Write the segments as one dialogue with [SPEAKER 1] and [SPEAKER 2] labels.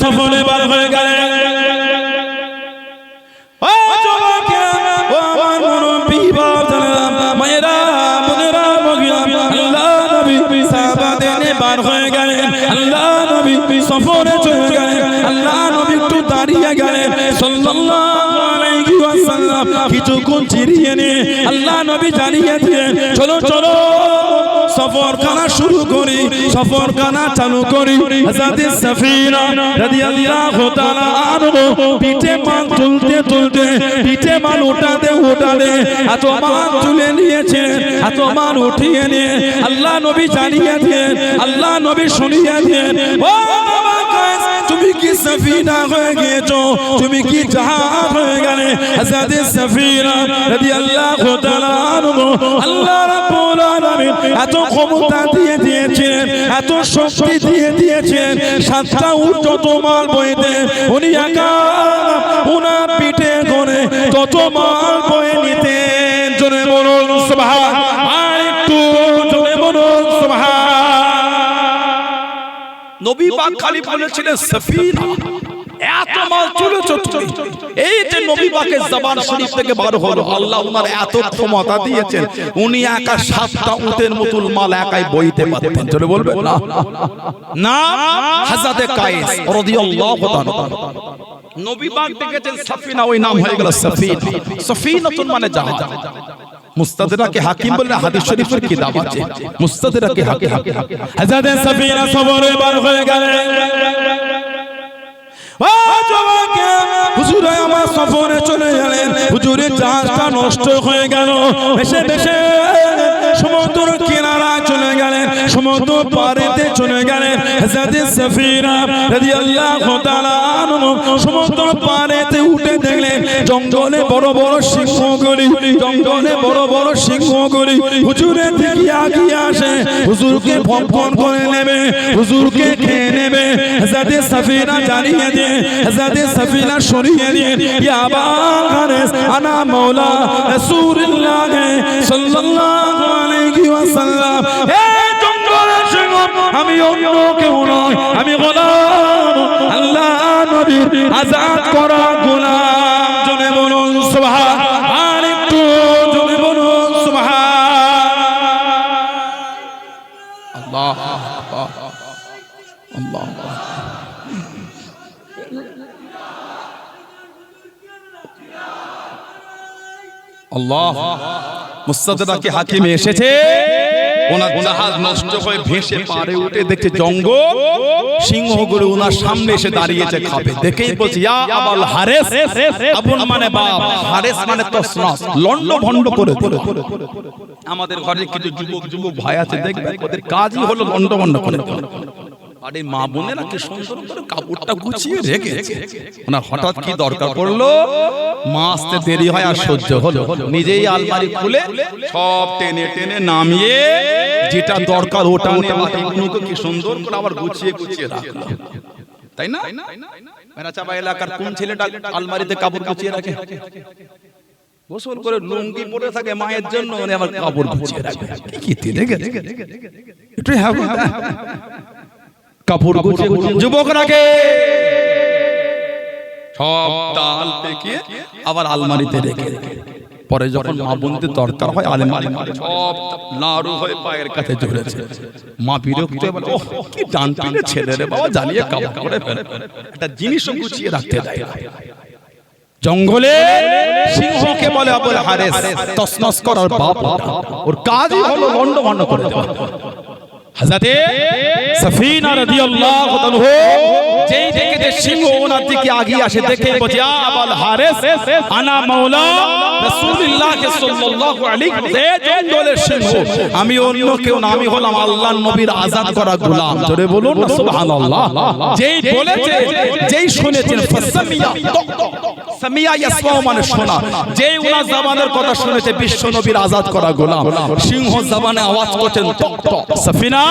[SPEAKER 1] সফরে বার হয়ে গেলেন। ও যুবকেরা, ও আমার মুরব্বি বাবারা, মায়েরা, বোনেরা, মহিলা, আল্লাহ নবী সাহাবাদের নিয়ে বার হয়ে গেলেন। আল্লাহ নবী সফরে চলে গেলেন। আল্লাহ নবী একটু দাঁড়িয়ে গেলেন সাল্লাল্লাহু আলাইহি ওয়াসাল্লাম। কিছুক্ষণ জিরিয়ে নিয়ে আল্লাহ নবী জানিয়ে দিলেন, চলো চলো সফরখানা শুরু করি, সফরখানা চালু করি। হযরত সাফিনা রাদিয়াল্লাহু তাআলা আনহু পিঠে মাল তুলতে তুলতে, পিঠে মাল উঠাতে উঠাতে এত মাল তুলে নিয়েছেন, এত মাল উঠিয়ে নিয়ে আল্লাহ নবী জানিয়ে দিলেন, আল্লাহ নবী শুনিয়ে দিলেন, ও বাবা কায়েস, তুমি কি সাফিনা হয়ে গিয়েছো, তুমি কি জাহাজ হয়ে গেলে। হযরত সাফিনা রাদিয়াল্লাহু তাআলা আনহু আল্লাহ রাব্বুল আলামিন এত ক্ষমতা দিয়ে দিয়েছেন, এত শক্তি দিয়ে দিয়েছেন, 7টা উট যত মাল বইতে উনি একা উনার পিঠে করে তত মাল বয়ে নিতেন। জোরে বলুন সুবহান, আর একটু জোরে বলুন সুবহান। নবী পাক খালি বলেছিলেন সাফিনা, এত মাল তুলেছো তুমি। এই যে নবী পাকের জবান শরীফ থেকে বার হলো, আল্লাহ ওনার এত ক্ষমতা দিয়েছেন, উনি একা 7টা উটের মতো মাল একাই বইতে পারতেন। জোরে বলবেন না? না, হযরত কায়েস রাদিয়াল্লাহু তাআলা নবী পাক দেখেছেন সাফিনা, ওই নাম হয়ে গেল সাফিনা। সাফিনাতুন মানে জাহাজ। মুস্তাদরাকে হাকিম বলে হাদিস শরীফের কিতাব আছে, মুস্তাদরাকে হাকিম। হযরত সাফিনা সফরে বার হয়ে গেলেন। ও যুবকেরা, হুজুর আমার সফরে চলে গেলেন। হুজুরের জাহাজটা নষ্ট হয়ে গেল, ভেসে ভেসে সমুদ্র কিনারায় চলে গেলেন, সমুদ্র পাড়েতে চলে গেলেন। হযরত সাফিনা রাদিয়াল্লাহু তাআলা আনহু সমুদ্র পাড়েতে উঠে দেখলেন জঙ্গলে বড় বড় সিংহগুলি, জঙ্গলে বড় বড় সিংহগুলি হুজুরের দিকে আগিয়ে আসে, হুজুরকে ভক্ষণ করে নেবে, হুজুরকে খেয়ে নেবে। হযরত সাফিনা জানিয়ে দিয়ে, হযরত সাফিনা সরিয়ে দিয়ে, ইয়া আবা হারেস আনা মাওলা রাসূলুল্লাহ সাল্লাল্লাহু আলাইহি ওয়াসাল্লাম, হে জঙ্গলের সিংহ, আমি অন্য কেউ নয়, আমি গোলাম, আল্লাহ নবীর আযাদ করা গোলাম। জোরে বলুন সুবহান, আর একটু জোরে বলুন সুবহান। আল্লাহ আল্লাহ আল্লাহ। মুস্তাদরাকে হাকিমে এসেছে, ওনার জাহাজ নষ্ট হয়ে ভেসে পারে উঠে দেখছে জঙ্গল, সিংহগুলো ওনার সামনে এসে দাঁড়িয়েছে খাবে। দেখেই বলছে, ইয়া আবাল হারেস, আবুল মানে বাপ, হারেস মানে তসনস, লন্ড ভন্ড করে দিল। আমাদের ঘরে কিছু যুবক যুবক ভাই আছে, দেখবেন ওদের কাজই হলো লন্ড ভন্ড করে দেওয়া। আরে মা বোনেরা কি সুন্দর করে কাপড়টা গুছিয়ে রেখেছে, ওনার হঠাৎ কি দরকার পড়লো, মা আসতে দেরি হয় আর সহ্য হলো, নিজেই আলমারি খুলে সব টেনে টেনে নামিয়ে যেটা দরকার ওটা নিয়ে বাটিগুলোকে কি সুন্দর করে আবার গুছিয়ে গুছিয়ে রাখলো, তাই না? মেরা চাপা এলাকার কোন ছেলেটা আলমারিতে কাপড় গুছিয়ে রাখে? গোসল করে লুঙ্গি পরে থাকে মায়ের জন্য, আবার কাপড় গুছিয়ে রাখে। কি দেখে এটাই হবে কাপড় গুছিয়ে যুবকরাকে সব তাল পেকিয়ে আবার আলমারিতে রেখে, পরে যখন মা বোনদের দরকার হয় আলমারি সব নাড়ু হয়ে পায়ের কাছে ঝুলেছে। মা বিরক্ত বলে, ওহ কি ডান পিনে ছেলে রে বাবা, জ্বালিয়ে কাপড় করে ফেলে, একটা জিনিসও গুছিয়ে রাখতে দেয় না। জঙ্গলে সিংহকে বলে আবুল হারেস, তসনস করার বাপ, ওর কাজই হলো লন্ড ভন্ড করে দেওয়া। হযরত সাফিনা রাদিয়াল্লাহু তাআলা যেই দেখে সিংহ ওনার দিকে আগিয়ে আসে, দেখে বলে, ইয়া আবুল হারেস আনা মাওলা রাসূলুল্লাহ সাল্লাল্লাহু আলাইহি ওয়াসাল্লাম, জঙ্গলের সিংহ, আমি অন্য কেউ না, আমি হলাম আল্লাহর নবীর আযাদ করা গোলাম। জোরে বলুন না সুবহানাল্লাহ। যেই বলেছে, যেই শুনেছেন, ফাসামিয়া সামিয়া ইয়াসমাউ মানে শোনা, যেই ওনার জবানের কথা শুনেছে বিশ্ব নবীর আযাদ করা গোলাম, সিংহ জবানে আওয়াজ করছেন, সাফিনা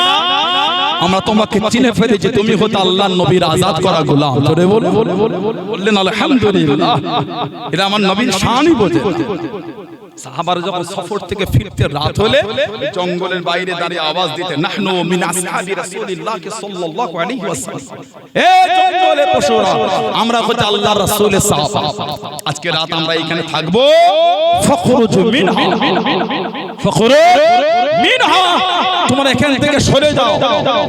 [SPEAKER 1] আমরা তোমাকে চিনে ফেলেছি, তুমি হতে আল্লাহর নবীর আযাদ করা গোলাম। জোরে বললেন আলহামদুলিল্লাহ। এটা আমার নবীর শানই বোঝে।
[SPEAKER 2] সাহাবারা যখন সফর থেকে ফিরতে রাত হলে জঙ্গলের বাইরে দাঁড়িয়ে আওয়াজ দিতে নাহনু মিন আসহাবি রাসূলিল্লাহ সাল্লাল্লাহু আলাইহি ওয়াসাল্লাম, এ জঙ্গলের পশুরা আমরা হচ্ছে আল্লাহর রাসূলের সাহাবা, আজকে রাত আমরা এখানে থাকবো। ফখরুজু মিনহা, ফখরু মিনহা, তোমরা এখান থেকে সরে যাও,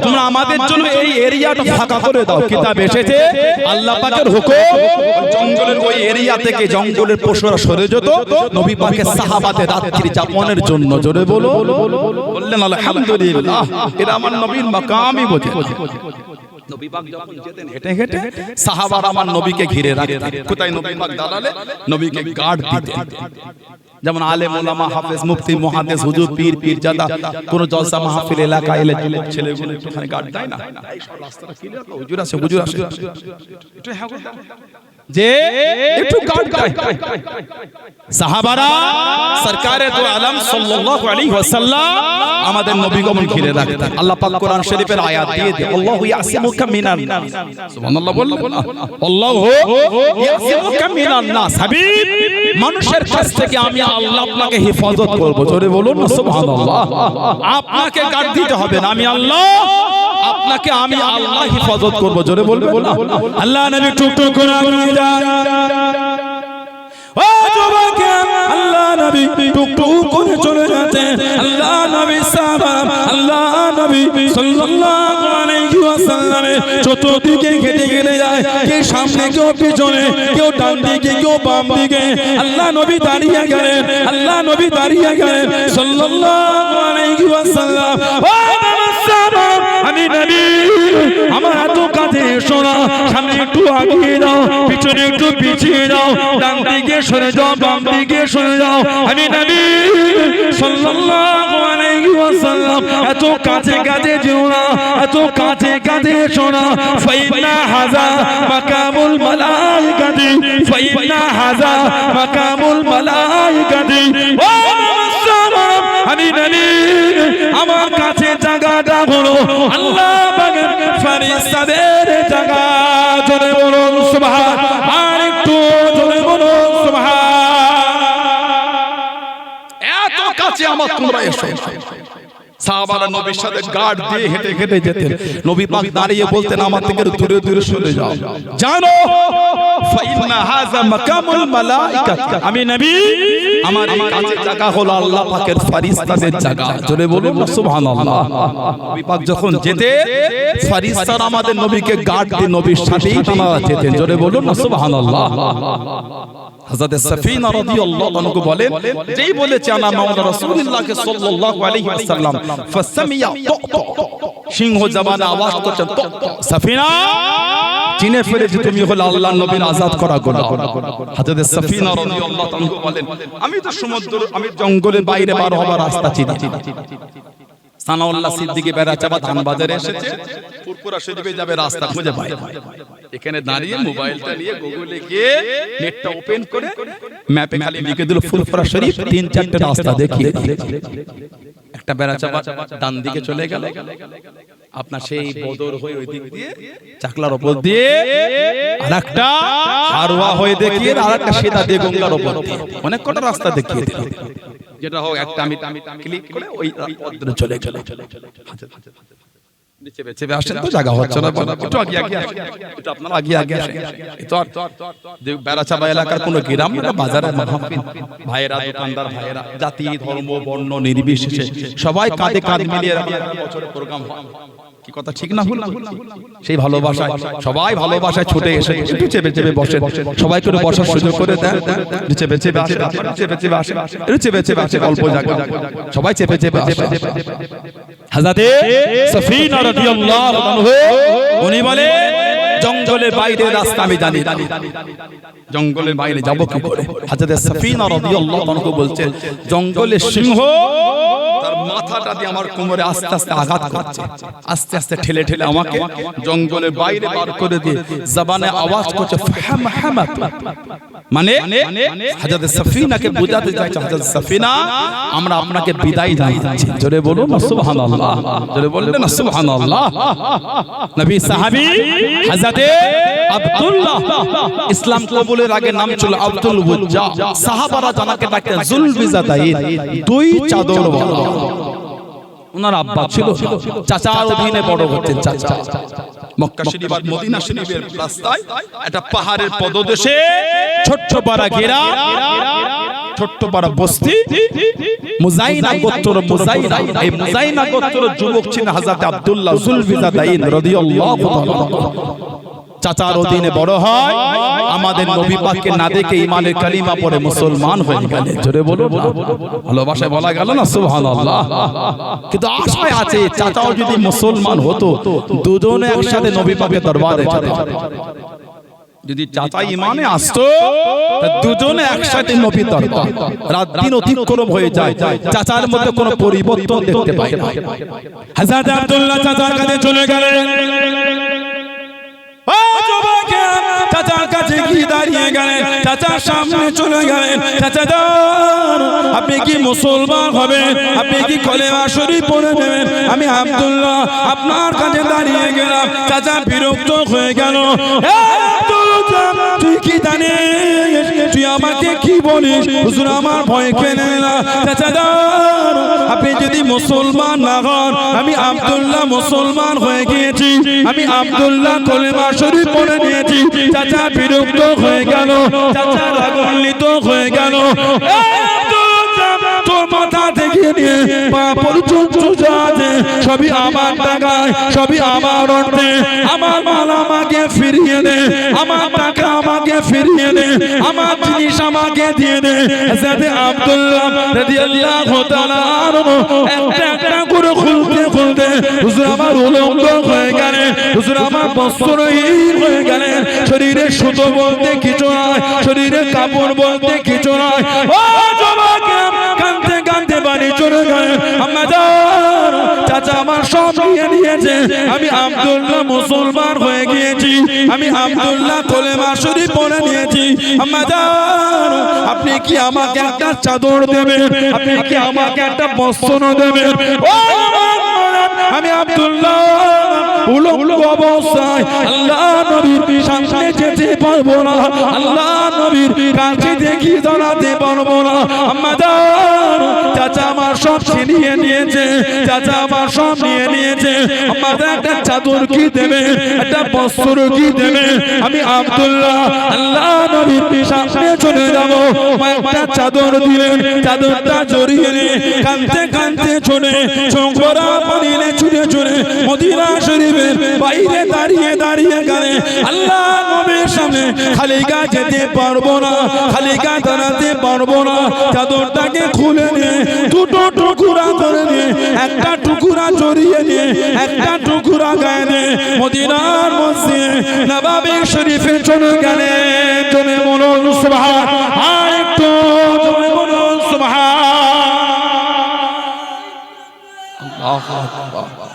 [SPEAKER 2] তোমরা আমাদের জন্য এই এরিয়াটা ফাঁকা করে দাও। কিতাব এসেছে আল্লাহ পাকের হুকুম, জঙ্গলের ওই এরিয়া থেকে জঙ্গলের পশুরা সরে যেত নবী পাকের সাহাবাদের রাত্রি যাপনের জন্য। জোরে বলো, বললেন আলহামদুলিল্লাহ, এরা আমার নবীর মাকামই বোঝে। নবী পাক যখন যেতেন হেঁটে হেঁটে, সাহাবারা আমার নবীকে ঘিরে রাখতেন। কোথায় নবী পাক দাঁড়ালে নবীকে গার্ড দিতেন। যেমন আলেম ওলামা হাফেজ মুফতি মুহাদ্দিস হুজুর পীর পীরজাদা কোন জলসা মাহফিল এলাকা এলে ছেলেগুলো একটুখানি গার্ড দেয় না, এই সব রাস্তাটা ক্লিয়ার করো, হুজুর আছে হুজুর আছে, একটু হ্যাঁ যে একটু গার্ড দেয়। সাহাবারা সরকারে দু আলম সাল্লাল্লাহু আলাইহি ওয়াসাল্লাম আমাদের নবীগণ ঘিরে রাখতেন। আল্লাহ পাক কোরআন শরীফের আয়াত দিয়ে দেন, আল্লাহু ইয়াসিমুকা মিনান নাস, সুবহানাল্লাহ বললেন, আল্লাহু ইয়াসিমুকা মিনান নাস, হাবিব মানুষের কাছ থেকে আমি আল্লাহ আপনাকে হেফাজত করব। জোরে বলুন না সুবহানাল্লাহ। আপনাকে গার্ড দিতে হবে না, আমি আল্লাহ আপনাকে আমি আল্লাহ হেফাজত করব। জোরে বলবেন না।
[SPEAKER 1] আল্লাহ নবী টুকটুক করে ও যুবকেরা, আল্লাহ নবী টুকটুক করে চলে যাচ্ছেন। আল্লাহ নবী সাহাবা, আল্লাহ নবী সাল্লাল্লাহু আলাইহি ওয়াসাল্লামের চতুর্দিকে ঘেটে ঘেটে যায়, কেউ সামনে কেউ পিছনে, কেউ ডান দিকে কেউ বাম দিকে। আল্লাহ নবী দাঁড়িয়ে গেলেন, আল্লাহ নবী দাঁড়িয়ে গেলেন সাল্লাল্লাহু আলাইহি ওয়াসাল্লাম। ও সাহাবা, আমি নবী, আমার এত কাছে এসো না, সামনে একটু আগিয়ে দাও, পিছনে একটু পিছিয়ে দাও, ডান দিকে সরে যাও, বাম দিকে সরে যাও। আমি নবী সাল্লাল্লাহু আলাইহি ওয়াসাল্লাম, এত কাছে কাছে যেও না, এত কাছে কাছে এসো না। ফাইন্না হাযা মাকামুল মালাইকাতি, ফাইন্না হাযা মাকামুল মালাইকাতি। ও সাহাবা, আমি নবী, আমার কাছে জায়গাটা হলো আল্লাহ পাকের ফেরেশতাদের জায়গা। জোরে বলুন সুবহান, আর একটু জোরে বলুন সুবহান।
[SPEAKER 2] এত কাছে আমার তোমরা এসো। সাহাবারা নবীর সাথে গার্ড দিয়ে হেঁটে হেঁটে যেতেন। নবী পাক দাঁড়িয়ে বলতেন আমার থেকে দূরে দূরে সরে যাও, জানো ফাইন্না হাযা মাকামুল মালাইকা, আমি নবী, আমার এই কাছে জায়গা হলো আল্লাহ পাকের ফেরেশতাদের জায়গা। জোরে বলুন সুবহানাল্লাহ। নবী পাক যখন যেতেন ফেরেশতারা আমাদের নবীকে গার্ড দিয়ে নবীর সাথেই তারা যেতেন। জোরে বলুন সুবহানাল্লাহ। হযরত সাফিনা রাদিয়াল্লাহু আনহু বলেন, যেই বলেছে আনা মাওলা রাসূলুল্লাহ সাল্লাল্লাহু আলাইহি ওয়াসাল্লাম, ফাসামিয়া তো সিংহ জবানে আওয়াজ করছে তো, সাফিনা চিনে ফেলেছে তুমি হলো আল্লাহর নবীর আযাদ করা গোলাম। হযরত সাফিনা রাদিয়াল্লাহু আনহু বলেন, আমি তো সমুদ্র, আমি জঙ্গলের বাইরে পার হবার রাস্তা চিনি। সানাউল্লাহ সিদ্দিকী বেড়াচাবা ধান বাজারে এসেছে, পুরপুরা শরীফে যাবে, রাস্তা খুঁজে পায়। এখানে দাঁড়িয়ে মোবাইলটা নিয়ে গুগলে গিয়ে নেটটা ওপেন করে ম্যাপে খালি লিখে দিল ফুরফুরা শরীফ, 3-4টা রাস্তা দেখিয়ে একটা বেড়াচাবা ডান দিকে চলে গেল, আপনার সেই বদর হয়ে ওই দিক দিয়ে চাকলার উপর দিয়ে, আরেকটা হারওয়া হয়ে দেখিয়ে, আরেকটা সেদা দিয়ে গঙ্গার উপর দিয়ে, অনেক কটা রাস্তা দেখিয়ে দিল। যেটা হোক একটা আমি ক্লিক করে ওই পথে চলে গেল। নিচে বেঁচে আসেন তো জায়গা হচ্ছে না, একটু আগে আগে একটু আপনারা আগে আগে আসেন। তো আর বেড়াচাবা এলাকার কোনো গ্রাম না, বাজারের মাহফিল, ভাইয়েরা, দোকানদার ভাইয়েরা, জাতি ধর্ম বর্ণ নির্বিশেষে সবাই কাঁধে কাঁধ মিলিয়ে বছরের প্রোগ্রাম হয়। কি কথা ঠিক না ভুল? সেই ভালোবাসায় সবাই ভালোবাসায় ছুটে এসে একটু চেপে চেপে বসে, সবাই করে বসার সুযোগ করে দেন। চেপে চেপে আসে, চেপে চেপে আসে, চেপে চেপে আসে, অল্প জায়গা সবাই চেপে চেপে আসে।
[SPEAKER 1] হযরত সাফিনা রাদিয়াল্লাহু আনহু উনি বলে, জঙ্গলের বাইরে রাস্তা আমি জানি,
[SPEAKER 2] জঙ্গলের বাইরে যাব কি করে? হযরত সাফিনা রাদিয়াল্লাহু আনহু বলছেন, জঙ্গলের সিংহ তার মাথাটা দিয়ে আমার কোমরে আস্তে আস্তে আঘাত করছে, আস্তে আস্তে ঠেলে ঠেলে আমাকে জঙ্গলের বাইরে বার করে দিয়ে জবানে আওয়াজ করছে ফাহমাহামাত, মানে হযরত সাফিনাকে বোঝাতে চাইছে, হযরত সাফিনা আমরা আপনাকে বিদায় জানাচ্ছি। জোরে বলুন সুবহানাল্লাহ, জোরে বললেন না সুবহানাল্লাহ।
[SPEAKER 1] নবী সাহাবী হযরত
[SPEAKER 2] আব্দুল্লাহ। ইসলাম কবুলের আগে নাম ছিল আব্দুল উজ্জা। সাহাবারা জানাকে ডাকতেন জুলবিজাদাইন, দুই চাদরওয়ালা। ওনার আব্বা ছিল, চাচার অধীনে বড় হচ্ছেন চাচা। মক্কা শরীফ আর মদিনা শরীফের রাস্তায় একটা পাহাড়ের পদদেশে ছোট্ট পাড়া ঘেরা, ছোট্ট পাড়া বস্তি, মুজাইনা গোত্র। মুজাইনা, এই মুজাইনা গোত্রের যুবক ছিলেন হযরত আব্দুল্লাহ জুলবিজাদাইন রাদিয়াল্লাহু তাআলা। চাচার অধীনে বড় হয়, আমাদের নবী পাককে না দেখে ঈমানের কালিমা পড়ে মুসলমান হয়ে গেলেন। জোরে বলুন, ভালোবাসায় বলা গেল না সুবহানাল্লাহ। কিন্তু আশায় আছে চাচাও যদি মুসলমান হতো, দুজনে একসাথে নবী পাকের দরবারে যেত। যদি চাচা ঈমানে আসতো, দুজনে একসাথে নবীর দরবার। রাত দিন অতিক্রম হয়ে যায়, চাচার মধ্যে কোনো পরিবর্তন দেখতে পাই না।
[SPEAKER 1] হযরত আব্দুল্লাহ চাচার কাছে চলে গেলেন। চাচার কাছে কি দাঁড়িয়ে গেলেন, চাচার সামনে চলে গেলেন। চাচা যান, আপনি কি মুসলমান হবেন? আপনি কি কলেমা শরীফ পড়ে নেবেন? আমি আব্দুল্লাহ আপনার কাছে দাঁড়িয়ে গেলাম। চাচা বিরক্ত হয়ে গেল। তুই কি জানিস? তুই আমাকে কি বলিস? হুজুর আমার ভয় কেনে না। চাচা যান, আপনি যদি মুসলমান না হন, আমি আব্দুল্লাহ মুসলমান হয়ে গিয়েছি। আমি আব্দুল্লাহ কলেমা শরীফ পড়ে নিয়েছি। চাচা বিরক্ত হয়ে গেল, চাচা রাগান্বিত হয়ে গেল। তোর মাথা থেকে নিয়ে পা পর্যন্ত যা আছে সবই আমার টাকায়, সবই আমার অর্থে। আমার মাল আমাকে ফিরিয়ে দে, আমার টাকা আমাকে ফিরিয়ে দে, আমার জিনিস আমাকে দিয়ে দে। হযরত আব্দুল্লাহ রাদিয়াল্লাহু তাআলা একটা একটা করে খুলতে খুলতে হুজুর আমার উলঙ্গ হয়ে গেলেন, হুজুর আমার বস্ত্রহীন হয়ে গেলেন। শরীরে সুতো বলতে কিছু নয়, শরীরে কাপড় বলতে কিছু নয়। ও যুবক, কাঁদতে কাঁদতে বাড়ি চলে গেলেন। আম্মা যান, চাচা আমার সব নিয়ে নিয়েছে। আমি আব্দুল্লাহ মুসলমান হয়ে গিয়েছি। আমি আব্দুল্লাহ কলেমা শরীফ পড়ে নিয়েছি। আম্মা যান, আপনি কি আমাকে একটা চাদর দেবেন? আপনি কি আমাকে একটা বস্ত্র দেবেন? ও আমি আব্দুল্লাহ উলঙ্গ অবস্থায় আল্লাহ নবীর সামনে যেতে পারবো না, আল্লাহ নবীর কাছে দেখি দাঁড়াতে পারবো না। আম্মা যান, চাচা আমার সব ছিনিয়ে নিয়েছে, চাচা আমার সব নিয়ে নিয়েছে। আম্মা যান, একটা চাদর কি দেবে? একটা বস্ত্র কি দেবে? আমি আব্দুল্লাহ আল্লাহ নবীর সামনে চলে যাবো। একটা চাদর দিলেন, চাদরটা জড়িয়ে নিয়ে কাঁদতে কাঁদতে চলে চোখ ভরা পানি ছুটে ছুটে মদিনা শরীফের বাইরে দাঁড়িয়ে দাঁড়িয়ে গেলে আল্লাহ নবীর সামনে খালি গা যেতে পারবো না, খালি গা দাঁড়াতে পারবো না। চাদরটাকে খুলে নিয়ে দুটো টুকরা করে নিয়ে একটা টুকরা জড়িয়ে নিয়ে একটা টুকরা গায়ে নিয়ে মদিনার মসজিদে নববী শরীফে চলে গেলেন। চলে বলুন সুবহান, একটু চলে বলুন সুবহান। আল্লাহু আকবার।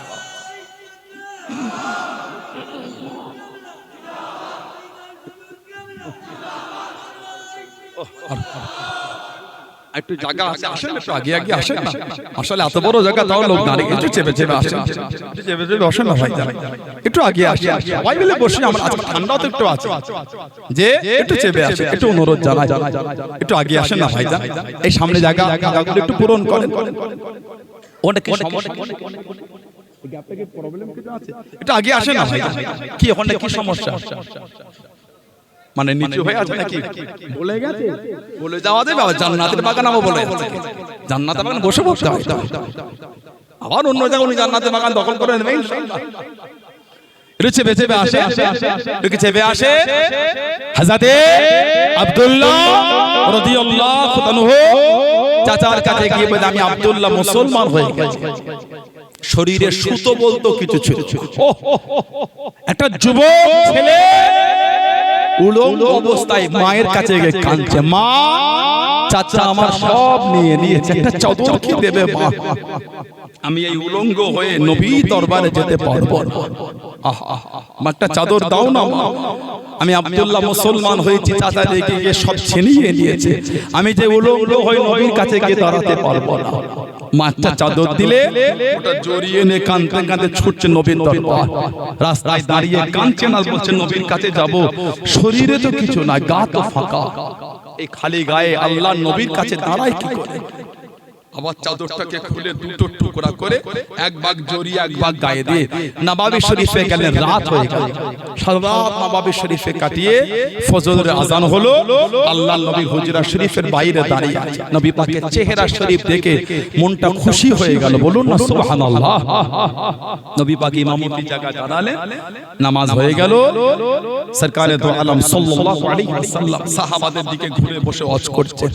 [SPEAKER 2] একটু জায়গা আছে, আসেন একটু আগে আগে আসেন না। আসলে এত বড় জায়গা তাও লোক দাঁড়িয়ে একটু চেপে চেপে আসেন, একটু চেপে চেপে আসেন না ভাই, একটু আগে আসেন। সবাই মিলে বসে, আমরা আজকে ঠান্ডাও তো একটু আছে, যে একটু চেপে আসেন, একটু অনুরোধ জানাই, একটু আগে আসেন না ভাই। এই সামনে জায়গাগুলো একটু পূরণ করেন। অনেক সমস্যা, একটু আগে আসেন না ভাই। কি ওখানে কি সমস্যা? মানে নিচু হয়ে আছে নাকি? বলে গেছে, বলে যাওয়া যাবে। আবার জান্নাতের বাগান আবার বলে জান্নাতের বাগান বসে বসতে হয়, আবার অন্য জায়গায় উনি জান্নাতের বাগান দখল করে নেবেন ইনশাআল্লাহ। চেপে চেপে আসে, চেপে আসে হযরত আব্দুল্লাহ রাদিয়াল্লাহু আনহু চাচার কাছে গিয়ে বলে, আমি আব্দুল্লাহ মুসলমান হয়ে গেছি। শরীরে সুতো বলতো কিছু ছিল। একটা যুবক ছেলে উলঙ্গ অবস্থায় মায়ের কাছে গিয়ে কাঁদছে, মা চাচা আমার সব নিয়ে নিয়েছে, একটা চাদর কি দেবে মা? আমি এই উলঙ্গ হয়ে নবী দরবারে যেতে পারবো না। একটা চাদর দাও না মা। আমি আব্দুল্লাহ মুসলমান হয়েছি, চাচা রেখে গিয়ে সব ছিনিয়ে নিয়েছে, আমি যে উলঙ্গ হয়ে নবীর কাছে গিয়ে দাঁড়াতে পারবো না। মাছটা চাদর দিলে ওটা জড়িয়ে নিয়ে কাঁদতে কাঁদতে ছুটছে নবীর দরবার। রাস্তায় দাঁড়িয়ে কাঁদছে না, বলছে নবীর কাছে যাব, শরীরে তো কিছু না, গা তো ফাঁকা, এই খালি গায়ে আল্লাহ নবীর কাছে দাঁড়ায় কি করে? আবার চাদরটাকে খুলে দুটো টুকরা করে এক ভাগ জড়িয়ে এক ভাগ গায়ে দিয়ে নবাবী শরীফে গেলেন। রাত হয়ে গেল, সারা রাত নবাবী শরীফে কাটিয়ে ফজরের আজান হলো। আল্লাহ নবী হুজরা শরীফের বাইরে দাঁড়িয়ে আছে। নবী পাকের চেহারা শরীফ দেখে মনটা খুশি হয়ে গেল, বলুন না সুবহানাল্লাহ। নবী পাক ইমামতি জায়গায় দাঁড়ালেন, নামাজ হয়ে গেল। সরকারে দো আলম সাল্লাল্লাহু আলাইহি ওয়াসাল্লাম সাহাবাদের দিকে ঘুরে বসে ওয়াজ করছে।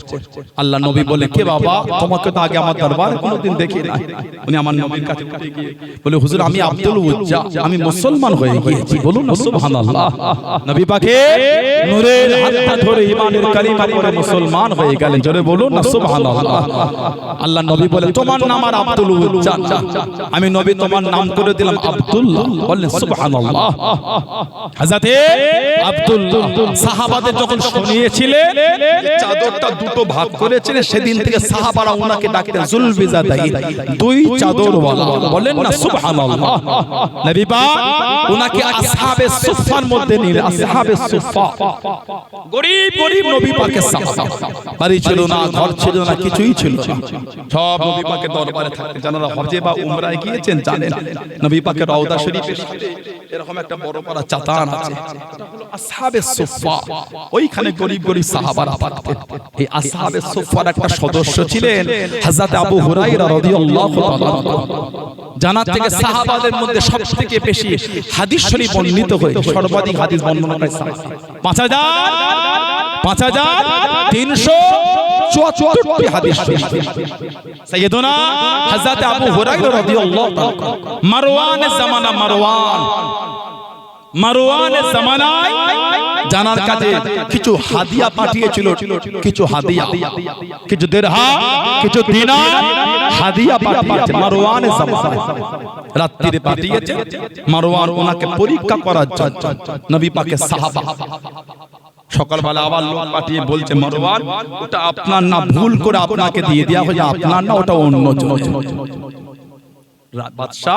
[SPEAKER 2] আল্লাহ নবী বলে, কে বাবা, তোমাকে তো আগে আমার দরবারে কোনোদিন দেখি না। উনি আমার নবীর কাছে উঠে গিয়ে বলে, হুজুর আমি আব্দুল উজ্জা, আমি মুসলমান হয়ে গিয়েছি, বলুন না সুবহানাল্লাহ। নবী পাকে নূরের হাতটা ধরে ঈমানের কালিমা পড়ে মুসলমান হয়ে গেলেন, জোরে বলুন না সুবহানাল্লাহ। আল্লাহ নবী বলে, তোমার নাম আর আব্দুল উজ্জা, আমি নবী তোমার নাম করে দিলাম আব্দুল্লাহ, বললেন সুবহানাল্লাহ। হযরতে আব্দুল্লাহ সাহাবাদের যখন শুনিয়েছিলেন চাদরটা দুটো ভাগ করেছিলেন, সেদিন থেকে সাহাবারা ওনাকে ডাকতেন জুলবিজাদাইন, দুই চাদরওয়ালা, বলেন না সুবহানাল্লাহ। নবী পাক ওনাকে আসহাবে সুফফার মধ্যে নিলেন। আসহাবে সুফফা গরীব গরীব নবী পাকের সাহাবা, বাড়ি ছিল না, ঘর ছিল না, কিছুই ছিল না, সব নবী পাকের দরবারে থাকতেন। যারা হজে বা উমরায় গিয়েছেন জানেন, নবী পাকের রওজা শরীফের সাথে এরকম একটা বড় বড় চাতান আছে, এটা হলো আসহাবে সুফফা। ওইখানে গরীব গরীব সাহাবারা থাকতেন। এই আসহাবে সুফফার একটা সদস্য ছিলেন হযরত আবু হুরায়রা রাদিয়াল্লাহু তাআলা। জান্নাত থেকে সাহাবাদের মধ্যে সবথেকে বেশি হাদিস শরীফ বর্ণিত হয়েছে, সর্বাধিক হাদিস বর্ণনা করেছে 5374টি হাদিস শরীফ। সাইয়্যিদুনা হযরত আবু হুরায়রা রাদিয়াল্লাহু তাআলা মারওয়ানের জামানা, মারওয়ানের জামানায় জানার কাছে কিছু হাদিয়া পাঠিয়েছিল, কিছু হাদিয়া, কিছু দিরহাম, কিছু দিনার হাদিয়া পাঠিয়েছে মারওয়ানের জামানায়। রাত্রিরে পাঠিয়েছে মারওয়ান ওনাকে পরীক্ষা করার জন্য। নবী পাকের সাহাবা সকালবেলা আবার লোক পাঠিয়ে বলছে, মারওয়ান ওটা আপনার না, ভুল করে আপনাকে দিয়ে দেওয়া হয়েছে, আপনার না, ওটা অন্য জন। বাদশা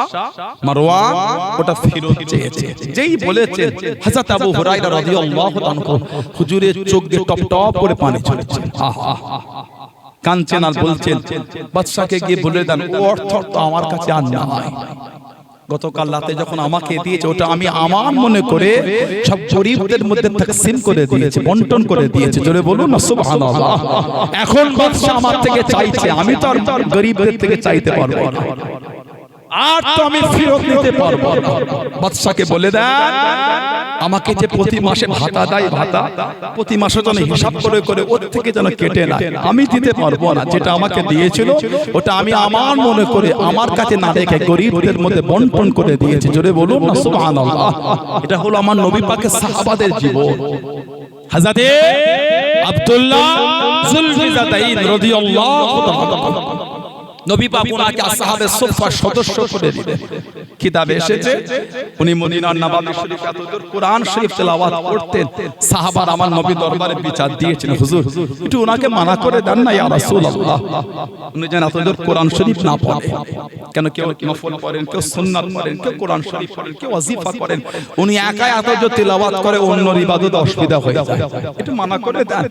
[SPEAKER 2] মারওয়ান ওটা ফেরত চেয়েছে। যেই বলেছে হযরত আবু হুরায়রা রাদিয়াল্লাহু তাআলা হুজুরের চোখ দিয়ে টপ টপ করে পানি ঝরছে। আহা, কাঁদছেন আর বলছেন, বাদশাকে গিয়ে বলে দেন ও অর্থ তো আমার কাছে আর নাই, গতকাল রাতে যখন আমাকে দিয়েছে ওটা আমি আমার মনে করে সব গরীবদের মধ্যে তাকসিম করে দিয়েছি, বন্টন করে দিয়েছি, জোরে বলুন না সুবহানাল্লাহ। এখন বাদশা আমার থেকে চাইছে, আমি তো আর গরীবদের থেকে চাইতে পারবো না, আর তো আমি ফেরত নিতে পারবো না। বাদশাকে বলে দেন আমাকে যে প্রতি মাসে ভাতা দেয়, ভাতা প্রতি মাসে যেন হিসাব করে করে ওর থেকে যেন কেটে নেয়, আমি দিতে পারবো না। যেটা আমাকে দিয়েছিল ওটা আমি আমার মনে করে আমার কাছে না রেখে গরীবদের মধ্যে বন্টন করে দিয়েছি, জোরে বলুন না সুবহানাল্লাহ। এটা হলো আমার নবী পাকের সাহাবাদের জীবন। হযরতে আব্দুল্লাহ জুলফিজাদাইন রাদিয়াল্লাহু তাআলা নবী পাক ওনাকে আসহাবে সুফফার সদস্য করে দিলেন। কিতাবে এসেছে উনি মদিনার নববী শরীফে এতদূর কোরআন শরীফ তেলাওয়াত করতেন, সাহাবারা আমার নবী দরবারে বিচার দিয়েছিলেন, হুজুর একটু ওনাকে মানা করে দেন না ইয়া রাসূলুল্লাহ, উনি যেন এতদূর কোরআন শরীফ না পড়ে। কেন কেউ নফল পড়েন, কেউ সুন্নাত পড়েন, কেউ কোরআন শরীফ পড়েন, কেউ ওয়াজিফা করেন, উনি একা এতদূর তেলাওয়াত করে অন্যর ইবাদত অসুবিধা হয়ে যায়, একটু মানা করে দেন।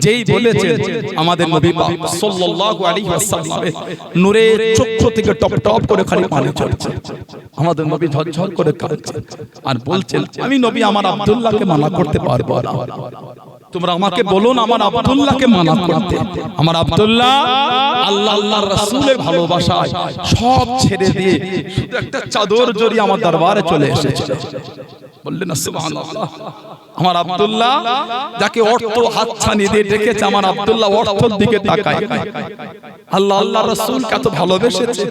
[SPEAKER 2] যেই বলেছেন আমাদের নবী পাক সাল্লাল্লাহু আলাইহি ওয়াসাল্লাম নূরের চক্ষু থেকে টপ টপ করে খালি পানি ঝরছে, আমাদের নবী ঝরঝর করে কাঁদছেন আর বলছেন, আমি নবী আমার আব্দুল্লাহকে মানা করতে পারবো না, তোমরা আমাকে বলো না আমার আব্দুল্লাহকে মানা করতে। আমার আব্দুল্লাহ আল্লাহ আল্লাহর রাসূলের ভালোবাসায় সব ছেড়ে দিয়ে শুধু একটা চাদর জড়িয়ে আমার দরবারে চলে এসেছিল, বললেন না সুবহানাল্লাহ। আমার আব্দুল্লাহ যাকে অর্থ হাতছানি দিয়ে ডেকেছে, আমার আব্দুল্লাহ অর্থের দিকে তাকায়, আল্লাহ আল্লাহর রাসূলকে এত ভালোবেসেছে,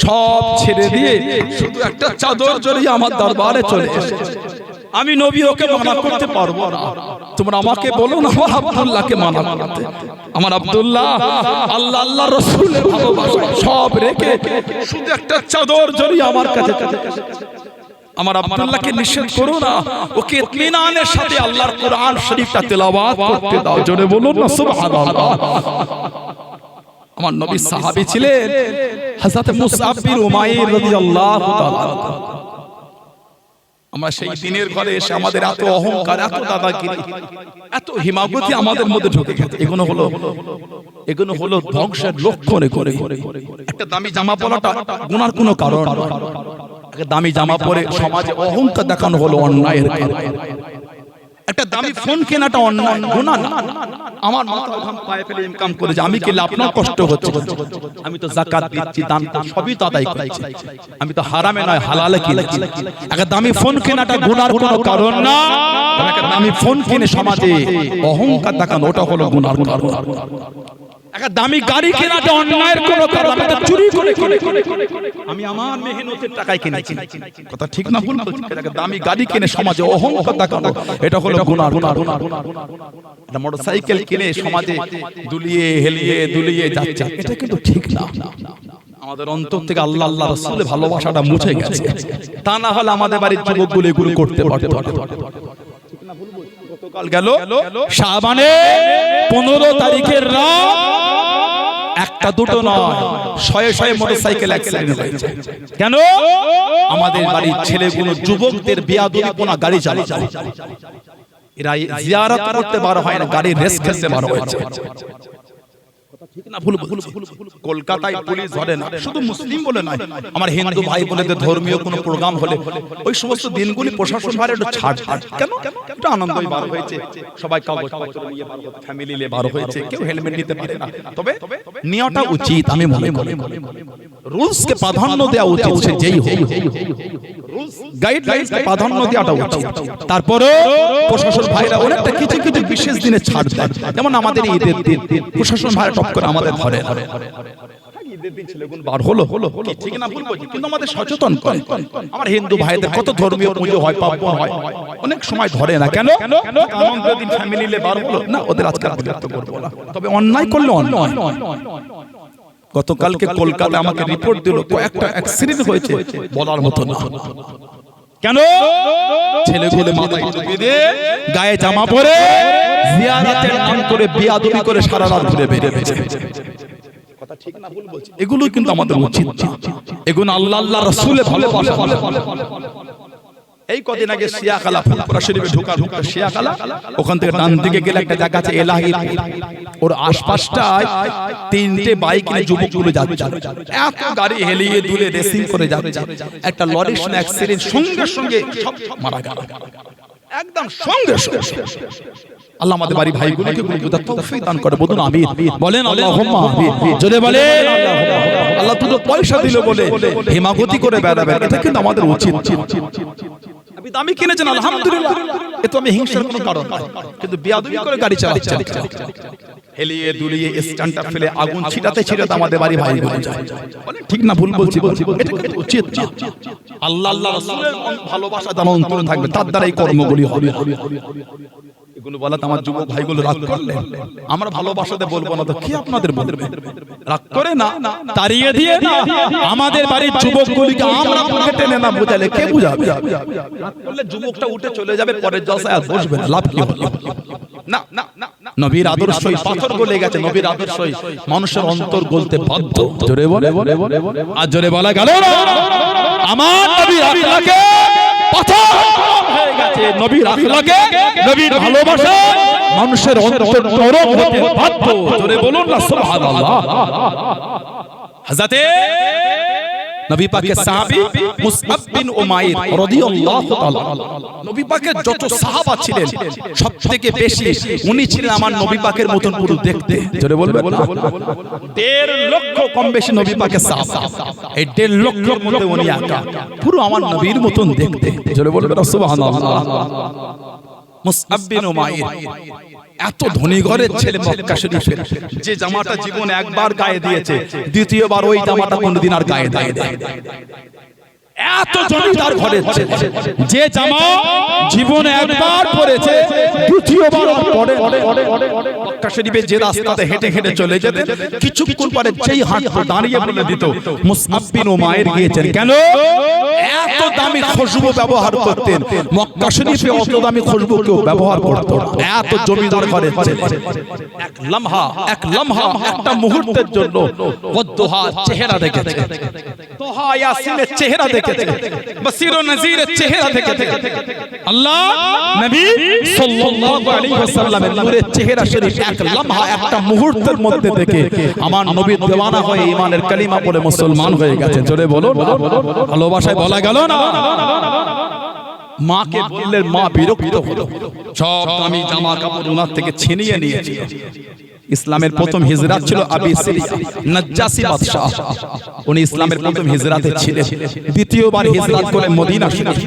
[SPEAKER 2] সব ছেড়ে দিয়ে শুধু একটা চাদর জড়িয়ে আমার দরবারে চলে এসেছে। আমি নবী ওকে মানা করতে পারবো না, তোমরা আমাকে বলো না আমার আব্দুল্লাহকে মানা করতে। আমার আব্দুল্লাহ আল্লাহ আল্লাহ রাসূলের ভালোবাসা সব রেখে শুধু একটা চাদর জড়িয়ে আমার কাছে আমার আব্দুল্লাহকে নিষেধ করো না, ওকে ইতমিনানের সাথে আল্লাহর কোরআন শরীফটা তেলাওয়াত করতে দাও। জোরে বলুন না সুবহানাল্লাহ। আমার নবী সাহাবী ছিলেন হযরত মুসআব বিন উমাইর রাদিয়াল্লাহু তাআলা। আমরা সেই দিনের ঘরে এসে আমাদের এত অহংকার, এত দাদাগিরি, এত হিমাগতি আমাদের মধ্যে ঢুকে গেছে। এগুলো হলো ধ্বংসের লক্ষণ। করে একটা দামি জামা পরাটা গুনার কোনো কারণ নয়। একটা দামি জামা পরে সমাজে অহংকার দেখানো হলো অন্যায়ের কারণ। একটা দামি ফোন কেনাটা অন্যায়, গুনাহ না। আমার মাথা ঘাম পায়ে ফেলে ইনকাম করে যে আমি কিনলে আপনার কষ্ট হচ্ছে, আমি তো যাকাত দিচ্ছি, দান সবই তো আদায় করছি, আমি তো হারামে নয় হালালে কিনেছি। একটা দামি ফোন কেনাটা গুনার কোনো কারণ না। একটা দামি ফোন কিনে সমাজে অহংকার দেখানো ওটা হলো গুনার কারণ। একটা দামি গাড়ি কেনাটা অন্যায়ের কোনো কারণ, আমি তো চুরি করে আমি আমার মেহনতের টাকায় কিনেছি, কথা ঠিক না ভুল বলছি। একটা দামি গাড়ি কিনে সমাজে অহংকার দেখানো এটা হলো গুনাহ। একটা মোটরসাইকেল কিনে সমাজে দুলিয়ে হেলিয়ে দুলিয়ে যাচ্ছে, এটা কিন্তু ঠিক না। আমাদের অন্তর থেকে আল্লাহ আল্লাহ রাসূলের ভালোবাসাটা মুছে গেছে, তা না হলে আমাদের বাড়ির যুবকগুলো এগুলো করতে পারত। গতকাল গেল শাবানে 15 তারিখের রাত, একটা দুটো নয়, শয়ে শয়ে মোটরসাইকেল অ্যাক্সিডেন্ট হয়েছে। কেন? আমাদের বাড়ির ছেলেগুলো যুবকদের বেয়াদবিপনা গাড়ি চালাচ্ছে। এরা জিয়ারত করতে বার হয় না, গাড়ি রেস খেলতে বার হয়েছে। কলকাতায় পুলিশ ধরে না, শুধু মুসলিম বলে নয়, আমার হিন্দু ভাই বোনেদের ধর্মীয় কোনো প্রোগ্রাম হলে ওই সমস্ত দিনগুলি প্রশাসন ভাই একটু ছাড়। কেন? একটু আনন্দই বার হয়েছে, সবাই কাগজপত্র নিয়ে বার হয়েছে, ফ্যামিলি নিয়ে বার হয়েছে, কেউ হেলমেট নিতে পারে না। তবে নেওয়াটা উচিত, আমি মনে করি রুলসকে প্রাধান্য দেওয়া উচিত। সে যেই হোক, গাইডলাইনসকে প্রাধান্য দেওয়াটা উচিত। তারপরে প্রশাসন ভাইরা অনেকটা কিছু কিছু বিশেষ দিনে ছাড় দেয়, যেমন আমাদের ঈদের দিন প্রশাসন ভাইরা টপ করে আমাদের ঘরে ঈদের দিন ছেলেগুলো বার হলো ঠিক না ভুল বলছি, কিন্তু আমাদের সচেতন করে। আমার হিন্দু ভাইদের কত ধর্মীয় পুজো হয়, পার্বণ হয়, অনেক সময় ধরে না। কেন? আনন্দের দিন ফ্যামিলি নিয়ে বার হলো না, ওদের আজকে বিরক্ত করব না। তবে অন্যায় করলে অন্যায়। গতকালকে কলকাতায় আমাকে রিপোর্ট দিল কয়েকটা অ্যাক্সিডেন্ট হয়েছে, বলার মতো না। কেন? ছেলেগুলো মাথায় টুপি দিয়ে গায়ে জামা পরে জিয়ারতের নাম করে বেয়াদবি করে সারা রাত ঘুরে বেরিয়েছে। কথা ঠিক না ভুল বলছি? এগুলো কিন্তু আমাদের উচিত, এগুলো আল্লাহ আল্লাহ রাসূলের ভালোবাসা। এই কদিন আগে শিয়াখালা ফুলপুরা শরীফে ঢোকা শিয়াখালা, ওখান থেকে ডান দিকে গেলে একটা জায়গা আছে এলাহি, ওর আশপাশটায় 3টে বাইক নিয়ে যুবকগুলো যাচ্ছে, এত গাড়ি হেলিয়ে দুলে রেসিং করে যাচ্ছে। একটা লরির সঙ্গে অ্যাক্সিডেন্ট, সঙ্গে সঙ্গে সব মারা গেল, একদম সঙ্গে সঙ্গে। আল্লাহ আমাদের বাড়ি ভাইগুলোকে বুঝার তৌফিক দান করে, বলুন আমিন। বলেন আল্লাহুম্মা আমিন, জোরে বলেন আল্লাহুম্মা। আল্লাহ তো পয়সা দিল বলে হিমাগতি করে বেড়াবেন, এটা কিন্তু আমাদের উচিত। আপনি দামি কিনেছেন আলহামদুলিল্লাহ, এ তো আমি হিংসার কোনো কারণ না, কিন্তু বেয়াদবি করে গাড়ি চালাচ্ছেন, হেলিয়ে দুলিয়ে স্ট্যান্ডটা ফেলে আগুন ছিটাতে ছিটাতে আমাদের বাড়ি ভাইগুলো যায়। ঠিক না ভুল বলছি? এটা কিন্তু উচিত না। আল্লাহ আল্লাহ রাসূলের ভালোবাসা যেন অন্তরে থাকবে, তার দ্বারা এই কর্মগুলি হবে। এগুলো বলাতে আমার যুবক ভাইগুলো রাগ করলেন, আমরা ভালোবাসাতে বলবো না তো কি আপনাদের বলবে? রাগ করে না, তাড়িয়ে দিয়ে না, আমাদের বাড়ির যুবকগুলিকে আমরা বুকে টেনে না বুঝালে কে বুঝাবে? রাগ করলে যুবকটা উঠে চলে যাবে, পরের জলসায় আর বসবে না, লাভ কি হলো? না না না, নবীর আদর্শই পাথর গলে গেছে, নবীর আদর্শই মানুষের অন্তর গলতে বাধ্য। জোরে বলে, আর জোরে বলা গেল না, আমার নবীর আখলাকে পাথর হয়ে গেছে, নবীর আখলাকে, নবীর ভালোবাসা মানুষের অন্তর নরম হতে বাধ্য। জোরে বলুন না সুবহানাল্লাহ। হযরতে নবী পাকের সাহাবী মুসআব বিন উমাইর রাদিয়াল্লাহু তাআলা, নবী পাকের যত সাহাবা ছিলেন সবথেকে বেশি উনি ছিলেন আমার নবী পাকের মতন পুরো দেখতে। জোরে বলবেন না? 1.5 লক্ষ কম বেশি নবী পাকের সাহাবা, এই 1.5 লক্ষের মধ্যে উনি একা পুরো আমার নবীর মতন দেখতে। জোরে বলবেন সুবহানাল্লাহ। মুসআব বিন উমাইর এত ধনী ঘরের ছেলে, মক্কা শরীফের, যে জামাটা জীবনে একবার গায়ে দিয়েছে, দ্বিতীয়বার ওই জামাটা কোনদিন আর গায়ে দেয়। এত জমিদার ঘরের ছেলে, যে জামা জীবনে একবার পরেছে দ্বিতীয়বার পরে। মক্কা শরীফে যে রাস্তাতে হেঁটে হেঁটে চলে যেতে কিছুক্ষণ পরে যেই হাঁটতো দাঁড়িয়ে বলে দিত মুসআব বিন উমাইর গিয়েছেন। কেন? এত দামি খুশবু ব্যবহার করতেন, মক্কা শরীফে অত দামি খুশবু কেউ ব্যবহার করত না। এত জমিদার ঘরের ছেলে, এক লম্হা একটা মুহূর্তের জন্য ওয়াদ্দুহা চেহারা দেখেছে, তোহা ইয়াসিনের চেহারা দেখেছে, বসীর ও নজিরের চেহারা দেখেছে। আল্লাহ নবী সাল্লাল্লাহু আলাইহি ওয়াসাল্লামের নূরের চেহারা শরীফ এক লম্হা একটা মুহূর্তের মধ্যে দেখে আমার নবী দেওয়ানা হয়ে ঈমানের কালিমা পড়ে মুসলমান হয়ে গেছে। জোরে বলো না, ভালোবাসায় বলা গেল না। মাকে বললেন, মা বিরক্ত হলো, সব দামি জামা কাপড় ওনার থেকে ছিনিয়ে নিয়েছে। ইসলামের প্রথম হিজরত ছিল আবি সিরিয়া নাজ্জাসী বাদশা, উনি ইসলামের প্রথম হিজরতে ছিলেন। দ্বিতীয়বার হিজরত করে মদিনা শরীফ।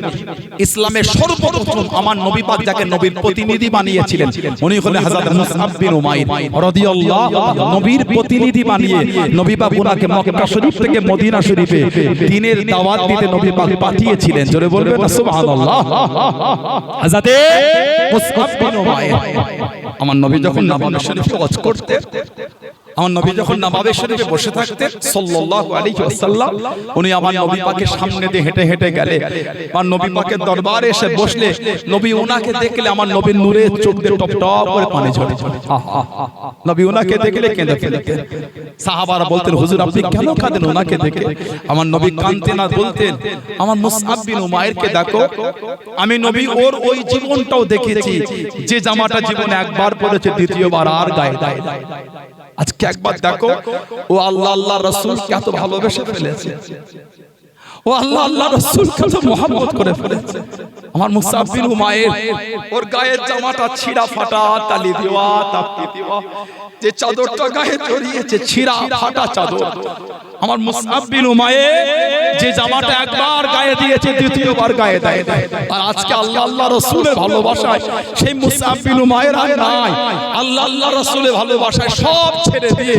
[SPEAKER 2] ইসলামের সর্বপ্রথম আমার নবী পাক যাকে নবীর প্রতিনিধি বানিয়েছিলেন উনি হলেন হযরত মুসআব বিন উমাইর রাদিয়াল্লাহু আনহু। নবীর প্রতিনিধি বানিয়ে নবী পাক ওনাকে মক্কা শরীফ থেকে মদিনা শরীফে দ্বীনের দাওয়াত দিতে নবী পাক পাঠিয়েছিলেন। জোরে বলবেন না সুবহানাল্লাহ। হযরত মুসআব বিন উমাইর আমার নবী যখন নববী শরীফে ওয়াজ করতেন, আমার নবী যখন নববী শরীফে বসে থাকতেন সাল্লাল্লাহু আলাইহি ওয়াসাল্লাম, উনি আমার নবী পাকের সামনে দিয়ে হেঁটে হেঁটে গেলে আর নবী পাকের দরবারে এসে বসলে নবী ওনাকে দেখলে আমার নবীর নূরের চোখ দিয়ে টপ টপ করে পানি ঝরে। নবী ওনাকে দেখলে কেঁদে ফেলতেন। সাহাবারা বলতেন, হুজুর আপনি কেন কাঁদেন ওনাকে দেখে? আমার নবী কাঁদতেন না, বলতেন আমার মুসআব বিন উমাইরকে দেখো, আমি নবী ওর ওই জীবনটাও দেখেছি যে জামাটা জীবনে একবার পরেছে দ্বিতীয়বার আর গায়ে দেয়। আজকে একবার দেখো ও আল্লাহ রাসূলকে এত ভালোবেসে ফেলেছে, ও আল্লাহ রাসূলকে তো মুহাব্বত করে ফেলেছে। আমার মুসআব বিন উমাইর ওর গায়ের জামাটা ছিঁড়া ফাটা, তালি দেওয়া, তাপ্তি দেওয়া, যে চাদরটা গায়ে জড়িয়েছে ছিঁড়া ফাটা চাদর। আমার মুসআব বিন উমাইর যে জামাটা একবার গায়ে দিয়েছে দ্বিতীয়বার গায়ে দেয়। আর আজকে আল্লাহ রাসূলের ভালোবাসায় সেই মুসআব বিন উমাইর আর নাই। আল্লাহ রাসূলের ভালোবাসায় সব ছেড়ে দিয়ে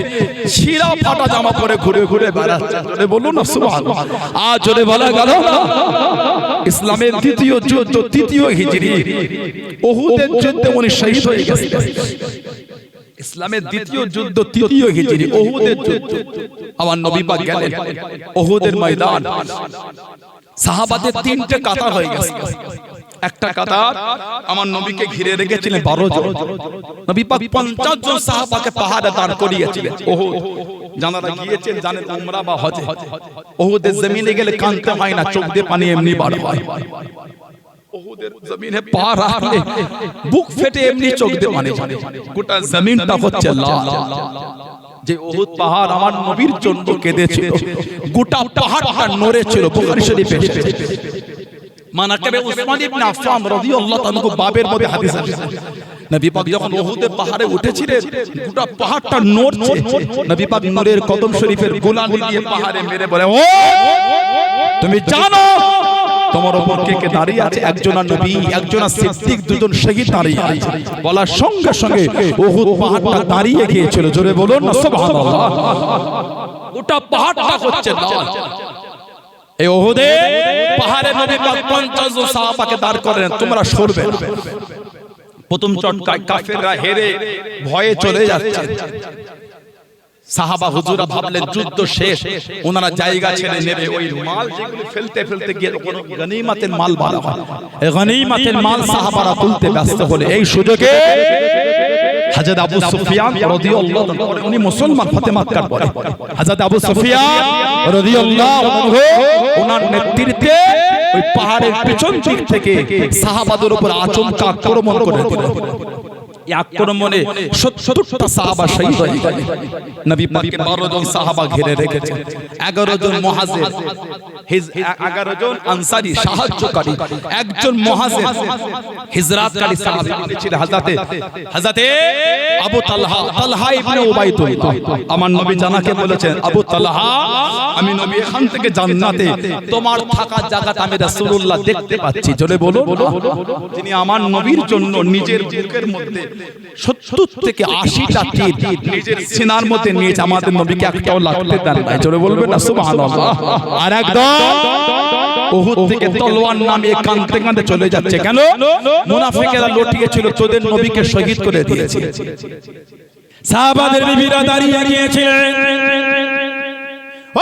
[SPEAKER 2] ছিঁড়া ফাটা জামা পরে ঘুরে ঘুরে বেড়াচ্ছে। জোরে বলুন না সুবহানাল্লাহ। আজ জোরে বলা গেল না। ইসলামের দ্বিতীয় যুদ্ধ, তৃতীয় হিজরি, উহুদের যুদ্ধে উনি শহীদ হয়ে গেছেন। ইসলামের দ্বিতীয় যুদ্ধ, তৃতীয় হিজরি, উহুদের যুদ্ধ। আমার নবী পাক গেলেন উহুদের ময়দান। সাহাবাদের তিনটে কাতার হয়ে গেছে। একটা কাতার আমার নবীকে ঘিরে রেখেছিলেন 12 জন। নবী পাক 50 জন সাহাবাকে পাহাড়ে দাঁড় করিয়েছিলেন। উহুদ যারা গিয়েছেন জানেন উমরা বা হজে, উহুদের জমিনে গেলে কাঁদতে হয় না, চোখ দিয়ে পানি এমনি বার হয়। উহুদের জমিনে পা রাখলে বুক ফেটে এমনি চোখ দিয়ে পানি ঝরে। গোটা জমিনটা হচ্ছে লাল। যে উহুদ পাহাড় আমার নবীর জন্য কেঁদেছিল, গোটা পাহাড়টা নড়েছিল। বুখারী শরীফে মানাকিবে উসমান ইবনে আফফান রাদিয়াল্লাহু তাআলা বাবের মধ্যে হাদিস আছে। নবী পাক যখন উহুদের পাহাড়ে উঠেছিলেন গোটা পাহাড়টা নড়ছে। নবী পাক নূরের কদম শরীফের গোলানি দিয়ে পাহাড়ে মেরে বলে, ও তুমি জানো তোমার উপর কে কে দাঁড়িয়ে আছে? একজন নবী, একজন সিদ্দিক, দুজন শহীদ দাঁড়িয়ে আছে। বলার সঙ্গে সঙ্গে উহুদ পাহাড়টা দাঁড়িয়ে গিয়েছিল। জোরে বলুন না সুবহানাল্লাহ। গোটা পাহাড়টা হচ্ছে লাল। এই উহুদে পাহাড়ে নবী পাক 50 জন সাহাবাকে দাঁড় করেন, তোমরা সরবে না। প্রথম চটকায় কাফেররা হেরে ভয়ে চলে যাচ্ছে। সাহাবা হুজুরা ভাবলেন যুদ্ধ শেষ, ওনারা জায়গা ছেড়ে নেবে। ওই মাল যেগুলো ফেলতে ফেলতে গিয়ে কোন গনিমতের মাল বার হয়, এই গনিমতের মাল সাহাবারা তুলতে ব্যস্ত হলে এই সুযোগে হযরত আবু সুফিয়ান রাদিয়াল্লাহু আনহু, উনি মুসলমান ফতে মক্কার পরে, হযরত আবু সুফিয়ান রাদিয়াল্লাহু আনহু ওনার নেতৃত্বে ওই পাহাড়ের পেছন দিক থেকে সাহাবাদের উপর আচমকা আক্রমণ করে দিলেন। এই আক্রমণে 70টা সাহাবা শহীদ হয়ে গেলেন। নবী পাকের 12 জন সাহাবা ঘিরে রেখেছেন। 11 জন মুহাজির, 11 জন আনসারী সাহায্যকারী, একজন মুহাজির হিজরাতকারী সাহাবী ছিলেন হযরতে আবু তালহা ইবনে উবাইদুল্লাহ। আমার নবী জানাকে বলেছেন, আবু তালহা আমি নবী এখান থেকে জান্নাতে তোমার থাকার জায়গাটা আমি রাসূলুল্লাহ দেখতে পাচ্ছি। জোরে বলো, যিনি আমার নবীর জন্য নিজের বুকের মধ্যে 70 থেকে 80টা তীর নিজের সিনার মধ্যে নিয়ে আমাদের নবীকে একটাও লাগতে দেন না। জোরে বলবেন না সুবহানাল্লাহ। আর একদম উহুদ থেকে তলোয়ার নামিয়ে কাঁদতে কাঁদতে চলে যাচ্ছে। কেন? মুনাফিকেরা লটিয়েছিল তোদের নবীকে শহীদ করে দিয়েছে।
[SPEAKER 1] সাহাবাদের বিবিরা দাঁড়িয়ে গিয়েছিলেন।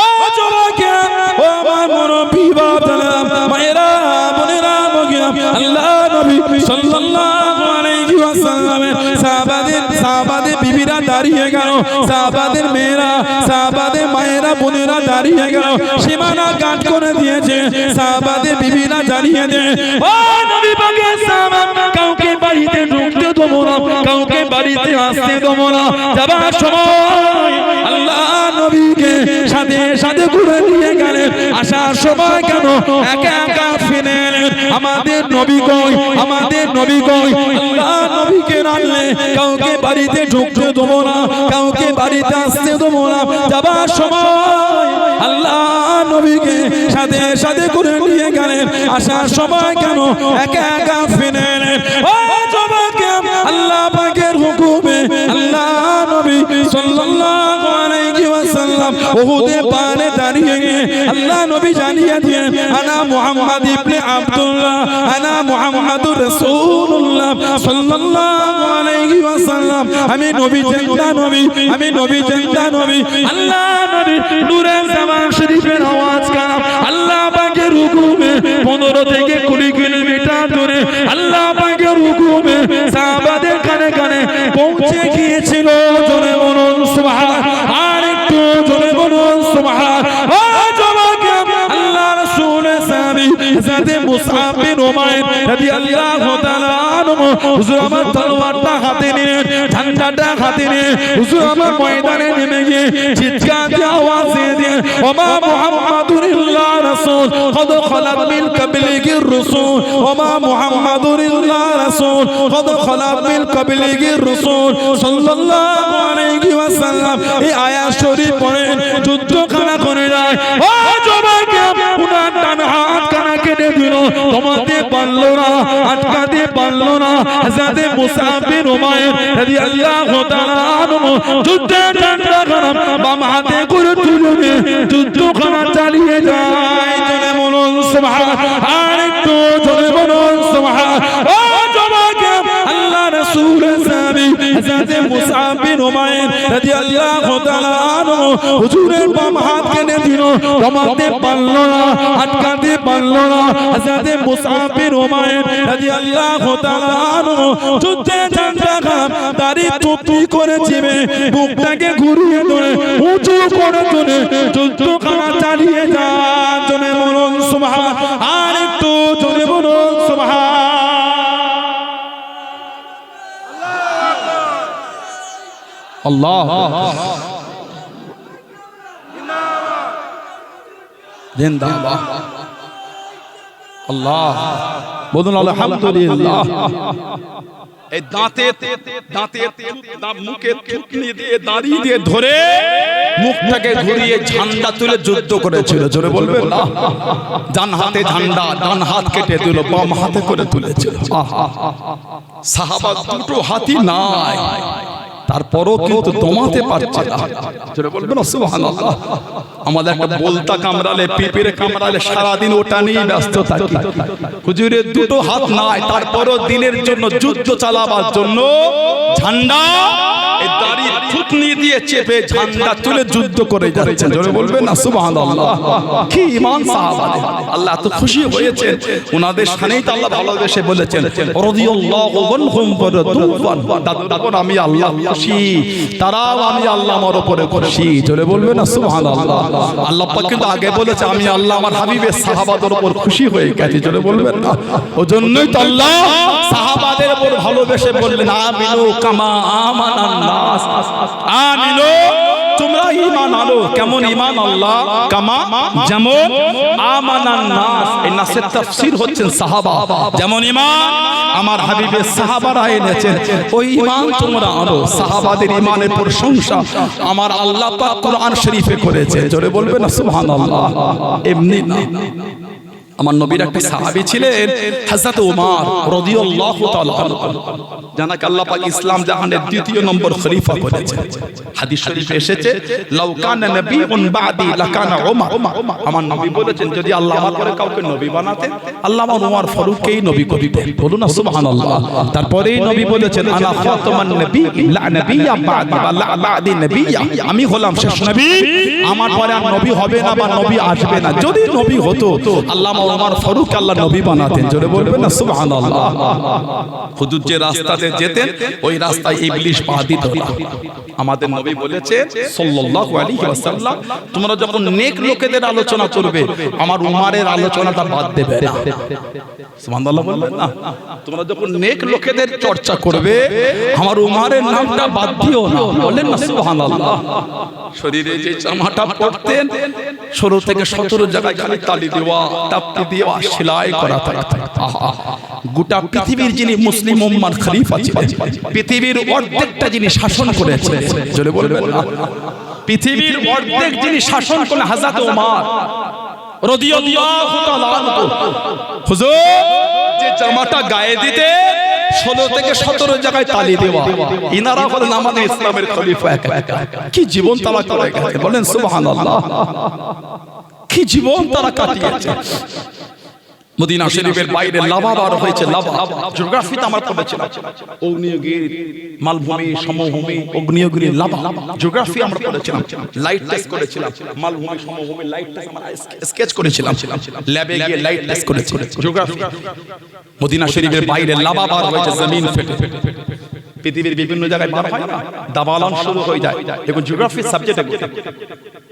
[SPEAKER 1] ও যুবকেরা, ও আমার মুরব্বি বাবারা, মায়েরা, বোনেরা, মগিরা, আল্লাহ নবী সাল্লাল্লাহু আলাইহি ওয়াসাল্লামের সাহাবাদের বিবিরা দাঁড়িয়ে গেল, সাহাবাদের মেয়েরা, সাহাবাদের মায়েরা, বোনেরা দাঁড়িয়ে গেল, সীমানা কাট করে দিয়েছে। সাহাবাদের বিবিরা দাঁড়িয়ে দেয়, ও নবী পাকের সাহাবা, কাউকে বাড়িতে ঢুকতে দেবো না, কাউকে বাড়িতে আসতে দেবো না। যাবার সময় আল্লাহ নবীকে সাথে সাথে ঘুরে নিয়ে গেলেন। আসার সময় কেন একা একা ফিরে এলেন? আমাদের নবী কই, আমাদের নবী কই? আল্লাহ নবীকে রাখলে কাউকে বাড়িতে ঢুকতে দেবো না, কাউকে বাড়িতে আসতে দেবো না। যাবার সময় আল্লাহ নবীকে সাথে সাথে ঘুরে নিয়ে গেলেন। আসার সময় কেন একা একা ফিরে এলেন? ও যুবকেরা, আল্লাহ পাকের হুকুমে আল্লাহ নবী সাল্লাল্লাহু আলাইহি ওয়াসাল্লাম উহুদের পাহাড়ে দাঁড়িয়ে গিয়ে আল্লাহ নবী জানিয়ে দিলেন, আনা মুহাম্মদ ইবনে আব্দুল্লাহ, আনা মুহাম্মাদুর রাসূলুল্লাহ সাল্লাল্লাহু আলাইহি ওয়াসাল্লাম। আমি নবী জিন্দা নবী, আমি নবী জিন্দা নবী। আল্লাহ নবী নূরে জামান শরীফের আওয়াজ কাম আল্লাহ পাকের হুকুমে 15 থেকে 20 কিলোমিটার দূরে আল্লাহ পাকের হুকুমে সাহাবাদের কানে কানে পৌঁছে গিয়েছিল। জোরে বলুন সুবহান, আর একটু জোরে বলুন সুবহান। ও যুবকেরা, আল্লাহ রাসূলের সাহাবী হযরত মুসআব বিন উমাইর রাদিয়াল্লাহু তাআলা আনহু হুজুর আমার তলোয়ারটা হাতে নিয়ে, ঝান্ডাটা হাতে নিয়ে হুজুর আমার ময়দানে নেমে গিয়ে চিৎকার দিয়ে আওয়াজ দিয়ে, ওমা মুহাম্মাদুর ইল্লা রাসূল কদ খালাত মিন কাবলিহির রাসূল, ওমা মুহাম্মাদুর ইল্লা রাসূল কদ খালাত মিন কাবলিহির রাসূল সাল্লাল্লাহু আলাইহি ওয়াসাল্লাম। এই আয়াত শরীফ পড়ে যুদ্ধ খানা করে যায়। ও যুবকেরা, উনার ডান হাত কানা কেটে দিল, তোমাতে পারলো না, আটকাতে পারলো না। হযরত মুসআব বিন উমাইর রাদিয়াল্লাহু তাআলা আনহু যুদ্ধের ঝান্ডা খানা বাম হাতে করে তুলে নিয়ে যুদ্ধখানা চালিয়ে যায়। জোরে বলুন সুবহান, আর একটু জোরে বলুন সুবহান। ও যুবকেরা, আল্লাহ রাসূলের সাহাবী হযরত মুসআব বিন উমাইর রাদিয়াল্লাহু তাআলা আনহু হুজুরের বাম হাত কেটে দিল, কমাতে পারলো না, আটকাতে পারলো না। হযরত মুসআব বিন উমাইর রাদিয়াল্লাহু তাআলা আনহু যুদ্ধে ঝান্ডা খান দাড়ি টুপি করে চিবে বুকটাকে ঘুরিয়ে ধরে উঁচু করে ধরে যুদ্ধখানা চালিয়ে যান। জোরে বলুন সুবহান, আর একটু জোরে বলুন সুবহান।
[SPEAKER 2] আল্লাহ জিন্দাবাদ, আল্লাহ বলুন আলহামদুলিল্লাহ। এই দাঁতে মুখে থুতনি দিয়ে দাড়ি দিয়ে ধরে মুখটাকে ঘুরিয়ে ঝান্ডা তুলে যুদ্ধ করেছিল। জোরে বলবেন না? ডান হাতে ঝান্ডা, ডান হাত কেটে দিল, বাম হাতে করে তুলেছিল। সাহাবা দুটো হাতই নাই, তারপরও কিন্তু দমাতে পারছে না। জোরে বলবেন না সুবহানাল্লাহ। আমাদের একটা বলতা কামড়ালে, পিঁপড়ে কামড়ালে সারাদিন ওটা নিয়ে ব্যস্ত থাকি। হুজুরের দুটো হাত নাই, তারপরও দিনের জন্য যুদ্ধ চালাবার জন্য ঝান্ডা এই দাড়ি থুতনি দিয়ে চেপে ঝান্ডা তুলে যুদ্ধ করে যাচ্ছে। জোরে বলবেন না সুবহানাল্লাহ। কি ঈমান সাহাবাদের! আল্লাহ এত খুশি হয়েছেন, ওনাদের শানেই তো আল্লাহ ভালোবেসে বলেছেন রাদিয়াল্লাহু আনহুম ওয়া রাদু। আমি আল্লাহ খুশি, তারাও আমি আল্লাহ আমার উপরে খুশি। জোরে বলবেন না সুবহানাল্লাহ। আল্লাহ পাক কিন্তু আগে বলেছে আমি আল্লাহ আমার হাবিবের সাহাবাদের উপর খুশি হয়ে গেছি। জোরে বলবেন না? ওজন্যই তো আল্লাহ সাহাবাদের উপর ভালোবেসে বললেন আমিনু কামা আমানান নাস, আমিনু তোমরা ঈমান আনো। কেমন ঈমান? আল্লাহ কামা, যেমন আমানান নাস। এই নাসের তাফসীর হচ্ছেন সাহাবা। যেমন ঈমান আমার হাবিবের সাহাবারা এনেছেন, ওই ঈমান তোমরা আনো। সাহাবাদের ঈমানের প্রশংসা আমার আল্লাহ পাক কুরআন শরীফে করেছে। জোরে বলবেন না সুবহানাল্লাহ। এমনি না, আমার নবীর একটা সাহাবী ছিলেন হযরত ওমর রাদিয়াল্লাহু তাআলা জানাকে আল্লাহ পাক ইসলাম জাহানের দ্বিতীয় নম্বর খলিফা করেছেন। হাদিস শরীফে এসেছে লাউ কানা নবিয়ুন বাদি লাকানা ওমর। আমার নবী বলেছেন যদি আল্লাহ আমার পরে কাউকে নবী বানাতেন আল্লাহ আমার ওমর ফারুককেই নবী করতেন। বলুন না সুবহানাল্লাহ। তারপরেই নবী বলেছেন আনা খাতামান নবী লা নবিয়্যা বাদি বা লা বাদি নবিয়্যা, আমি হলাম শেষ নবী, আমার পরে আর নবী হবে না বা নবী আসবে না। যদি নবী হতো আল্লাহ ওমর ফারুক আল্লাহ নবী বানাতেন। জোরে বলবেন না সুবহানাল্লাহ। হুজুর যে রাস্তাতে যেতেন ওই রাস্তায় ইবলিস পা দিত না। আমাদের নবী বলেছেন সাল্লাল্লাহু আলাইহি ওয়াসাল্লাম তোমরা যখন নেক লোকেদের আলোচনা করবে আমার উমারের আলোচনাটা বাদ দেবে না। সুবহানাল্লাহ বলবেন না। তোমরা যখন নেক লোকেদের চর্চা করবে আমার উমারের নামটা বাদ দিও না। বলেন না সুবহানাল্লাহ। শরীরে যে জামাটা পরতেন 16 থেকে 17 জায়গায় খালি তালি দেওয়া তাপ্তি দেওয়া সেলাই করা থাকতো। গোটা পৃথিবীর যিনি মুসলিম উম্মার খলিফা ছিলেন, পৃথিবীর অর্ধেকটা যিনি শাসন করেছেন, জোরে বলবেন না, পৃথিবীর অর্ধেক যিনি শাসন করেন হযরত ওমর রাদিয়াল্লাহু তাআলা আনহু। হুজুর যে জামাটা গায়ে দিতে 16 থেকে 17 জায়গায় তালি দেওয়া, ইনারা হলেন আমাদের ইসলামের খলিফা। কি জীবন তারা করে গেছে, বলেন সুবহানাল্লাহ। কি জীবন তারা কাটিয়েছে। মদিনা শরীফের বাইরে লাভা বার হয়েছে। লাভা জিওগ্রাফিতে আমরা পড়েছিলাম অগ্নিয়গিরি মালভূমি সমভূমি অগ্নিয়গিরি লাভা জিওগ্রাফি আমরা পড়েছিলাম। লাইট টেস্ট করেছিলাম মালভূমি সমভূমি লাইট টেস্ট আমরা স্কেচ করেছিলাম ল্যাবে গিয়ে লাইট টেস্ট করেছি জিওগ্রাফি। মদিনা শরীফের বাইরে লাভা বার হয়েছে জমিন ফেটে। পৃথিবীর বিভিন্ন জায়গায় বার হয় না, দাবালন শুরু হয়ে যায়। দেখুন জিওগ্রাফি সাবজেক্ট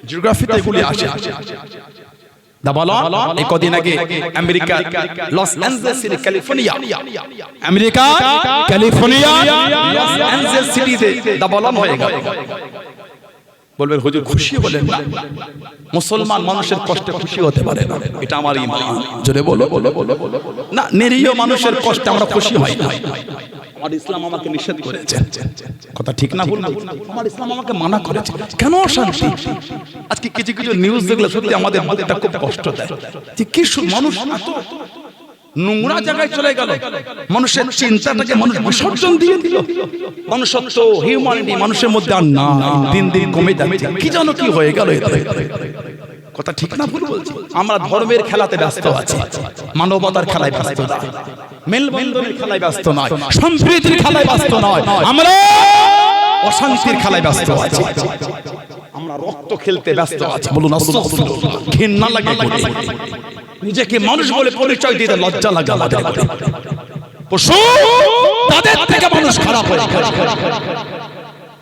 [SPEAKER 2] জিওগ্রাফিতে এগুলি আসে। দাবালন এই কদিন আগে America Los Angeles city California, America California Los Angeles সিটিতে দাবালন হয়ে গেল। বলবেন হুজুর খুশি বলেন না, মুসলমান মানুষের কষ্টে খুশি হতে পারে না, এটা আমার ঈমান। জোরে বলো না, নিরীহ মানুষের কষ্টে আমরা খুশি হই না। আমার ইসলাম আমাকে নিষেধ করেছে, কথা ঠিক না ভুল? আমার ইসলাম আমাকে মানা করেছে। কেন অশান্তি? আজকে কিছু কিছু নিউজ দেখলে সত্যি আমাদের মনটা খুব কষ্ট দেয় যে কি মানুষ এত নোংরা জায়গায় চলে গেল, মানুষের চিন্তাটাকে মানুষ বিসর্জন দিয়ে দিল। মনুষ্যত্ব হিউম্যানিটি মানুষের মধ্যে আর না, দিন দিন কমে যাচ্ছে। কি জানো কি হয়ে গেল? কথা ঠিক না ভুল বলছি? আমরা ধর্মের খেলাতে ব্যস্ত আছি, মানবতার খেলায় ব্যস্ত না, মেলবন্ধনের খেলায় ব্যস্ত নয়, সম্প্রীতির খেলায় ব্যস্ত নয়, আমরা অশান্তির খেলায় ব্যস্ত আছি, আমরা রক্ত খেলতে ব্যস্ত আছি। বলুন আস্তাগফিরুল্লাহ। ঘৃণা লাগে, নিজেকে মানুষ বলে পরিচয় দিতে লজ্জা লাগে আমাদের। পশু তাদের থেকে মানুষ খারাপ হয়ে গেছে।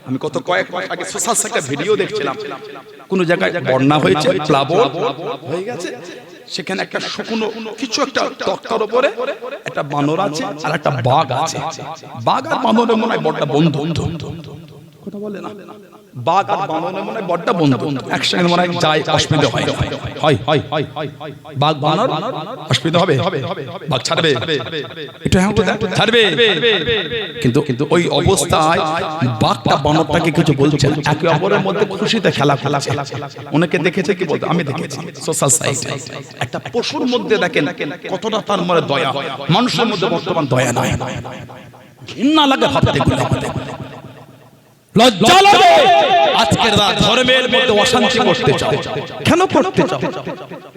[SPEAKER 2] আমি কত কয়েক মাস আগে সোশ্যাল একটা ভিডিও দেখছিলাম, কোন জায়গায় বন্যা হয়েছে, প্লাবন হয়ে গেছে, সেখানে একটা শুকনো কিছু একটা তক্তার উপরে একটা বানর আছে আর একটা বাঘ আছে। বাঘ আর বানরের মনে হয় বড়টা বন্ধু, কথা বলে না, বাঘ আর বানরের মনে হয় বড়টা বন্ধু, একসঙ্গে মনে হয় যায়, অসুবিধা হয়। বাঘ বানর অসুবিধা হবে, বাঘ ছাড়বে, একটু ছাড়বে, কিন্তু ওই অবস্থায় বাঘটা বানরটাকে কিছু বলছে, একে অপরের মধ্যে খুশিতে খেলা। অনেকে দেখেছে কি বলতে, আমি দেখেছি সোশ্যাল সাইটে। একটা পশুর মধ্যে দেখেন কতটা তার মনে দয়া, মানুষের মধ্যে বর্তমান দয়া নাই, ঘৃণা লাগে ভাবতে গেলে, লজ্জা লাগে। আজকের ধর্মের মধ্যে অশান্তি করতে চাও, কেন করতে চাও?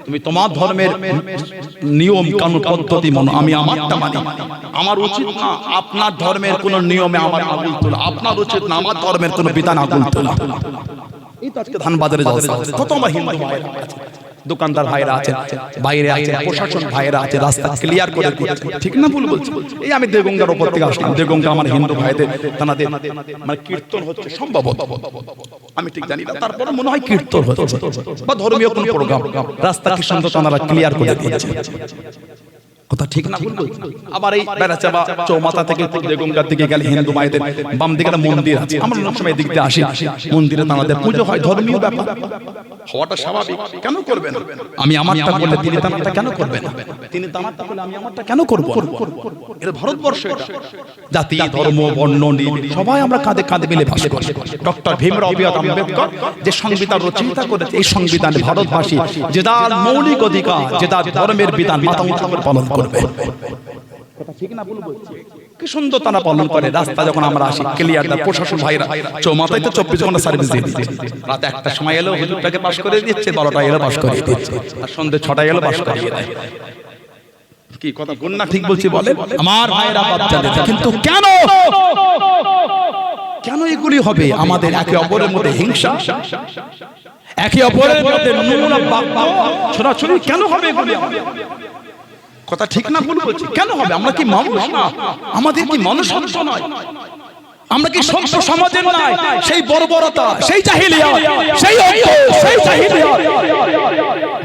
[SPEAKER 2] তুমি তোমার ধর্মের নিয়ম কানুন পদ্ধতি মানো, আমি আমারটা মানি। আমার উচিত না আপনার ধর্মের কোন নিয়মে আমার আগুন তোলা, আপনার উচিত না আমার ধর্মের কোন বিধান আগুন তোলা। এই তো আজকে ধানবাজারে জলসা, কত আমার হিন্দু ভাইরা আছে, দোকানদার ভাইরা আছে, বাইরে আছে, প্রশাসন ভাইরা আছে, রাস্তা ক্লিয়ার করে দিচ্ছে। ঠিক না ভুল বলছি? এই আমি দেগঙ্গার উপর থেকে আসলাম, দেগঙ্গা আমার হিন্দু ভাইদের তানাদের মানে কীর্তন হচ্ছে সম্ভবত, আমি ঠিক জানি না, তারপরে মনে হয় কীর্তন হচ্ছে বা ধর্মীয় কোন প্রোগ্রাম, রাস্তা কি সুন্দর তারা ক্লিয়ার করে দিচ্ছে। কথা ঠিক না ভুল বলছি? আবার এই বেড়াচাবা চৌমাথা থেকে গঙ্গার দিকে গেলে হিন্দু মায়েদের বাম দিকে একটা মন্দির আছে, আমরা অনেক সময় দিক দিয়ে আসি, মন্দিরে তাদের পুজো হয়, ধর্মীয় ব্যাপার, হওয়াটা স্বাভাবিক। কেন করবেন? আমি আমারটা বলে তিনি তামারটা কেন করবেন? তিনি তামারটা বলে আমি আমারটা কেন করব? এটা ভারতবর্ষ, এটা জাতি ধর্ম বর্ণ সবাই আমরা কাঁধে কাঁধে মিলে বাস করি। ডক্টর ভীমরাও আম্বেদকর যে সংবিধান রচয়িতা করেছে, এই সংবিধানে ভারতবাসী যে তার মৌলিক অধিকার, যে তার ধর্মের বিধান মাথা উঁচু করে পালন করবে। ঠিক না ভুল বলছি? কি সুন্দর তারা পালন করে। রাস্তা যখন আমরা আসি ক্লিয়ার, প্রশাসন ভাইরা চৌমাথায় তো 24 ঘন্টা সার্ভিস দিয়ে দিচ্ছে। রাত 1টার সময় এলো হুজুরটাকে পাস করে দিচ্ছে, 12টা এলো পাস করে দিচ্ছে, আর সন্ধ্যে 6টায় এলো পাস করিয়ে দেয়। কি কথা কোন না ঠিক বলছি বলে আমার ভাইরা বাচ্চাদের? কিন্তু কেন কেন এগুলি হবে? আমাদের একে অপরের মধ্যে হিংসা, একে অপরের মধ্যে নোংরা ছড়াছড়ি কেন হবে এগুলি? কথা ঠিক না ভুল বলছি? কেন হবে? আমরা কি মানুষ না? আমাদের কি মনুষ্যত্ব নয়? আমরা কি সভ্য সমাজের নয়? সেই বর্বরতা, সেই জাহিলিয়াত, সেই সেই জাহিলিয়াত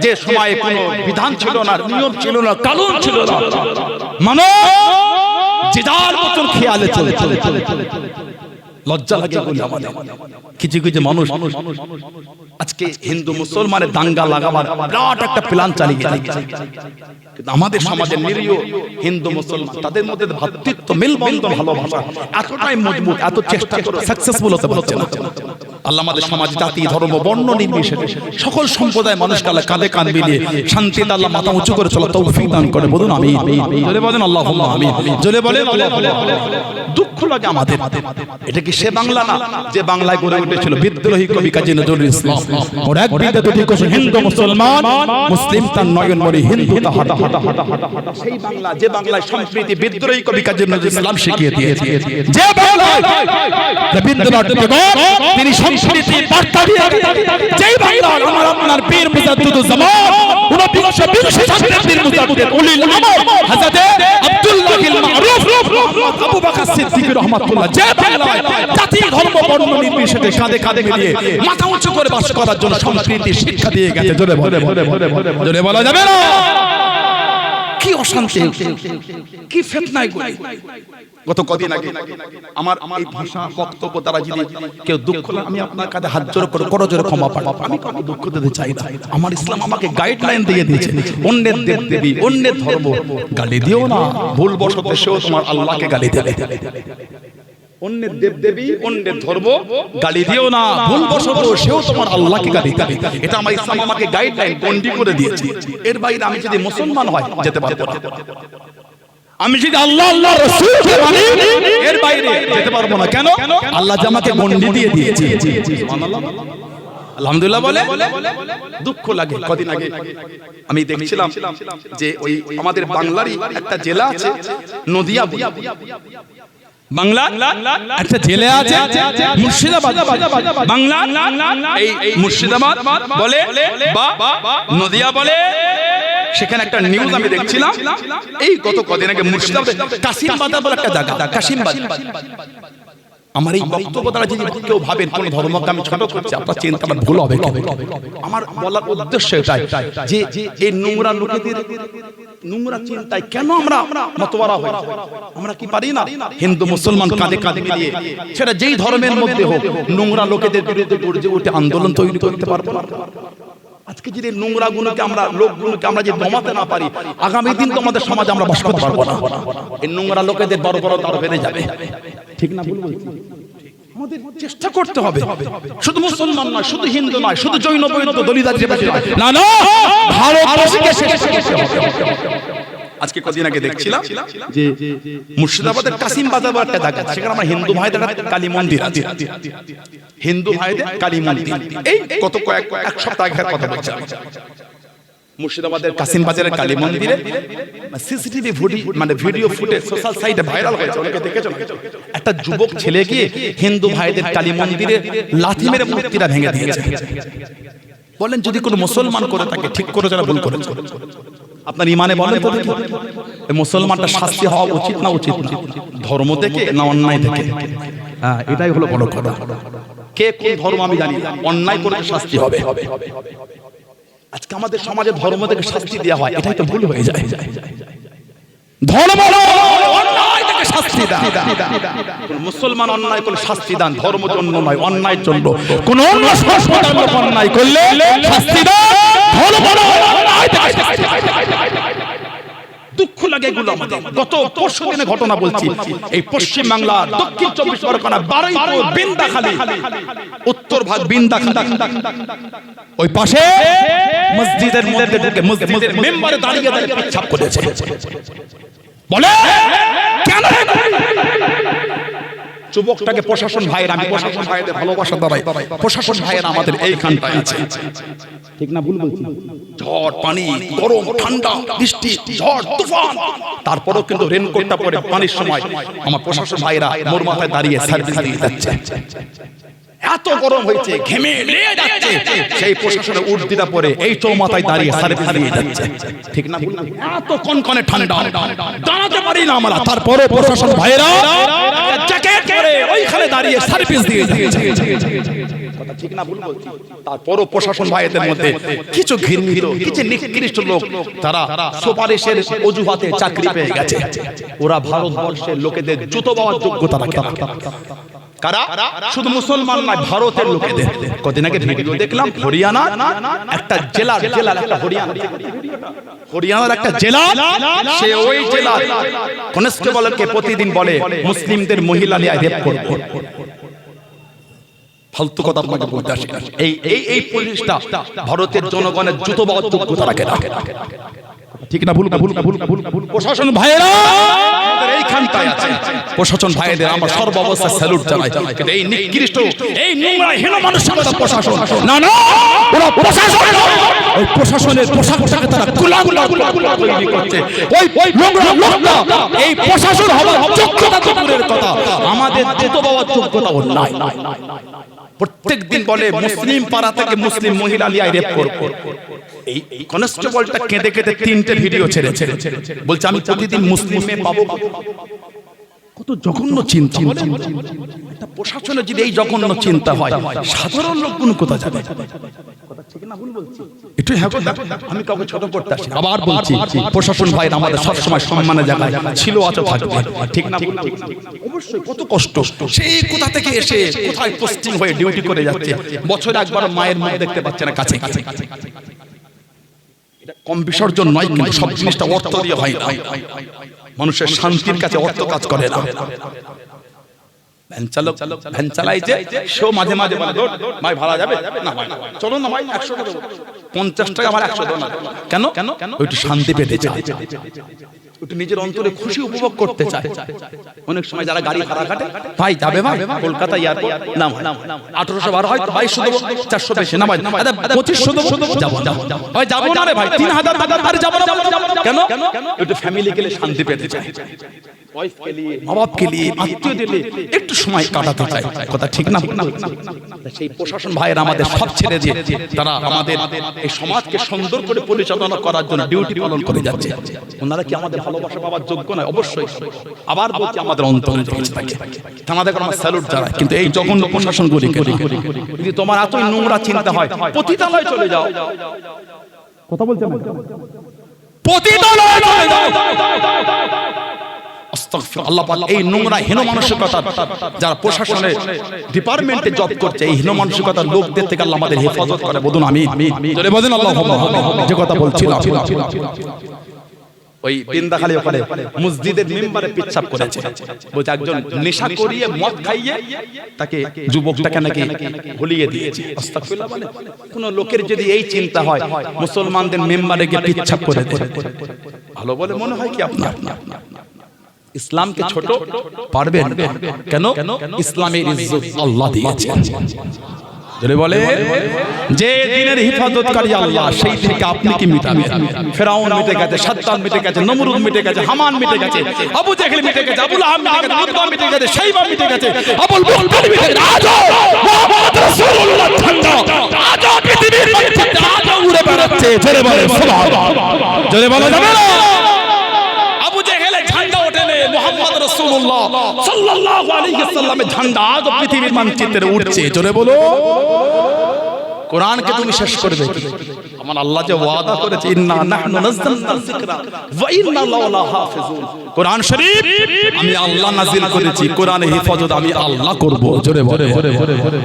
[SPEAKER 2] যে সময়ে কোনো বিধান ছিল না, নিয়ম ছিল না, কানুন ছিল না, মানুষ যে যার মতন খেয়ালে চলে। লজ্জা লাগে বলে আমাদের কিছু কিছু মানুষ আজকে হিন্দু মুসলমানের দাঙ্গা লাগাবার বিরাট একটা প্ল্যান চালিয়ে যাচ্ছে। কিন্তু আমাদের সমাজের নিরীহ হিন্দু মুসলমান তাদের মধ্যে ভ্রাতৃত্ব, মেলবন্ধন, ভালোবাসা এতটাই মজবুত, এত চেষ্টা করে সাকসেসফুল হতে পারছে না। আল্লাহ আমাদের সমাজ জাতি ধর্ম বর্ণ নির্বিশেষে সকল সম্প্রদায় মানুষকে আল্লাহ কাঁধে কাঁধ মিলিয়ে শান্তিতে আল্লাহ মাথা উঁচু করে চলা তৌফিক দান করে। বলুন আমিন। জোরে বলেন আল্লাহুম্মা আমিন। জোরে বলেন আল্লাহুম্মা। দুঃখ লাগে আমাদের, এটা কি সে বাংলা না যে বাংলায় গড়ে উঠেছিল বিদ্রোহী কবি কাজী নজরুল ইসলাম? ওর এক বিন্দু দুটি কোষ হিন্দু মুসলমান, মুসলিম তার নয়ন মরি হিন্দু তা হাটা হাটা হাটা হাটা। সেই বাংলা যে বাংলায় সম্প্রীতি বিদ্রোহী কবি কাজী নজরুল ইসলাম শিখিয়ে দিয়েছে, যে বাংলায় রবীন্দ্রনাথ ঠাকুর তিনি সম্প্রীতি বার্তা দিয়ে, যেই বাংলায় আমার আপনার বীর মুজাদ্দিদুজ্জামান 29 শতাব্দীর মুজাদ্দিদ উলিল আমর হযরত আব্দুল্লাহিল মারুফ আবু বকর সিদ্দিক রাহমাতুল্লাহ যে বাংলায় জাতি ধর্ম বর্ণ নির্বিশেষে কাঁধে কাঁধে মিলিয়ে মাথা উঁচু করে বাস করার জন্য সম্প্রীতি শিক্ষা দিয়ে গেছে। জোরে বলে জোরে বলা যাবে না? কি অশান্তি, কি ফিতনা এগুলো। গত কদিন আগে আমার এই ভাষা বক্তব্য দ্বারা যদি কেউ দুঃখ লাগে, আমি আপনার কাছে হাত জোড় করে করজোরে ক্ষমা পাবো। আমি কাউকে দুঃখ দিতে চাই না। আমার ইসলাম আমাকে গাইডলাইন দিয়ে দিয়েছে, অন্যের দেব দেবী, অন্যের ধর্ম গালি দিও না। ভুল বশত সেও তোমার আল্লাহকে গালি দেবে। অন্যের দেব দেবী, অন্যের ধর্ম গালি দিও না, ভুল বশত সেও তোমার আল্লাহকে গালি দেবে। এটা আমার ইসলাম আমাকে গাইডলাইন গন্ডি করে দিয়েছে। এর বাইরে আমি যদি মুসলমান হয় যেতে পারবো না। আমি যদি আল্লাহ আল্লাহ রাসূলকে মানি এর বাইরে যেতে পারবো না। কেন? আল্লাহ যে আমাকে গন্ডি দিয়ে দিয়েছে। সুবহানাল্লাহ, আলহামদুলিল্লাহ বলে। দুঃখ লাগে। কদিন আগে আমি দেখছিলাম যে ওই আমাদের বাংলারই একটা জেলা আছে নদিয়া, বাংলা একটা জেলা আছে মুর্শিদাবাদ, বাংলা এই মুর্শিদাবাদ বলে বা নদিয়া বলে। সেখানে একটা নিউজ আমি দেখছিলাম এই গত কদিন আগে মুর্শিদাবাদে কাশিম বাজার বলে একটা জায়গা, কাশিম বাজার। আমার এই বক্তব্য দ্বারা যদি কেউ ভাবেন কোন ধর্মকে আমি ছোট করছি, আপনার চিন্তা আমার ভুল হবে। আমার বলার উদ্দেশ্য এটাই যে এই নোংরা লোকেদের নোংরা চিন্তায় কেন আমরা মতওয়ারা হই? আমরা কি পারি না হিন্দু মুসলমান কাঁধে কাঁধে মিলিয়ে, সেটা যেই ধর্মের মধ্যে হোক, নোংরা লোকেদের বিরুদ্ধে গর্জে উঠে আন্দোলন তৈরি করতে পারবো না? আজকে যদি নোংরা গুলোকে আমরা লোকগুলোকে আমরা যদি দমাতে না পারি, আগামী দিন তো আমাদের সমাজ আমরা বাস করতে পারবো না। এই নোংরা লোকেদের বড় বড় দর বেড়ে যাবে। ঠিক না ভুল বলছি? আমাদের চেষ্টা করতে হবে, শুধু মুসলমান নয়, শুধু হিন্দু নয়, শুধু জৈন বৈদ্য দলিত না, না, ভারতবাসীকে শেষ করতে হবে। আজকে কদিন আগে দেখছিলাম যে মুর্শিদাবাদের কাশিম বাজার একটা জায়গা, সেখানে আমার হিন্দু ভাইদের কালী মন্দির আছে, হিন্দু ভাইদের কালী মন্দির। এই কত এক সপ্তাহ আগের কথা বলছি। মুর্শিদাবাদের কাশিম বাজারের কালী মন্দিরে সিসিটিভি ভিডিও ফুটেজ সোশ্যাল সাইটে ভাইরাল হয়েছে, অনেকে দেখেছো। একটা যুবক ছেলে গিয়ে হিন্দু ভাইদের কালী মন্দিরে লাথি মেরে মূর্তিটা ভেঙে দিয়েছে। বলেন যদি কোনো মুসলমান করে থাকে ঠিক করে, যারা ভুল করেছে আপনার ইমানে বলেন তো দেখি, মুসলমানটা শাস্তি হওয়া উচিত না উচিত না? ধর্ম থেকে না অন্যায় থেকে? হ্যাঁ, এটাই হলো বড় কথা। কে কোন ধর্ম আমি জানি না, অন্যায় করে শাস্তি হবে। আজকে আমাদের সমাজে ধর্ম থেকে শাস্তি দেওয়া হয়, এটাই তো ভুল হয়ে যায়। ধর্ম অন্যায় থেকে শাস্তি দান। কোন মুসলমান অন্যায় করলে শাস্তি দান ধর্ম জন্য নয়, অন্যায়ের জন্য। কোন অন্য সম্প্রদায়ের লোক অন্যায় করলে শাস্তি দান ধর্ম অন্যায় থেকে শাস্তি দান। দুঃখ লাগে এগুলো আমাদের। গত পরশু দিনে ঘটনা বলছি, এই পশ্চিম বাংলার দক্ষিণ 24 পরগনা বারুইপুর বিন্দাখালী, উত্তর ভাগ বিন্দাখালী, ওই পাশে মসজিদের মধ্যে ঢুকে মসজিদের মেম্বারে দাঁড়িয়ে দাঁড়িয়ে পেচ্ছাপ করেছে। বলে কেন যুবকটাকে প্রশাসন ভাইয়ের, আমি প্রশাসন ভাইদের ভালোবাসা দাঁড়াই, প্রশাসন ভাইয়ের আমাদের এইখানটায় আছে, ঠিক না ভুল বলছি? ঝড় পানি, গরম ঠান্ডা, বৃষ্টি, ঝড় তুফান, তারপরেও কিন্তু রেনকোটটা পরে পানির সময় আমার প্রশাসন ভাইরা মোর মাথায় দাঁড়িয়ে সার্ভিস দিয়ে যাচ্ছে। এত গরম হয়েছে, ঘেমে লেগে যাচ্ছে, সেই প্রশাসনের উর্দিটা পরে এই চৌমাথায় দাঁড়িয়ে সার্ভিস দিয়ে যাচ্ছে, ঠিক না ভুল? এত কনকনে ঠান্ডা, দাঁড়াতে পারি না আমরা, তারপরে প্রশাসন ভাইরা জ্যাকেট পরে ওইখানে দাঁড়িয়ে সার্ভিস দিয়ে যাচ্ছে, কথা ঠিক না ভুল বলছি? তারপরও প্রশাসন ভাইদের মধ্যে কিছু ঘৃণিত, কিছু নিকৃষ্ট লোক, তারা সুপারিশের অজুহাতে চাকরি পেয়ে গেছে। ওরা ভারতবর্ষের লোকেদের জুতো পাওয়ার যোগ্যতা রাখে না। কারা? শুধু মুসলমান নয়, ভারতের লোকেদের। কদিন আগে ভিডিও দেখলাম, হরিয়ানা একটা জেলার একটা হরিয়ানার একটা জেলা, সে ওই জেলার কনস্টেবলকে প্রতিদিন বলে মুসলিমদের মহিলা নিয়ে রেপ করবে। ফালতু কথা আপনাকে বলতে আসি। এই পুলিশটা ভারতের জনগণের জুতো পাওয়ার যোগ্যতা রাখে না, ঠিক না ভুল? প্রশাসন ভাইয়েরা আমাদের এইখানটায় আছে, প্রশাসন ভাইদের আমরা সর্বাবস্থায় স্যালুট জানাই। কিন্তু এই নিকৃষ্ট, এই নোংরা হীন মানসিকতা প্রশাসন না, ওরা প্রশাসন নয়, ওই প্রশাসনের পোশাকটাকে তারা তৈরি করছে। ওই নোংরা লোকটা এই প্রশাসন হওয়ার যোগ্যতা তো দূরের কথা, আমাদের জুতো পাওয়ার যোগ্যতা ওর নাই। প্রত্যেক দিন বলে মুসলিম পাড়া থেকে মুসলিম মহিলা নিয়ে রেপ করবে। এই কনস্টেবলটা কেঁদে কেঁদে 3টে ভিডিও ছেড়েছে, বলছে আমি প্রতিদিন মুসলিম মেয়ে পাবো। কত জঘন্য চিন্তা! একটা প্রশাসনের যদি এই জঘন্য চিন্তা হয়, সাধারণ লোকগুলো কোথা যাবে? একটু হ্যাঁ, আমি কাউকে ছোট করতে আসি, আবার বলছি প্রশাসন ভাই আমাদের সবসময় সম্মানের জায়গায় ছিল, আছে, থাকবে, ঠিক না? অবশ্যই কত কষ্ট, সেই কোথা থেকে এসে কোথায় পোস্টিং হয়ে ডিউটি করে যাচ্ছে, বছরে একবার মায়ের মুখ দেখতে পাচ্ছে না কাছে কাছে। এটা কম বিসর্জন নয়, কিন্তু সব জিনিসটা অর্থ দিয়ে হয় না। মানুষের শান্তির কাছে অর্থ কাজ করে না। ভ্যান চালাই যে সেও মাঝে মাঝে বলে ভাই ভাড়া যাবে না, চলো না ভাই 100 টাকা, 50 টাকা আমার 100 দাও না। কেন? একটু শান্তি পেতে চায়, একটু নিজের অন্তরে খুশি উপভোগ করতে চায়। অনেক সময় যারা গাড়ি ভাড়া কাটে, ভাই যাবে ভাই কলকাতা এয়ারপোর্ট, না 1800 ভাড়া হয় 2200 দেবো, 400 বেশি না ভাই, 2500 দেবো, যাবো ভাই, যাবো না রে ভাই, 3000 টাকা আরে যাবো না। কেন? একটু ফ্যামিলি গেলে শান্তি পেতে চায়, ওয়াইফ কে লিয়ে, মা বাপ কে লিয়ে, আত্মীয় দিলে একটু সময় কাটাতে চায়, কথা ঠিক না? সেই প্রশাসন ভাইয়েরা আমাদের সব ছেড়ে দিয়ে তারা আমাদের এই সমাজকে সুন্দর করে পরিচালনা করার জন্য ডিউটি পালন করে যাচ্ছে। ওনারা কি আমাদের ভালোবাসা পাওয়ার যোগ্য নয়? অবশ্যই। আবার বলছি আমাদের অন্তরে থাকে, আমাদের আমরা স্যালুট জানাই। কিন্তু এই জঘন্য প্রশাসনগুলিকে যদি তোমার এতই নোংরা চিন্তা হয়, পতিতালয়ে চলে যাও। কথা বলছেন? পতিতালয়ে চলে যাও। আল্লাহ পাক এই নোংরা হীন মানসিকতা যারা প্রশাসনের ডিপার্টমেন্টে জব করছে, এই হীন মানসিকতার লোকদের থেকে আল্লাহ আমাদের হেফাজত করে। বলুন আমিন। জোরে বলেন আল্লাহুম্মা। যে কথা বলছিলাম, ওই বিন্দাখালী ওখানে মসজিদের মেম্বারে পেচ্ছাপ করেছে, বলছে একজন নেশা করিয়ে মদ খাইয়ে তাকে যুবকটাকে নাকি ভুলিয়ে দিয়েছে। আস্তাগফিরুল্লাহ। বলে কোন লোকের যদি এই চিন্তা হয় মুসলমানদের মেম্বারে গিয়ে পেচ্ছাপ করে দেয়, ভালো বলে মনে হয় কি আপনার? ইসলামকে ছোট পারবেন কেন? ইসলামের ইজ্জত আল্লাহ দিয়েছেন। যদি বলে যে দিনের হিফাজতকারী আল্লাহ, সেই থেকে আপনি কি মিটাবেন? ফেরাউন মিটে গেছে, সাদ্দাত মিটে গেছে, নমরুদ মিটে গেছে, হামান মিটে গেছে, আবু জাহেল মিটে গেছে, আবু লাহাব মিটে গেছে, উতবা মিটে গেছে, শাইবা মিটে গেছে, আবুল বুখতারি মিটে গেছে। আজও মুহাম্মদ রাসূলুল্লাহ ঠান্ডা, আজও পৃথিবীর মাটিতে আজও উড়ে বেড়াচ্ছে। জোরে বলে সুবহানাল্লাহ। জোরে বলা যাবে না? আবু জাহেলের ঝান্ডা ওঠেনি, মুহাম্মদ রাসূলুল্লাহ সাল্লাল্লাহু আলাইহি ওয়াসাল্লামের ঝান্ডা আজ পৃথিবীর মানচিত্রে উঠছে। জোরে বলো। কোরআনকে তুমি শেষ করে দেবে। আমার আল্লাহ যে ওয়াদা করেছে ইন্না নাহনু নাযালনা যিকরা ওয়া ইন্না লাহু লাহাফিজুন, কোরআন শরীফ আমি আল্লাহ নাযিল করেছি, কোরআনের হেফাজত আমি আল্লাহ করব। জোরে বলে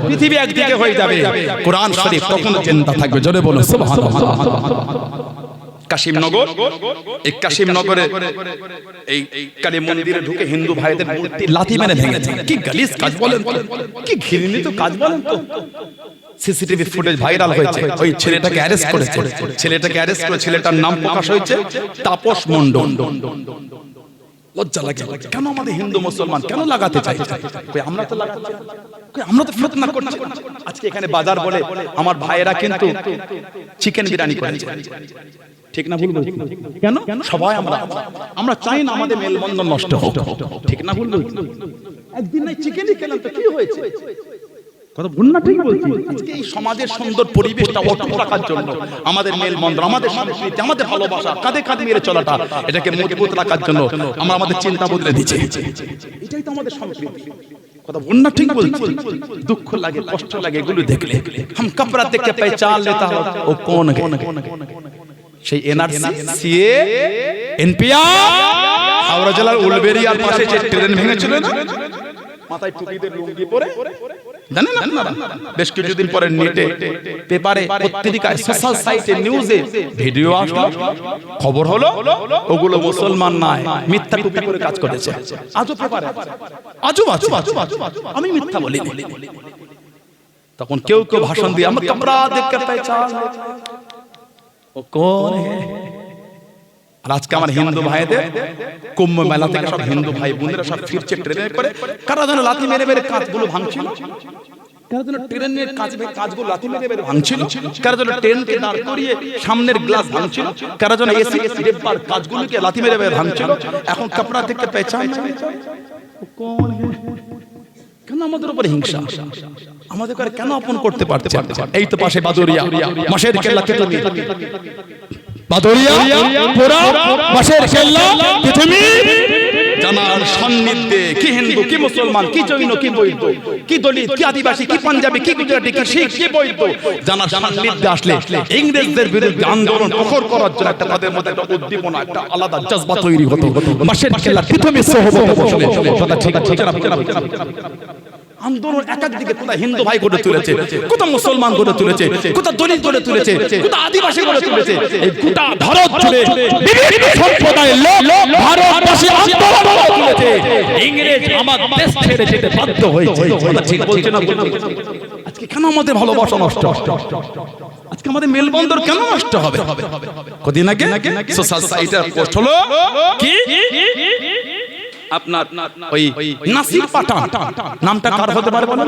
[SPEAKER 2] পৃথিবী একদিকে হয়ে যাবে, কোরআন শরীফ তখনও জিন্দা থাকবে। জোরে বলো সুবহানাল্লাহ। কাশিমনগর, এই কাশিমনগরে এই কালী মন্দিরে ঢুকে হিন্দু ভাইদের মূর্তি লাথি মেরে ভেঙেছে। কি গালিস কাজ বলেন তো, কি ঘৃণিত কাজ বলেন তো। সিসিটিভি ফুটেজ ভাইরাল হয়েছে, ওই ছেলেটাকে অ্যারেস্ট করেছে, ছেলেটাকে অ্যারেস্ট করে ছেলেটার নাম প্রকাশ হয়েছে তাপস মণ্ডল। লজ্জা লাগে কেন আমাদের হিন্দু মুসলমান কেন লাগাতে চাই? আমরা তো লাগাচ্ছি, আমরা তো ফিতনা করছি। আজকে এখানে বাজার বলে আমার ভাইয়েরা কিন্তু চিকেন বিরিয়ানি করেছে, ঠিক না ভুল বলছি? কেন? সবাই আমরা চাই না আমাদের মেলবন্ধন নষ্ট হোক, ঠিক না ভুল বলছি? একদিন নাই চিকেনই খেলাম তো কি হয়েছে? কথা ভুল না ঠিক বলছি? আজকে এই সমাজের সুন্দর পরিবেশটা অটুট রাখার জন্য আমাদের মেলবন্ধন, আমাদের সংস্কৃতি, আমাদের ভালোবাসা, কাঁধে কাঁধ মিলে চলাটা, এটাকে মজবুত রাখার জন্য আমরা আমাদের চিন্তা বদলে দিচ্ছি। এটাই তো আমাদের সংস্কৃতি। কথা ভুল না ঠিক বলছি? দুঃখ লাগে, কষ্ট লাগে এগুলো দেখলে। হাম কাপড়া দেখে পহচান লেতা হো ও কোন है? সেই এনআরসি, সিএ, এনপিআর, হাওড়া জেলার উলবেরিয়ার পাশে যে ট্রেন ভেঙেছিল না, মাথায় টুপিতে লুঙ্গি পরে, জানেন আপনারা? বেশ কিছুদিন পরে নেটে, পেপারে, পত্রিকায়, সোশ্যাল সাইটে, নিউজে ভিডিও আসলো, খবর হলো ওগুলো মুসলমান নয়, মিথ্যা টুপি পরে কাজ করেছে। আজও পেপারে, আজও আমি মিথ্যা বলিনি। তখন কেউ কেউ ভাষণ দিয়ে আমরা কাপড়া দেখে পহচান ও কোন है? আর আজকে আমার হিন্দু ভাইদের কুম্ভ মেলা থেকে সব হিন্দু ভাই বোনেরা সব ফিরছে ট্রেনে করে, কারা যেন লাথি মেরে মেরে কাঁচগুলো ভাঙছিল, কারা যেন ট্রেনের কাঁচগুলো লাথি মেরে মেরে ভাঙছিল, কারা যেন ট্রেনকে দাঁড় করিয়ে সামনের গ্লাস ভাঙছিল, কারা যেন এসি ডিব্বার কাঁচগুলোকে লাথি মেরে মেরে ভাঙছিল। এখন কাপড়া থেকে পেছান কোন है? কেন আমাদের উপরে হিংসা? আমাদের করে কেন আপন করতে পারছে? এই তো পাশে বাদুরিয়া, মাসের কেল্লা তেতুমি, বাদুরিয়া পুরা মাসের কেল্লা তেতুমি, জানার সান্নিধ্যে কি হিন্দু, কি মুসলমান, কি জৈন, কি বৌদ্ধ, কি দলিত, কি আদিবাসী, কি পাঞ্জাবি, কি গুজরাটি, কি শিখ, কি বৌদ্ধ, জানার সান্নিধ্যে আসলে ইংরেজদের বিরুদ্ধে আন্দোলন প্রখর করার জন্য একটা তাদের মধ্যে একটা উদ্দীপনা, একটা আলাদা জজবা তৈরি হতো। মাসের কেল্লা তেতুমি সহবতে বসলে কথা ঠিক ঠিক না? আন্দোলন এক দিকে কোথায় হিন্দু ভাই গড়ে তুলেছে, কোথায় মুসলমান গড়ে তুলেছে, কোথায় দলিত গড়ে তুলেছে, কোথায় আদিবাসী গড়ে তুলেছে। এই গোটা ভারত জুড়ে বিভিন্ন সম্প্রদায়ের লোক ভারতবাসী আন্দোলন গড়ে তুলেছে। ইংরেজ আমার দেশ ছেড়ে যেতে বাধ্য হয়েছে। কথা ঠিক বলছে না? আজকে কেন আমাদের ভালোবাসা নষ্ট? আজকে আমাদের মেলবন্ধন কেন নষ্ট হবে? কদিন আগে সোশ্যাল সাইটে পোস্ট হলো কি আপনার ওই নাসির পাঠান নামটা কার হতে পারে বলেন?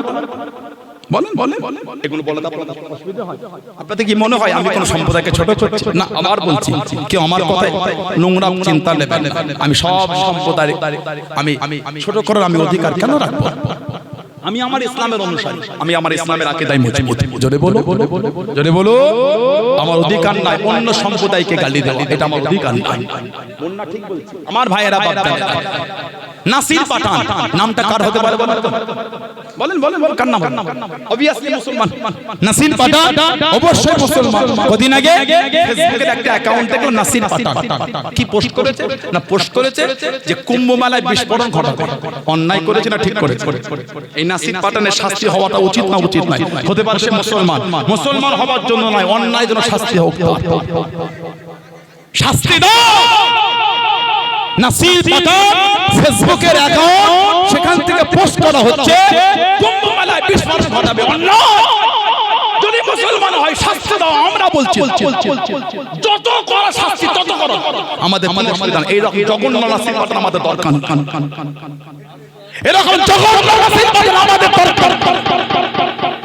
[SPEAKER 2] এগুলো বলে আপনাদের অসুবিধা হয়? আপনাদের কি মনে হয় আমি কোন সম্প্রদায়কে ছোট করছি? না, আবার বলছি, কেউ আমার কথায় নোংরা চিন্তা নেবেন। আমি সব সম্প্রদায় আমি ছোট করার আমি অধিকার কেন রাখবো? আমি আমার ইসলামের অনুসারী, আমি আমার ইসলামের আকীদায় মজবুত। জোরে বলো, জোরে বলো। আমার অধিকার নাই অন্য সম্প্রদায়কে গালি দেওয়া, এটা আমার অধিকার নাই। বন্যা ঠিক বলছি আমার ভাইয়েরা, বাপদাদা। নাসির পাঠান নামটা কার হতে পারে বলেন? কার নাম? অবভিয়াসলি মুসলমান। নাসির পাঠান অবশ্যই মুসলমান। কদিন আগে ফেসবুকের একটা অ্যাকাউন্ট থেকে নাসির পাঠান কি পোস্ট করেছে না, পোস্ট করেছে যে কুম্ভ মেলায় বিস্ফোরণ ঘটাবে। অন্যায় করেছে না ঠিক করেছে? এই নাসির পাঠানের শাস্তি হওয়াটা উচিত না উচিত নাই? হতে পারে সে মুসলমান, মুসলমান হওয়ার জন্য নয়, অন্যায় জন্য শাস্তি হোক। শাস্তি দাও। নাসির পাঠান ফেসবুকের অ্যাকাউন্ট, সেখান থেকে পোস্ট করা হচ্ছে কুম্ভ মেলায় বিস্ফোরণ ঘটাবে। যদি মুসলমান হয় শাস্তি দাও। আমরা বলছি যত করা শাস্তি তত করো। আমাদের সংবিধান এইরকম জঘন্য নাসির পাঠান আমাদের দরকার। এরকম জঘন্য নাসির পাঠান আমাদের দরকার।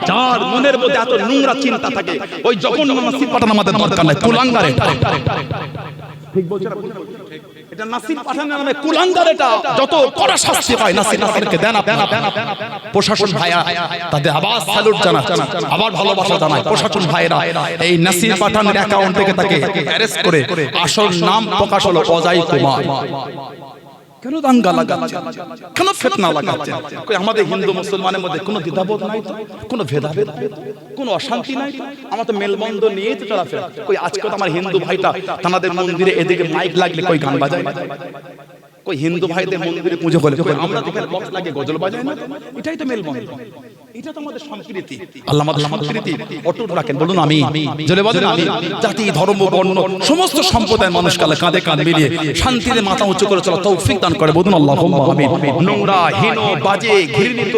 [SPEAKER 2] যার মনের মধ্যে এত নোংরা চিন্তা থাকে, ওই জঘন্য নাসির পাঠান আমাদের দরকার নাই। কুলাঙ্গার এটা, ঠিক বলছেন? এটা নাসির পাঠানের নামে কুলাঙ্গার। এটা যত কড়া শাস্তি হয় নাসিরকে দেন। প্রশাসন ভাইরা তাদের আবার স্যালুট জানায়, আবার ভালোবাসা জানায়। প্রশাসন ভাইরা এই নাসির পাঠানের অ্যাকাউন্ট থেকে তাকে অ্যারেস্ট করে আসল নাম প্রকাশ হলো অজয় কুমার। কেন দাঙ্গা লাগাচ্ছেন, কেন ফিতনা লাগাচ্ছেন? কই আমাদের হিন্দু মুসলমানের মধ্যে কোনো দ্বিধাবোধ নাই তো, কোনো ভেদাভেদ নাই তো, কোনো অশান্তি নাই তো, আমরা তো মেলবন্ধ নিয়েই তো চলাফেরা। কই আজকে তো আমার হিন্দু ভাইটা তাদের মন্দিরে এদিকে মাইক লাগলে কই গান বাজায় না, কই হিন্দু ভাইদের মন্দিরে পুজো করে আমরা দেখে বক্স লাগে গজল বাজায় না, এটাই তো মেলবন্ধ, এটা তো আমাদের সংস্কৃতি। আল্লাহ আমাদের সংস্কৃতি অটুট রাখেন, বলুন আমি, জোরে বলেন আমি। জাতি ধর্ম বর্ণ সমস্ত সম্প্রদায়ের মানুষ কালে কাঁধে কাঁধ মিলিয়ে শান্তিতে মাথা উঁচু করে চলা তৌফিক দান করে, বলুন আল্লাহুম্মা আমিন। নোংরা হীন বাজে ঘৃণিত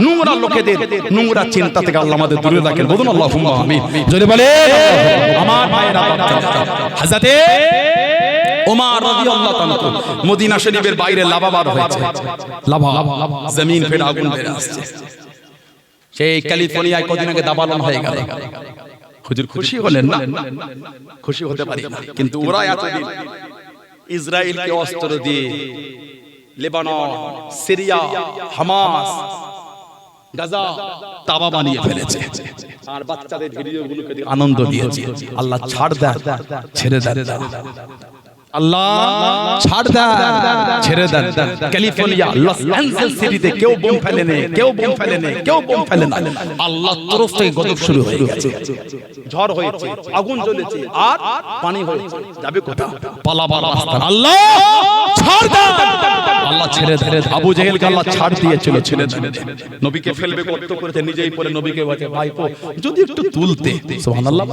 [SPEAKER 2] নোংরা লোকেদের নোংরা চিন্তা থেকে আল্লাহ আমাদের দূরে রাখেন, বলুন আল্লাহুম্মা আমিন। জোরে বলেন আমার ভাইয়েরা। হযরতে ওমর রাদিয়াল্লাহু তাআলা মদিনা শরীফের বাইরে লাভা বার হয়েছে, লাভা জমিন ফেটে আগুন বের আসছে। সেই ক্যালিফোর্নিয়ায় কদিন আগে দাবানল হয়ে গেল। হুজুর খুশি হলেন না? খুশি হতে পারি না, কিন্তু ওরা এতদিন ইসরায়েলকে অস্ত্র দিয়ে লেবানন, সিরিয়া, হামাস, গাজা তাবা বানিয়ে ফেলেছে, আর বাচ্চাদের ভিডিওগুলোকে দিয়ে আনন্দ দিয়েছে। আল্লাহ ছাড় দেন, ছেড়ে দেন, আল্লাহ ছাড় দেন, ছেড়ে দেন। ক্যালিফোর্নিয়া লস অ্যাঞ্জেলস সিটিতে কেউ বোম ফেলেনি, কেউ বোম ফেলেনি, কেউ বোম ফেলে না। আল্লাহর তরফ থেকে গজব শুরু হয়ে গেছে, ঝড় হয়েছে, আগুন জ্বলেছে, আর পানি হয়েছে। যাবে কোথায়? পালাবার রাস্তা। আল্লাহ ছাড় দেন, আল্লাহ ছেড়ে দেন। আবু জেহেলকে আল্লাহ ছাড় দিয়েছিল, ছেড়ে দেন। নবীকে ফেলবে গর্ত করেছে, নিজেই পড়ে নবীকে বলে ভাইপো যদি একটু তুলতে। সুবহানাল্লাহ,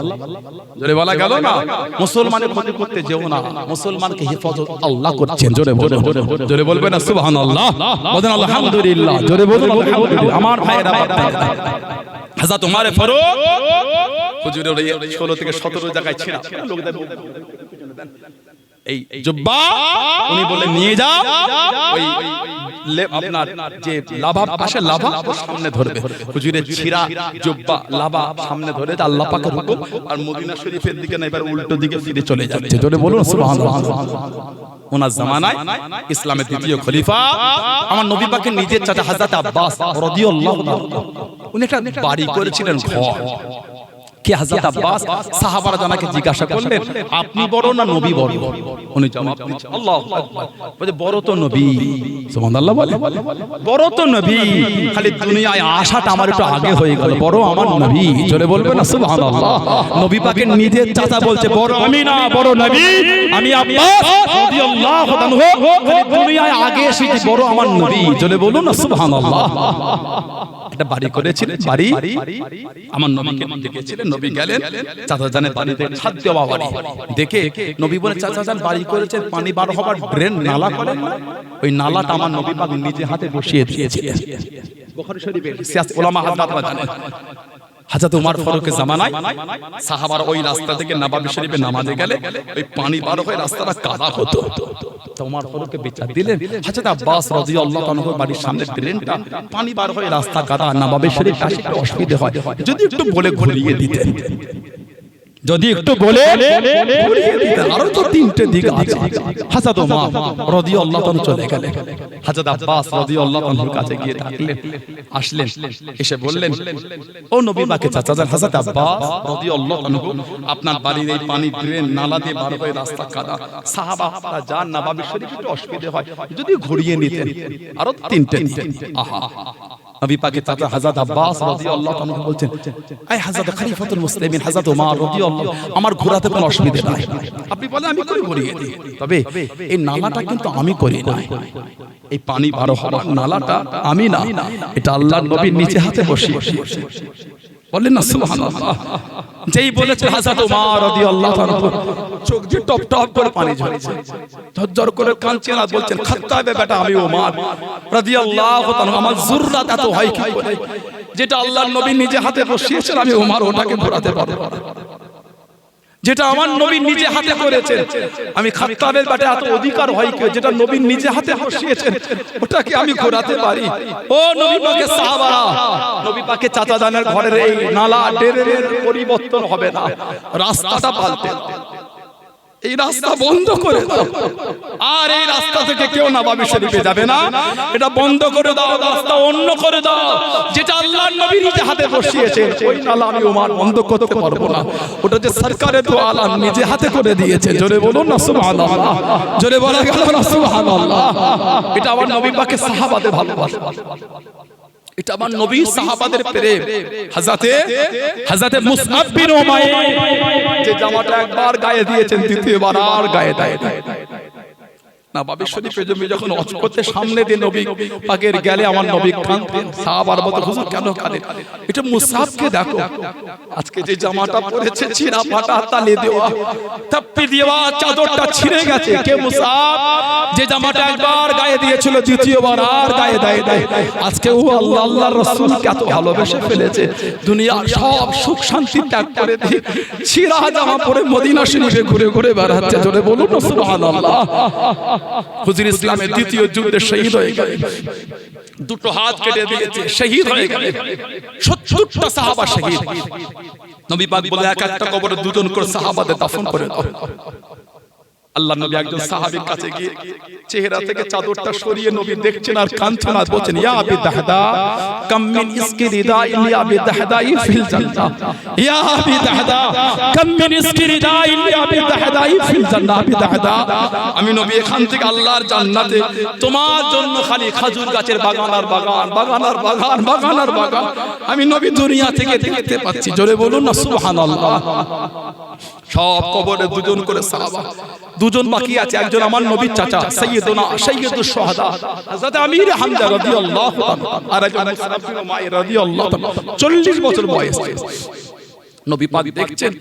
[SPEAKER 2] জোরে বলা গেল না। মুসলমানের ক্ষতি করতে যেও না, মুসলমানকে হেফাজত আল্লাহ করছেন। জোরে বলুন, জোরে বলবেন না সুবহানাল্লাহ, বলেন আলহামদুলিল্লাহ, জোরে বলুন আলহামদুলিল্লাহ। আমার ভাইয়েরা, হযরত ওমর ফারুক হুজুরের 16 থেকে 17 জায়গায় ছিঁড়া লোকদের এই জুব্বা উনি বলেন নিয়ে যাও, ওই আপনার যে লাভা পাশে লাভা সামনে ধরবে। হুজুরের ছিঁড়া জুব্বা লাভা সামনে ধরে আল্লাহ পাকের হুকুম, আর মদিনা শরীফের দিকে না, এবার উল্টো দিকে ফিরে চলে যাচ্ছে। জোরে বলুন সুবহানাল্লাহ। ওনার জামানায় ইসলামের দ্বিতীয় খলিফা আমার নবী পাকের নিজের চাচা হযরত আব্বাস রাদিয়াল্লাহু তাআলা, উনি একটা বাড়ি করেছিলেন ঘর। কে হযরত আব্বাস? সাহাবারা জানাকে জিজ্ঞাসা করলেন আপনি বড় না নবী বড়? উনি জবাব দিচ্ছেন আল্লাহু আকবার, বলে বড় তো নবী। সুবহানাল্লাহ বলে, বড় তো নবী, খালি দুনিয়ায় আসাটা আমার একটু আগে হয়ে গেল, বড় আমার নবী। জোরে বলবেন না সুবহানাল্লাহ। নবী পাকের নিজের চাচা বলছে বড় আমি না, বড় নবী আমি আব্বাস রাদিয়াল্লাহু তাআলা, খালি দুনিয়ায় আগে এসেছি, বড় আমার নবী। জোরে বলুন না সুবহানাল্লাহ। একটা বাড়ি করেছিলেন, বাড়ি আমার নবীকে দেখেছিলেন। নবী গেলেন চাচা জানের বাড়িতে, ছাদ দেওয়া বাড়ি দেখে নবী বলে চাচা জান বাড়ি করেছেন, পানি বার হবার ড্রেন নালা করেন না? ওই নালাটা আমার নবী পাক নিজে হাতে বসিয়ে দিয়েছিলেন। বুখারী শরীফে সিয়াস উলামা হাজরাতরা জানেন। হযরত ওমর ফারুকের জামানায় সাহাবারা ওই রাস্তা থেকে নববী শরীফে নামাজে গেলে ওই পানি বার হয়ে রাস্তাটা কাদা হতো। তো ওমর ফারুককে বিচার দিলেন, হযরত আব্বাস রাদিয়াল্লাহু তাআলা বাড়ির সামনে ড্রেনটা পানি বার হয়ে রাস্তা কাদা, নববী শরীফে আসতে অসুবিধা হয়, যদি একটু বলে ঘুরিয়ে দিতেন, যদি একটু বলে ঘুরিয়ে দিতেন। আরো তো তিনটে দিক আছে। হযরত ওমর রাদিয়াল্লাহু তাআলা চলে গেলেন, হযরত আব্বাস রাদিয়াল্লাহু তাআলার কাছে গিয়ে ডাকলেন, আসলেন, এসে বললেন ও নবী পাকের চাচা জান হযরত আব্বাস রাদিয়াল্লাহু তাআলা, আপনার বাড়ির এই পানি ড্রেন নালা দিয়ে বার হয়ে রাস্তা কাদা, সাহাবারা যান নববী শরীফে একটু অসুবিধা হয়, যদি ঘুরিয়ে নিতেন। আরো তিনটে দিক। আহা, নবী পাকের চাচা হযরত আব্বাস রাদিয়াল্লাহু তাআলা বলছেন এই হযরত খলিফাতুল মুসলিমিন হযরত ওমর রাদিয়াল্লাহু, আমার ঘোরাতে কোনো অসুবিধা নাই, আপনি বলেন আমি করে ঘুরিয়ে দিই, তবে এই নালাটা কিন্তু আমি করি না, এই পানি বার হওয়ার নালাটা আমি না, এটা আল্লাহর নবীর নিচে হাতে বসিয়ে। বলেন না সুবহানাল্লাহ। যেই বলেছে হযরত ওমর রাদিয়াল্লাহু তাআলা চোখ দিয়ে টপ টপ করে পানি ঝরছে, ঝরঝর করে কাঁদছেন আর বলছেন খাত্তাবে বেটা আমি ওমর রাদিয়াল্লাহু তাআলা, আমার যুররাত এত হয় কি করে, যেটা আল্লাহর নবী নিজে হাতে বসিয়েছেন আমি ওমর ওটাকে ঘোরাতে পারবো না, যেটা আমার নবী নিজে হাতে করেছেন আমি খাত্তাবের বেটা এত অধিকার হয় কি, যেটা নবী নিজে হাতে বসিয়েছেন ওটাকে আমি ঘোরাতে পারি। ও নবী পাকের সাহাবারা, নবী পাকের চাচা জানের ঘরের এই নালা ড্রেনের পরিবর্তন হবে না, রাস্তাটা পাল্টে এই রাস্তা বন্ধ করে দাও, আর এই রাস্তা থেকে কেউ নববী শরীফে যাবে না, এটা বন্ধ করে দাও, রাস্তা অন্য করে দাও, যেটা আল্লাহর নবী নিজে হাতে বসিয়েছে। ওই নালা আমি ওমর বন্ধ করতে পারবো না, ওটা যে সরকারে তো আলাম নিজে হাতে করে দিয়েছে। জোরে বলুন না সুবহানাল্লাহ, জোরে বলা গেল না সুবহানাল্লাহ। এটা আমার নবী পাকের সাহাবাদের ভালোবাসা, এটা আমার নবী সাহাবাদের প্রেম। হযরতে মুসআব বিন উমাইর যে জামাটা একবার গায়ে দিয়েছেন, দ্বিতীয়বার আর গায়ে দেয় না। নববী শরীফে যখন হজ করতে সামনে দিয়ে নবী পাকের গেলে আমার নবী কাঁদতেন। সাহাবারা বলতো হুজুর কেন কাঁদেন? এটা মুসআবকে দেখো, আজকে যে জামাটা পরেছে ছিঁড়া ফাটা, তালে দেওয়া, তাপ্পি দেওয়া, চাদরটা ছিঁড়ে গেছে। কে? মুসআব, যে জামাটা একবার গায়ে দিয়েছিল দ্বিতীয়বার আর গায়ে দেয় নাই। আজকে ও আল্লাহ আল্লাহর রাসূলকে এত ভালোবেসে ফেলেছে, দুনিয়ার সব সুখ শান্তি ত্যাগ করে দিয়ে ছিঁড়া জামা পরে মদিনা শরীফে ঘুরে ঘুরে বেড়াচ্ছে। জোরে বলুন না সুবহানাল্লাহ। হুজুর ইসলামের দ্বিতীয় যুদ্ধে শহীদ হয়ে গেল, দুটো হাত কেটে দিয়েছে, শহীদ হয়ে গেল। 70টা সাহাবা শহীদ। নবী পাক বলে এক একটা কবরে দুজন করে সাহাবাদের দাফন করে দাও। আল্লাহ নবী একজন সাহাবীর কাছে গিয়ে চেহারা থেকে চাদরটা সরিয়ে নবী দেখছেন আর কাঁদছেন আর বলছেন, ইয়া আবি দাহদা কাম মিন ইসকি রিদা ইল্লা আবি দাহদাই ফিল জান্নাহ, ইয়া আবি দাহদা কাম মিন ইসকি রিদা ইল্লা আবি দাহদাই ফিল জান্নাহ। আবি দাহদা, আমি নবী এখান থেকে আল্লাহর জান্নাতে তোমার জন্য খালি খেজুর গাছের বাগান আর বাগান, বাগান আর বাগান, বাগান আর বাগান আমি নবী দুনিয়া থেকে দেখতে পাচ্ছি। জোরে বলুন না সুবহানাল্লাহ। সব কবরে দুজন করে সাহাবা, দুজন বাকি আছে। একজন আমার নবীর চাচা সাইয়্যিদুনা সাইয়্যিদুশ শুহাদা হযরত আমির হামজা রাদিয়াল্লাহু তাআলা, আর একজন মুসআব বিন উমাইর রাদিয়াল্লাহু তাআলা। 40 বছর বয়স। নবী পাক দেখছেন,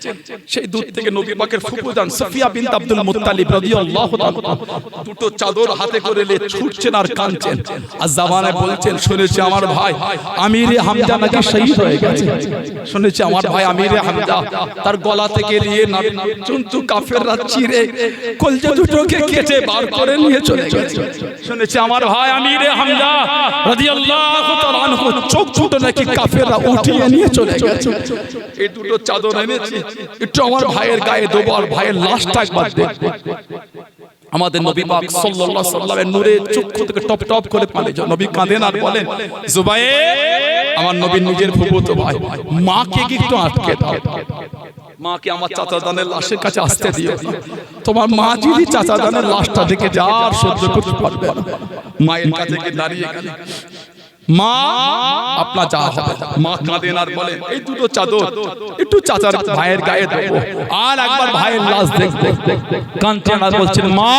[SPEAKER 2] সেই দূর থেকে নবী পাকের ফুফু জান সাফিয়া বিনত আব্দুল মুত্তালিব রাদিয়াল্লাহু তাআলা দুটো চাদর হাতে করে নিয়ে ছুটছেন আর কাঁদছেন আর জবানে বলছেন, শুনেছি আমার ভাই আমিরে হামজা নাকি শহীদ হয়ে গেছে, শুনেছি আমার ভাই আমিরে হামজা তার গলা থেকে নিয়ে চুনচু কাফেররা চিরে কলজা দুটোকে কেটে বার করে নিয়ে চলে গেছে, শুনেছি আমার ভাই আমিরে হামজা রাদিয়াল্লাহু তাআলা আনহু চোখ দুটো নাকি কাফেররা উঠিয়ে নিয়ে চলে গেছে। এই দুটো চাদর এনেছি, একটু আমার ভাইয়ের গায়ে দেবো আর ভাইয়ের লাশটা একবার দেখবো। আমাদের নবী পাক সাল্লাল্লাহু আলাইহি ওয়াসাল্লামের নূরে চক্ষু থেকে টপ টপ করে পানি যায়। নবী কাঁদেন আর বলেন, জুবায়ের, আমার নবীর নিজের ফুফুতো ভাই, মাকে কি একটু আটকে দাও, মাকে আমার চাচা জানের লাশের কাছে আসতে দিও। তোমার মা যদি চাচা জানের লাশটা দেখে যা আর সহ্য করতে পারবে না। মায়ের কাছে গিয়ে দাঁড়িয়ে গেল, মা আপনার যা হবে। মা কাঁদেন আর বলেন, এই দুটো চাদর একটু চাচার ভাইয়ের গায়ে দেবো আর একবার ভাইয়ের লাশ দেখবো। কাঁদছেন আর বলছেন, মা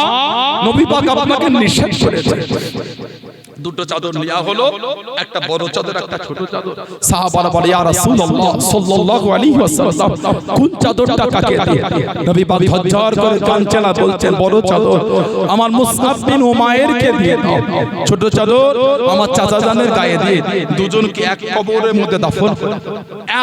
[SPEAKER 2] নবী পাক আপনাকে নিষেধ করেছে। দুটো চাদর নেওয়া হলো, একটা বড় চাদর একটা ছোট চাদর। সাহাবারা বলে, ইয়া রাসূলুল্লাহ সাল্লাল্লাহু আলাইহি ওয়াসাল্লাম কোন চাদরটা কাকে দিয়ে? নবী পাক ঝরঝর করে কাঁদছেন আর বলছেন, বড় চাদর আমার মুসআব বিন উমাইরকে দিয়ে দাও, ছোট চাদর আমার চাচা জানের গায়ে দিয়ে দুজনকে এক কবরের মধ্যে দাফন করে।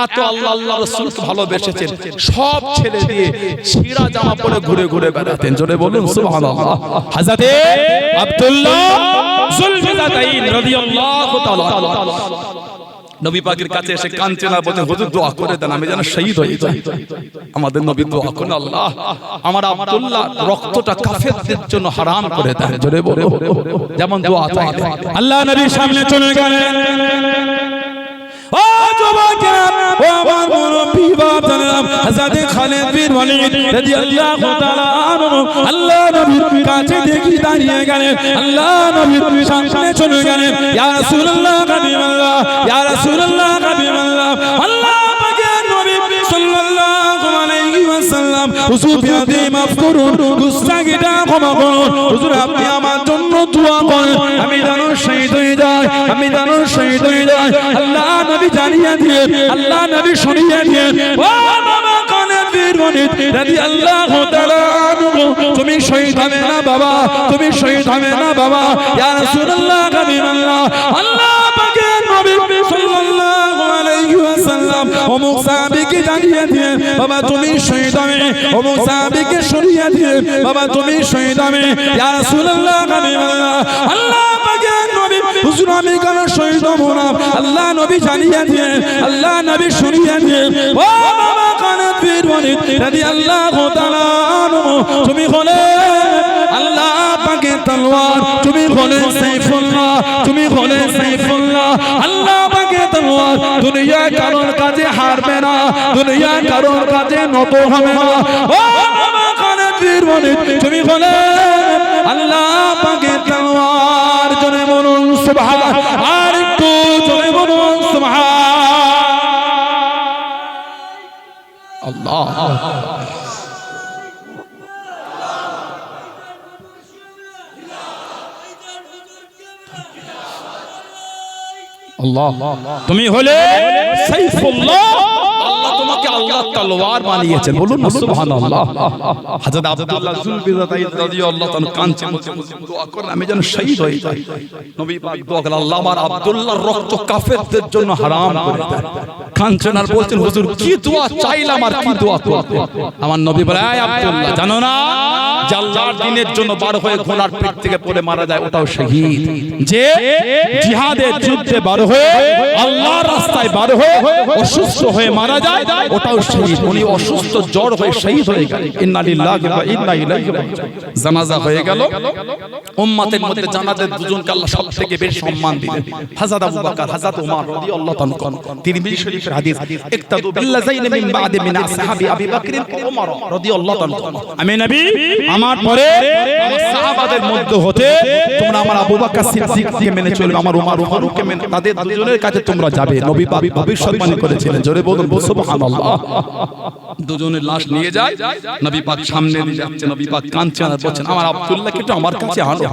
[SPEAKER 2] এত আল্লাহ আল্লাহ রাসূলকে ভালোবেসেছেন, সব ছেড়ে দিয়ে ছিঁড়া জামা পরে ঘুরে ঘুরে বেড়াতেন। জোরে বলুন সুবহানাল্লাহ। হযরতে আব্দুল্লাহ যুলফিদাতাইন রাদিয়াল্লাহু তাআলা নবী পাকের কাছে এসে কাঁদছেন আর বলছেন, হুজুর দোয়া করে দেন আমি যেন শহীদ হয়ে যাই। আমাদের নবী দোয়া করেন, আল্লাহ আমার আব্দুল্লাহ রক্তটা কাফেরদের জন্য হারাম করে দেন। জোরে বলো, যেমন দোয়া চাই।
[SPEAKER 1] আল্লাহ নবীর সামনে চলে গেলেন, ও যুবকেরা, ও আমার মুরব্বি বাপ জানেন হযরত খালিদ বিন ওয়ালিদ রাদিয়াল্লাহু তাআলা আনহু আল্লাহ নবীর কাছে দেখি দাঁড়িয়ে গেলেন। আল্লাহ নবীর সামনে চলে গেলেন, ইয়া রাসূলুল্লাহ হাবিবাল্লাহ, ইয়া রাসূলুল্লাহ হাবিবাল্লাহ। আল্লাহ পাকের নবী সাল্লাল্লাহু আলাইহি ওয়াসাল্লাম, হুজুর বিয়াদি মাফ করুন, গুস্তাখিটা ক্ষমা করুন, হুজুর আপনি আমার জন্য দোয়া করেন, আমি যেন শহীদ হয়ে যাই, আমি যেন শহীদ হয়ে যাই। আল্লাহ নবী জানিয়ে দিয়ে, আল্লাহ নবী শুনিয়ে দিয়ে, ও বাবা খালিদ বিন ওয়ালিদ রাদিয়াল্লাহু তাআলা আনহু, তুমি শহীদ হবে না বাবা, তুমি শহীদ হবে না বাবা। ইয়া রাসূলুল্লাহ হাবিবাল্লাহ, আল্লাহ পাকের নবী সাল্লাল্লাহু আলাইহি ওয়াসাল্লাম অমুক সাহাবীকে জানিয়ে দিয়ে, বাবা তুমি শহীদ হবে, অমুক সাহাবীকে শুনিয়ে দিয়ে, বাবা তুমি শহীদ হবে। ইয়া রাসূলুল্লাহ হাবিবাল্লাহ, আল্লাহ পাকের নবী, হুজুর আমি কেন শহীদ হব না? আল্লাহ নবী জানিয়ে দিয়ে, আল্লাহ নবী শুনিয়ে দিয়ে, ও বাবা খালিদ বীর ওয়ালিদ রাদিয়াল্লাহু তাআলা আনহু তুমি হলে আল্লাহ পাকের তলোয়ার তুমি হলে সাইফুল্লাহ তুমি হলে সাইফুল্লাহ আল্লাহ পাকের তলোয়ার দুনিয়া কারোর কাছে হারবে না দুনিয়া কারোর কাছে নত হবে না ও খালিদ বীর ওয়ালিদ তুমি হলে আল্লাহ পাকের তলোয়ার জোরে বলুন সুবহান আর একটু জোরে বলুন সুবহান আল্লাহ আল্লাহ তুমি হলে সাইফুল্লাহ আল্লাহ তোমাকে আল্লাহ তলোয়ার বানিয়েছেন বলুন না সুবহানাল্লাহ হযরত আব্দুল্লাহ যুলবিরাতাই রাদিয়াল্লাহু তাআলা কাঁদছেন দোয়া করেন আমি যেন শহীদ হই যাই নবী পাক দোয়া করেন আল্লাহ আমার আব্দুল্লাহর রক্ত কাফেরদের জন্য হারাম করে দেন কাঁদছেন আর বলছেন হুজুর কি দোয়া চাইলাম আর কি দোয়া করব আমার নবী বলে আয় আব্দুল্লাহ জানো না যে আল্লাহর দ্বীনের জন্য বার হয়ে ঘোড়ার পিঠ থেকে পড়ে মারা যায় ওটাও শহীদ যে জিহাদের যুদ্ধে বার হয়ে আল্লাহর রাস্তায় বার হয়ে অসুস্থ হয়ে মারা যায় ওটাও শহীদ উনি অসুস্থ জ্বর হয়ে শহীদ হয়ে গেলেন ইন্না লিল্লাহি ওয়া ইন্না ইলাইহি রাজিউন জানাজা হয়ে গেল উম্মতের মধ্যে জানাজার দুজনকে আল্লাহ সবথেকে বেশি সম্মান দিলেন হযরত আবু বকর হযরত ওমর রাদিয়াল্লাহু তাআলা তিরমিজি শরীফের হাদিস ইক্তাদু বিল্লাযাইনি মিন বাদি মিন আসহাবি আবি বকর ওয়া ওমর রাদিয়াল্লাহু তাআলা আমি নবী আমার পরে আমার সাহাবাদের মধ্যে হতে তোমরা আমার আবু বকর সিদ্দিককে মেনে চলবে আমার ওমর ফারুককে মেনে তাদের দুজনের কাছে তোমরা যাবে নবী পাক ভবিষ্যৎবাণী করেছিলেন জোরে বলুন সুবহানাল্লাহ দুজনের লাশ নিয়ে যায় নবী পাক সামনে নিয়ে যাচ্ছে নবী পাক কাঁদছেন আর বলছেন আমার আব্দুল্লাহকে একটু আমার কাছে আনো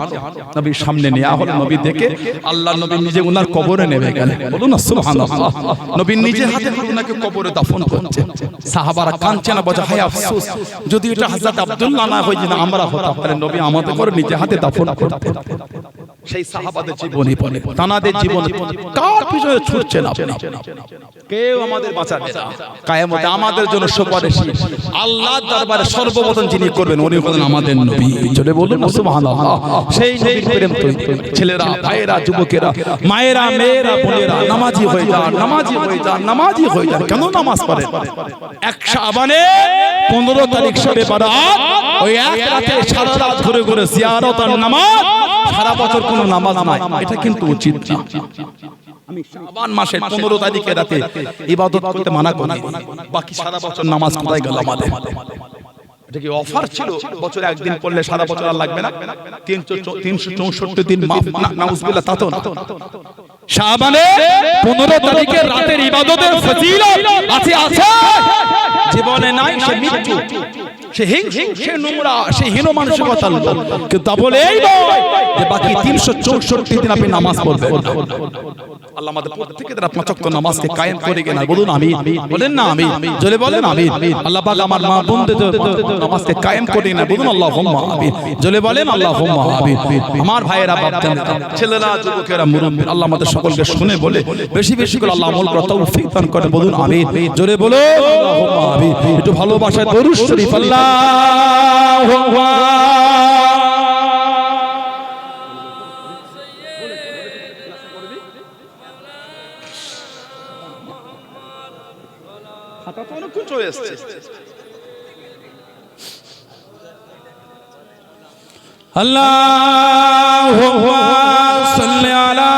[SPEAKER 1] নবী সামনে নিয়ে হলো নবী দেখে আল্লাহর নবী নিজে ওনার কবরে নেমে গেলেন বলুন না সুবহানাল্লাহ নবী নিজে হাতে ওনাকে কবরে দাফন করছেন সাহাবারা কাঁদছেন আর বলে হায় আফসোস যদি এটা হযরত আব্দুল্লাহ না হয় না আমরা হতাম তাহলে নবী আমাদের করে নিজে হাতে দাফন করতেন সেই সাহাবাদের জীবনী বলে তানাদের জীবন কার পিছনে ছুটছেন আপনি কেউ আমাদের বাঁচাবে না কিয়ামতে আমাদের জন্য সুপারিশী আল্লাহর দরবারে সর্বপ্রথম যিনি করবেন উনি হলেন আমাদের নবী জোরে বলুন সুবহানাল্লাহ সেই নবীর প্রেম তৈরি ছেলেরা ভাইয়েরা যুবকেরা মায়েরা মেয়েরা বোনেরা নামাজি হয়ে যান নামাজি হয়ে যান নামাজি হয়ে যান কেন নামাজ পড়েন এক শাবানে 15 তারিখ শবে বারাত ওই এক রাতে সারা রাত ঘুরে ঘুরে জিয়ারত আর নামাজ সারা বছর কোনো নামাজ নাই এটা কিন্তু উচিত না আমি শাবান মাসের 15 তারিখে রাতে ইবাদত করতে মানা করি বাকি সারা বছর নামাজ কোথায় গেল আমাদের এটা কি অফার ছিল বছরে একদিন পড়লে সারা বছর আর লাগবে না 364 দিন মাফ নাউজুবিল্লাহ তা তো না শাবানে 15 তারিখের রাতের ইবাদতের ফজিলত আছে আছে জীবনে নাই সে মৃত্যু সে হিংসু সে নোংরা সে হীন মানসিকতা কিন্তু তা বলে এই নয় যে বাকি 364 দিন আপনি নামাজ পড়বেন আল্লাহ আমাদের প্রত্যেককে তারা পাঁচ ওয়াক্ত নামাজকে কায়েম করে গেনা বলুন আমি বলেন না আমি জোরে বলেন আমি আল্লাহ পাক আমার মা বোনদের নামাজকে কায়েম করে গেনা বলুন আল্লাহুম্মা আমিন জোরে বলেন আল্লাহুম্মা আমিন আমার ভাইয়েরা বাপজান ছেলেরা যুবকেরা মুরব্বি আল্লাহ আমাদের সকলকে শুনে বলে বেশি বেশি করে আল্লাহ আমল করার তৌফিক দান করে বলুন আমিন জোরে বলো আল্লাহুম্মা আমিন একটু ভালোবাসায় দরুদ শরীফ আল্লাহু আকবার হাতা তো অনেক চলে আসছে আল্লাহুম্মা সাল্লি আলা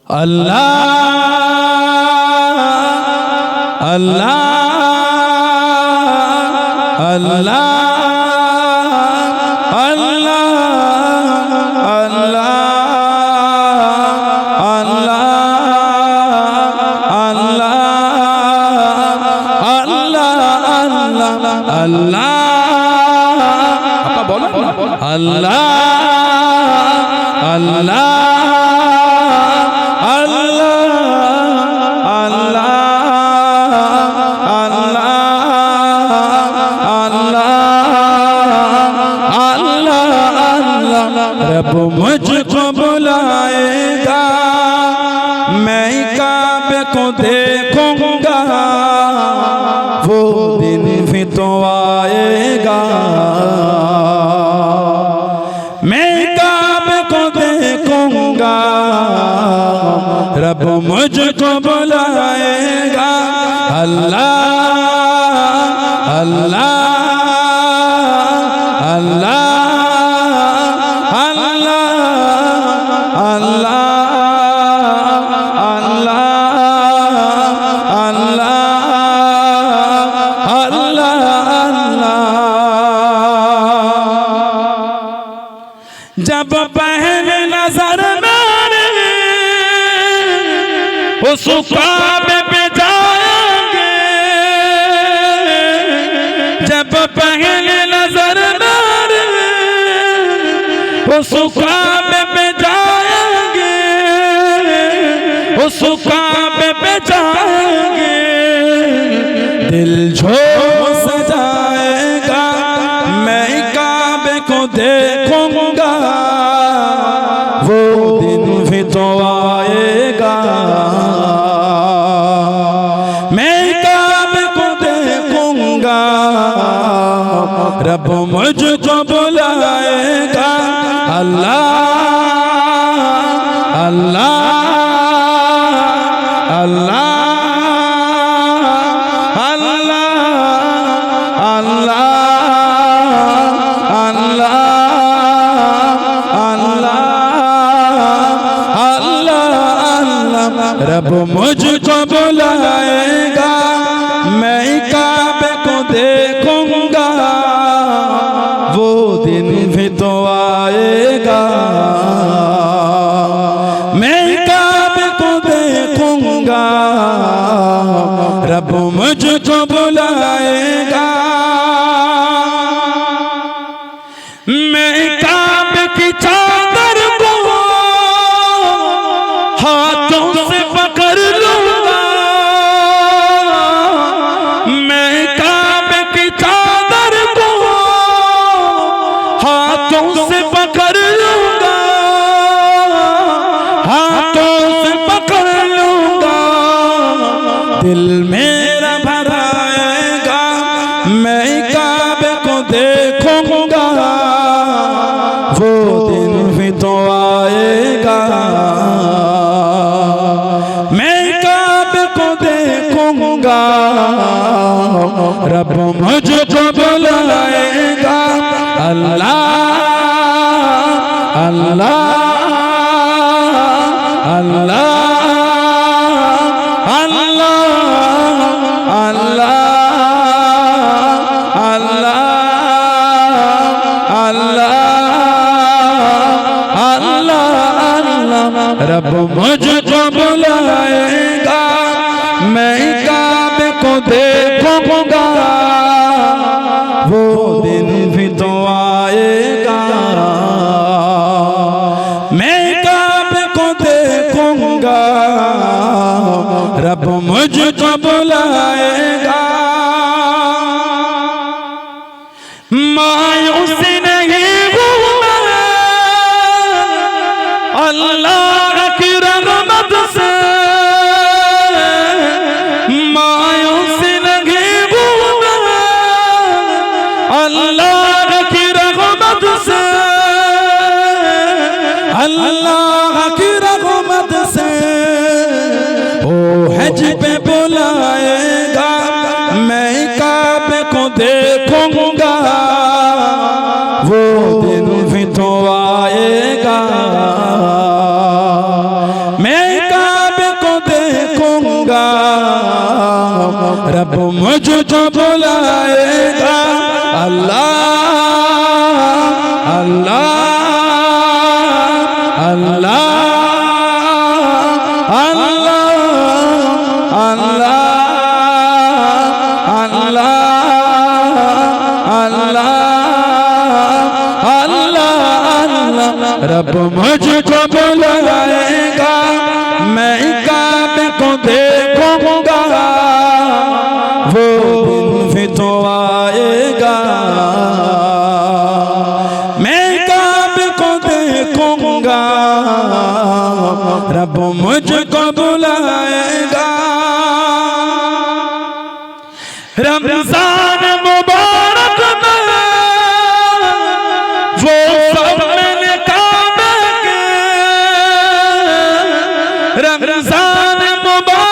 [SPEAKER 1] আল্লাহ আল্লাহ আল্লাহ আল্লাহ আল্লাহ रब मुझको बुलाएगा मैं काबे को देखूंगा वो दिन भी तो आएगा मुझको बुलाएगा अल्लाह अल्लाह अल्लाह अल्लाह अल्लाह अल्लाह अल्लाह अल्लाह जब पहले नजर मेरे उस काबे पे जाएंगे जब पहले नजर मेरे उस काबे पे जाएंगे उस काबे पे जाएंगे दिल झोंक सजाएगा मैं काबे को देखूंगा वो दिन भी तो आएगा मैं काबे को देखूंगा रब मुझको बुलाएगा अल्लाह अल्लाह अल्लाह अल्लाह अल्लाह अल्लाह अल्लाह रब मुझको बुलाएगा मैं काबे को देखूंगा वो दिन भी तो आएगा मैं काबे को देखूंगा रब मुझको बुलाएगा मैं काबे की चादर को हाथों से पकड़ लूंगा मैं काबे की चादर को हाथों से पकड़ लूंगा हाथों से पकड़ लूंगा दिल मेरा भराएगा मैं काबे को देखूंगा वो दिन भी तो आएगा मैं काबे को देखूंगा रब मुझको बुलाएगा अल्लाह अल्लाह अल्लाह अल्लाह अल्लाह अल्लाह अल्लाह अल्लाह रब मुझको बुलाएगा मैं काबे को देखूंगा वो दिन भी तो आएगा मैं काबे को देखूंगा रब मुझको बुलाएगा मायूसी नहीं हूँ मैं अल्लाह की रहमत से मायूसी नहीं हूँ मैं अल्लाह की रहमत से अल्लाह की रहमत से ओ हज पे बुलाएगा मैं काबे को देखूंगा वो दिन भी तो आएगा मैं काबे को देखूंगा रब मुझको बुलाएगा अल्लाह अल्लाह अल्लाह अल्लाह अल्लाह अल्लाह अल्लाह रब मुझको बुलाएगा मैं काबे को देखूंगा वो दिन भी तो आएगा मैं काबे को देखूंगा रब मुझको बुलाएगा रमजान मुबारक में वो सब मैंने काबे के रमजान मुबारक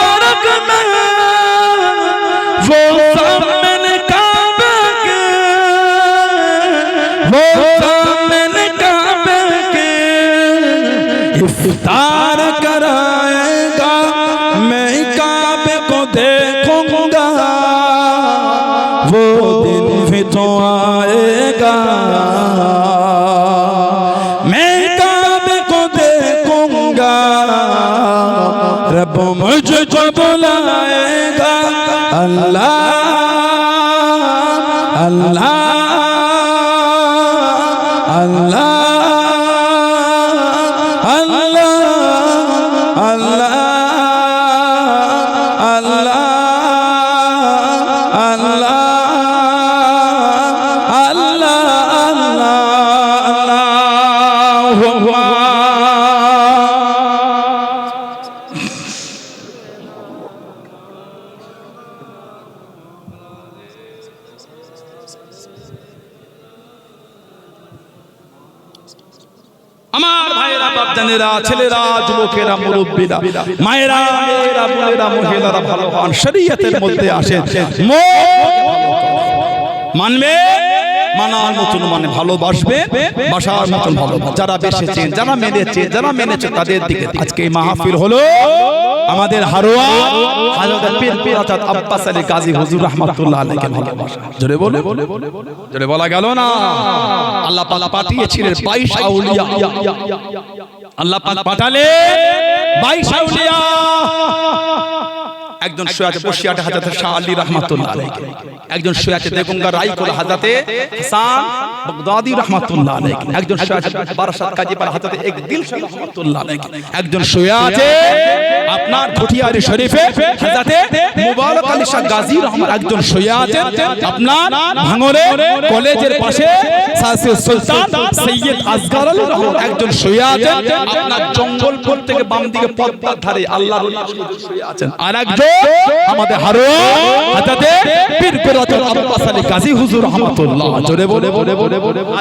[SPEAKER 1] वो दिन भी तो आएगा मैं काबे को देखूंगा रब मुझको बुलाएगा अल्लाह अल्लाह अल्लाह
[SPEAKER 2] আমার ভাইরা বাপজানেরা ছেলেরা যুবকেরা মুরব্বীরা মায়েরা মেয়েরা বোনেরা মহিলারা ভালো হন শরীয়তের মধ্যে আসেন মানবে মানার মতন মানে ভালোবাসবে বাসার মতন ভালোবাসবে যারা বেসেছেন যারা মেনেছে তাদের দিকে আজকে এই মাহফিল হলো আমাদের হারোয়া হযরত পীর পিরাত আব্বাস আলী গাজী হুজুর রাহমাতুল্লাহ আলাইহি ভালোবাসা জোরে বলা গেল না আল্লাহ পাক পাঠিয়েছিলেন 22 আউলিয়া আল্লাহ পাক পাঠালে 22 আউলিয়া একজন শুয়ে আছে বসিয়াটে হযরত শাহ আলী রাহমাতুল্লাহ আলাইহি একজন শুয়ে আছে দেগঙ্গা রায়পুর হযরত হাসান বাগদাদি রাহমাতুল্লাহ আলাইহি একজন শুয়ে আছে বারাসাত কাজীপাড়া হযরত এক দিলশাহ রাহমাতুল্লাহ আলাইহি একজন শুয়ে আছে আপনার ঘটিয়ারি শরীফে হযরত মুবারক আলী শাহ গাজী রহমান একজন শুয়ে আছে আপনার ভাঙরে কলেজের পাশে শাহ সুলতান সৈয়দ আসগর আলী রহমান একজন শুয়ে আছে আপনার জঙ্গলপুর থেকে বাম দিকে পদ্মার ধারে আল্লাহর ওলি শুয়ে আছেন আর একজন আমাদের হারোয়া হযরত পীর পিরাত আব্বাস আলী গাজী হুজুর রাহমাতুল্লাহ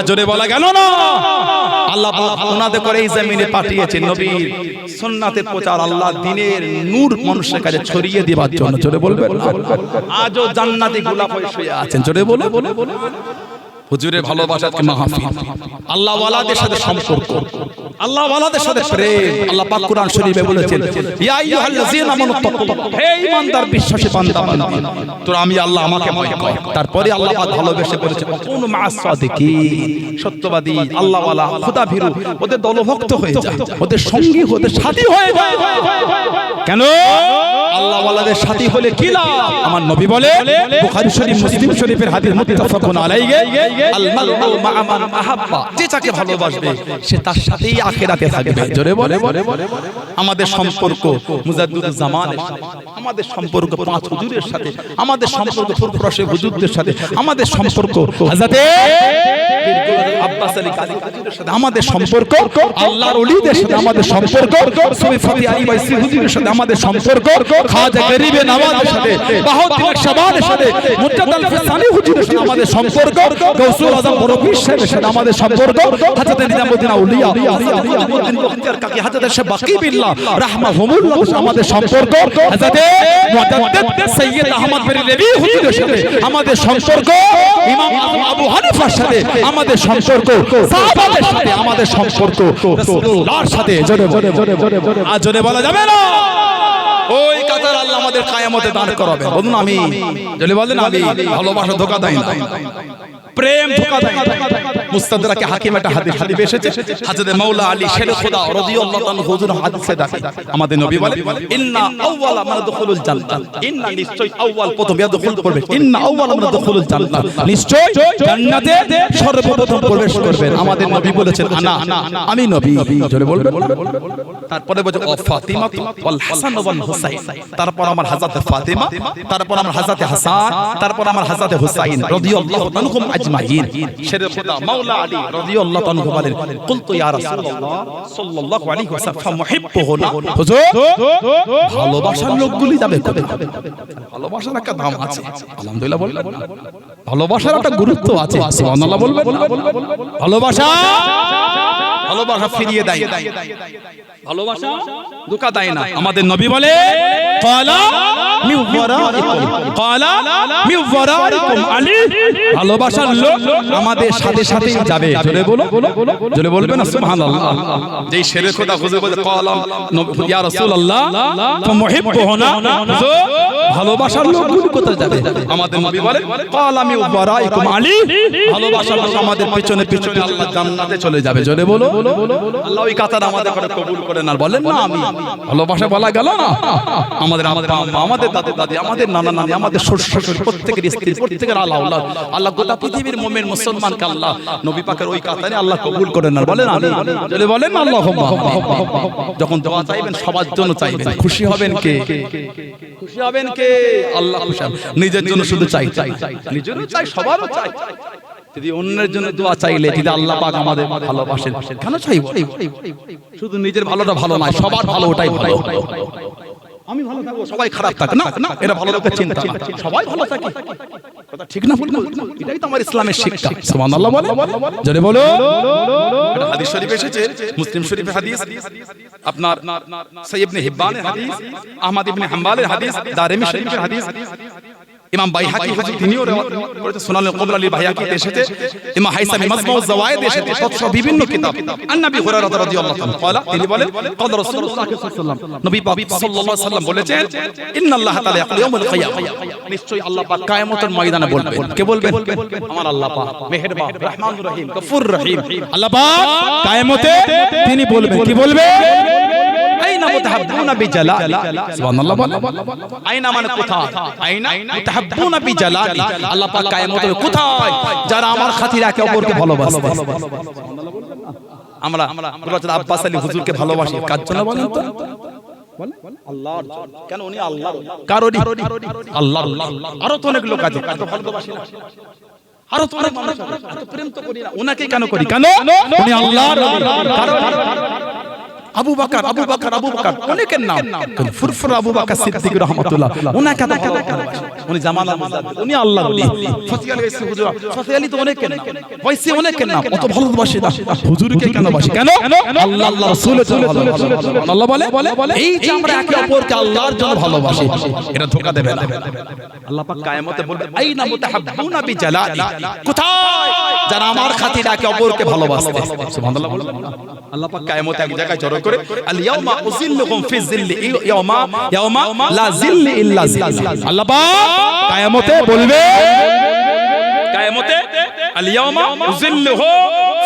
[SPEAKER 2] জোরে বলা গেল না আল্লাহ পাক ওনাদের করে এই জমিনে পাঠিয়েছেন নবীর সুন্নাতের প্রচার আল্লাহ দ্বীনের নূর মানুষের কাছে ছড়িয়ে দেবার জন্য জোরে বলবেন আজও জান্নাতি গোলাপ হয়ে শুয়ে আছেন জোরে বলে হুজুরের ভালোবাসার কি মাহফিল আল্লাহ ওয়ালাদের সাথে সম্পর্ক আল্লাহ ওয়ালাদের সাথে প্রেম আল্লাহ পাক কুরআন শরীফে বলেছেন ইয়া আইয়ুহাল্লাযীনা আমানু তাকুল্লাহ হে ঈমানদার বিশ্বাসী বান্দা বান্দি তোরা আমি আল্লাহ আমাকে ভয় কর তারপরে আল্লাহ পাক ভালোবেসে বলেছেন কুনু মা'আস সাদিকিন সত্যবাদী আল্লাহ ওয়ালা খোদা ভীরু ওদের দলভুক্ত হয়ে যায় ওদের সঙ্গী ওদের সাথী হয়ে যায় কেন আল্লাহ ওয়ালাদের সাথী হলে কি লাভ আমার নবী বলে বুখারী শরীফ মুসলিম শরীফের হাদিস মুত্তাফাকুন আলাইহি আল মারউ মা'a মান আহাব্বা যে যাকে ভালোবাসবে সে তার সাথেই আখিরাতে থাকবে জোরে বলে আমাদের সম্পর্ক মুজাদ্দিদুজ জামানের সাথে আমাদের সম্পর্ক পাঁচ হুজুরের সাথে আমাদের সম্পর্ক ফুরফুরাশে হুজুরদের সাথে আমাদের সম্পর্ক হযরত আব্বাস আলী গাজী হুজুরের সাথে আমাদের সম্পর্ক আল্লাহর ওলিদের সাথে আমাদের সম্পর্ক সুফি ফতি আলী বাইসি হুজুরের সাথে আমাদের সম্পর্ক খাজা গরিবে নওয়াজের সাথে বাহাউদ্দিন শাহবানের সাথে মুজাদ্দিদ ফিসানি হুজুরের সাথে আমাদের সম্পর্ক গৌসুল আজম বরফির সাহেবের সাথে আমাদের সম্পর্ক হযরত নিজামউদ্দিন আউলিয়া আলিউদ্দিন বখতিয়ার কাকি হযরত শাহ বাকি বিল্লাহ রাহমাহুমুল্লাহ আমাদের সম্পর্ক হযরত মুজাদ্দিদ সৈয়দ আহমদ বেরেলভী হুজুরের সাথে আমাদের সম্পর্ক ইমাম আবু হানিফার সাথে আমাদের সম্পর্ক সাহাবাদের সাথে আমাদের সম্পর্ক রাসূলুল্লাহর সাথে জোরে বলা যাবে না ওই কাতার আল্লাহ আমাদের কিয়ামতে দাঁড় করাবে বলুন আমি জোরে বলেন আমি ভালোবাসা ধোঁকা দেয় না প্রেম ধোঁকা দেয় মুস্তাদরাকে হাকিম একটা হাদিস এসেছে হযরত মাওলা আলী শের খোদা রাদিয়াল্লাহু তাআলা হুজুর হাদিসে দেখে আমাদের নবী বলে ইন্না আউওয়ালা মান দুখুলুল জান্নাত ইন্না নিশ্চয় আউয়াল প্রথম ইয়াদখুল করবে ইন্না আউওয়ালা মান দুখুলুল জান্নাত নিশ্চয় জান্নাতে সর্বপ্রথম প্রবেশ করবেন আমাদের নবী বলেছেন আমি নবী জোরে বলবেন তারপরে বলে ও ফাতিমা ওয়াল হাসান ওয়াল হুসাইন তারপর আমার হযরত ফাতিমা তারপর আমার হযরত হাসান তারপর আমার হযরত হুসাইন রাদিয়াল্লাহু তাআলাহুম আজমাইন শের খোদা মাওলা আলী রাদিয়াল্লাহু তাআলা বলেন কুলতু ইয়া রাসূলুল্লাহ সাল্লাল্লাহু আলাইহি ওয়াসাল্লাম মুহিব্বুহুনা হুজুর ভালোবাসার লোকগুলি যাবে কোথায় ভালোবাসার একটা দাম আছে আলহামদুলিল্লাহ বলবেন ভালোবাসার একটা গুরুত্ব আছে সুবহানাল্লাহ বলবেন ভালোবাসা ভালোবাসা ফিরিয়ে দেয়, ভালোবাসা ধোঁকা দেয় না। আমাদের নবী বলে ক্বালা মিন ওয়ারাইকুম, ক্বালা মিন ওয়ারাইকুম, আলী ভালোবাসার লোক আমাদের সাথে সাথেই যাবে। জোরে বলো, জোরে বলবে না সুবহানাল্লাহ। যেই শেরের কথা খুঁজে বলে ক্বালা ইয়া রাসূলুল্লাহ ফামুহিব্বুহুনা, ভালোবাসার লোকগুলো কোথায় যাবে? আমাদের নবী বলে ক্বালা মিন ওয়ারাইকুম, আলী ভালোবাসার লোক আমাদের পিছনে পিছনে আল্লাহ জান্নাতে চলে যাবে। জোরে বলো, আল্লাহ ওই কথাটা আমাদের করে কবুল করেন আর বলেন না আমি ভালোবাসা বলা গেল না। আমাদের আমাদের দাদা দাদি, আমাদের নানা নানি, আমাদের শ্বশুর প্রত্যেকের স্ত্রী, প্রত্যেকের আল্লাহ আল্লাহ গোটা পৃথিবীর মুমিন মুসলমানকে আল্লাহ নবী পাকের ওই কথারে আল্লাহ কবুল করেন আর বলেন আমি, যদি বলেন আল্লাহুম্মা। যখন দোয়া চাইবেন সবার জন্য চাইবেন, খুশি হবেন কে? খুশি হবেন কে? আল্লাহ খুশি হবেন। নিজের জন্য শুধু চাই, নিজেরও চাই, সবারও চাই। যদি অন্যের জন্য দোয়া চাইলে যদি আল্লাহ পাক আমাদের ভালোবাসেন, কেন চাইব? শুধু নিজের ভালোটা ভালো নয়, সবার ভালো ওটাই ভালো। আমি ভালো থাকবো সবাই খারাপ থাকে না, এটা ভালো লোকের চিন্তা না, সবাই ভালো থাকে, কথা ঠিক না? এটাই তো আমার ইসলামের শিক্ষা। সুবহানাল্লাহ বলে, জোরে বলো। এটা হাদিস শরীফে এসেছে, মুসলিম শরীফে হাদিস, আপনার সহিহ ইবনে হিব্বানের হাদিস, আহমদ ইবনে হাম্বলের হাদিস, দারিমি শরীফের হাদিস, ইমাম বাইহাকি হাদিস তিনিও রিওয়ায়াত করেছেন, সুনানুল কুবরা বাইহাকিতে এসেছে, ইমাম হাইসামি মাজমুউজ জাওয়ায়েদ এসেছে, তৎসহ বিভিন্ন কিতাব। আন নবী হুরায়রা রাদিয়াল্লাহু তাআলা قال, তিনি বলেন قال রাসূলুল্লাহ সাল্লাল্লাহু আলাইহি ওয়াসাল্লাম, নবী পাক সাল্লাল্লাহু আলাইহি ওয়াসাল্লাম বলেছেন, ইন্নাল্লাহ তাআলা ইয়াকুলু ইয়াউমুল কিয়ামা, নিশ্চয়ই আল্লাহ পাক কিয়ামতের ময়দানে বলবেন। কে বলবেন? আমার আল্লাহ পাক মেহেরবান, রহমানুর রহিম, গফুর রহিম। আল্লাহ পাক কিয়ামতে তিনি বলবেন, কি বলবেন? আইনা মুতাহাব্বুনা বিজালালি, সুবহানাল্লাহ বলে, আইনা মানে কোথায়, আইনা মুতাহাব্বুনা বিজালালি, আল্লাহ পাক কিয়ামতে কোথায় যারা আমার খাতিরে একে অপরকে ভালোবাসে। সুবহানাল্লাহ বলবেন না? আমরা হযরত আব্বাস আলী হুজুরকে ভালোবাসি কার জন্য বলেন তো? আল্লাহর জন্য। কেন? উনি আল্লাহর কারণই, আল্লাহ। আরো তো অনেক লোক আছে, এত ভালোবাসি না, আরো তো অনেক মানুষ আছে, এত প্রেম তো করি না, উনাকে কেন করি? কেন? উনি আল্লাহর কারণ। আবু বকর, আবু বকর, আবু বকর অনেকের নাম, ফুরফুর আবু বকর সিদ্দিক রাহমাতুল্লাহ, উনাকে তো ভালোবাসি। উনি জামাল মুজাদ্দিদ, উনি আল্লাহর ওলি। ফতি আলী হুজুর, ফতি আলী তো অনেকের নাম, ওয়াইসি অনেকের নাম, অত ভালোবাসি না, হুজুরকে কেন বাসি? কেন? আল্লাহ আল্লাহ রাসূলের জন্য ভালোবাসি। আল্লাহ বলে এই যে আমরা একে অপরকে আল্লাহর জন্য ভালোবাসি, এটা ধোঁকা দেবে না। আল্লাহ পাক কিয়ামতে বলবে, আইনা মুতাহাব্বুনা বিজালালি, কোথায় যারা আমার খাতিরে একে অপরকে ভালোবাসে। সুবহানাল্লাহ বলে, আল্লাহ পাক কিয়ামতে এক জায়গায় জড়ো করে, আল ইয়াউমা উযিল্লুকুম ফি যিল্লি ইয়াউমা লা যিল্লি ইল্লা যিল্লি। আল্লাহ পাক কিয়ামতে বলবে, কিয়ামতে আল ইয়াউমা উযিল্লুহু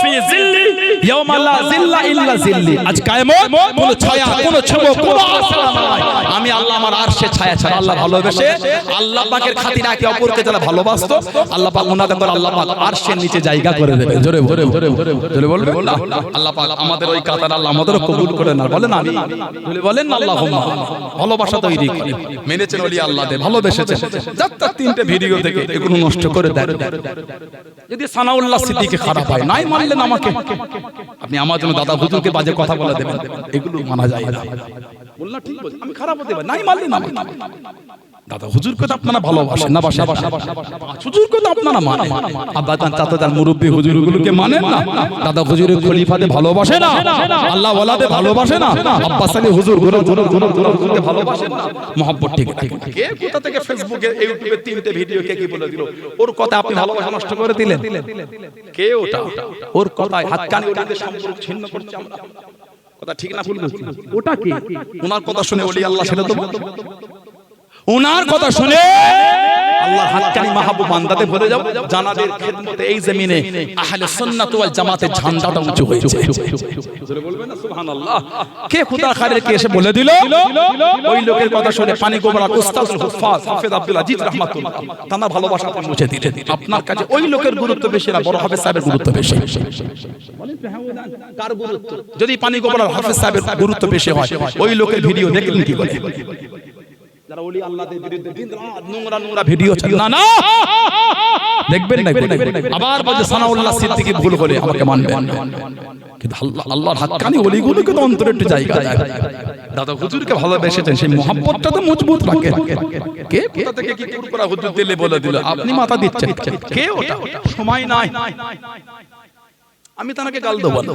[SPEAKER 2] ফি যিল্লি ইয়াউমা লা যিল্লা ইল্লা যিল্লি। আজ কিয়ামত কোন ছায়া, কোন ছোঁয়া, কোন আশ্রয় নাই, আমি আল্লাহ আমার আরশে ছায়া ছাড়া। আল্লাহ ভালোবেসে আল্লাহ পাকের খাতিরে একে অপরকে যারা ভালোবাসতো, আল্লাহ পাক ওনাদের করে আল্লাহ পাক আরশের নিচে জায়গা করে দেবে। জোরে জোরে বলবেন না? আল্লাহ পাক আমাদের ওই কাতার আল্লাহ আমাদেরও কবুল করে না, বলেন আমি, বলেন আল্লাহুম্মা। ভালোবাসা তৈরি করে মেনেছেন ওলি আল্লাহদের, ভালোবেসেছেন। যাত্রা তিনটে ভিডিও থেকে এগুলো নষ্ট করে দেন। যদি সানাউল্লাহ সিদ্দিকী খারাপ হয়, নাই মানলেন আমাকে, আপনি আমার জন্য দাদা হুজুরকে বাজে কথা বলে দেবেন, এগুলো মানা যায় না। বলনা ঠিক বলছেন, আমি খারাপ হতে পারি, নাই মানলেন আমাকে। দাদা হুজুরকে তো আপনারা ভালোবাসেন না, বাসা হুজুরকে তো আপনারা মানেন, আব্বাজান চাচাজান মুরব্বি হুজুরগুলোকে মানেন না। দাদা হুজুরের খলিফাতে ভালোবাসে না, আল্লাহ ওয়ালাতে ভালোবাসে না, আব্বাস আলী হুজুর হুজুরকে ভালোবাসেন না। মহব্বত ঠিক ঠিক। কে কোথা থেকে ফেসবুকে ইউটিউবে তিনটে ভিডিও কে কি বলে দিল, ওর কথা আপনি ভালোবাসা নষ্ট করে দিলেন? কে ওটা? ওর কথায় হাতকানি ওদের সম্পর্ক ছিন্ন করছে আমরা। কথা ঠিক না ভুল বলছি? ওটা কি? ওনার কথা শুনে ওলি আল্লাহ সেটা তো ওনার কথা শুনে আল্লাহর হাক্কানি মাহবুব বান্দাতে ভরে যাও। জানাদের খিদমতে এই জমিনে আহলে সুন্নাত ওয়াল জামাতের ঝান্ডাটা উঁচু হয়েছে। জোরে বলবেন না সুবহানাল্লাহ? কে খোদা খায়ের কে এসে বলে দিল? ওই লোকের কথা শুনে পানি গোবরা উস্তাদুল হুফাজ হাফেজ আব্দুল আজিজ রাহমাতুল্লাহ তারা ভালোবাসা পৌঁছে দিলেন। আপনার কাছে ওই লোকের গুরুত্ব বেশি না বড় হাফেজ সাহেবের গুরুত্ব বেশি? বলেন কার গুরুত্ব? যদি পানি গোবরা হাফেজ সাহেবের গুরুত্ব বেশি হয়, ওই লোকের ভিডিও দেখলেন কি করে? যারা ওলি আল্লাহদের বিরুদ্ধে দিনরাত নোংরা নোংরা ভিডিও চালান না, দেখবেন না? আবার বলে সানাউল্লাহ সিদ্দিকী ভুল বলে আমাকে মানবেন, কিন্তু আল্লাহর হাক্কানি ওলিগুলোকে তো অন্তরে একটু জায়গা দেয়। দাদা হুজুরকে ভালোবেসেছেন, সেই মহব্বতটা তো মজবুত রাখেন। কে কোথা থেকে কি কুরকুরা হুজুর দিলে বলে দিল, আপনি মাথা দিচ্ছেন। কে ওটা? সময় নাই। আমি তাকে গাল দেবো না।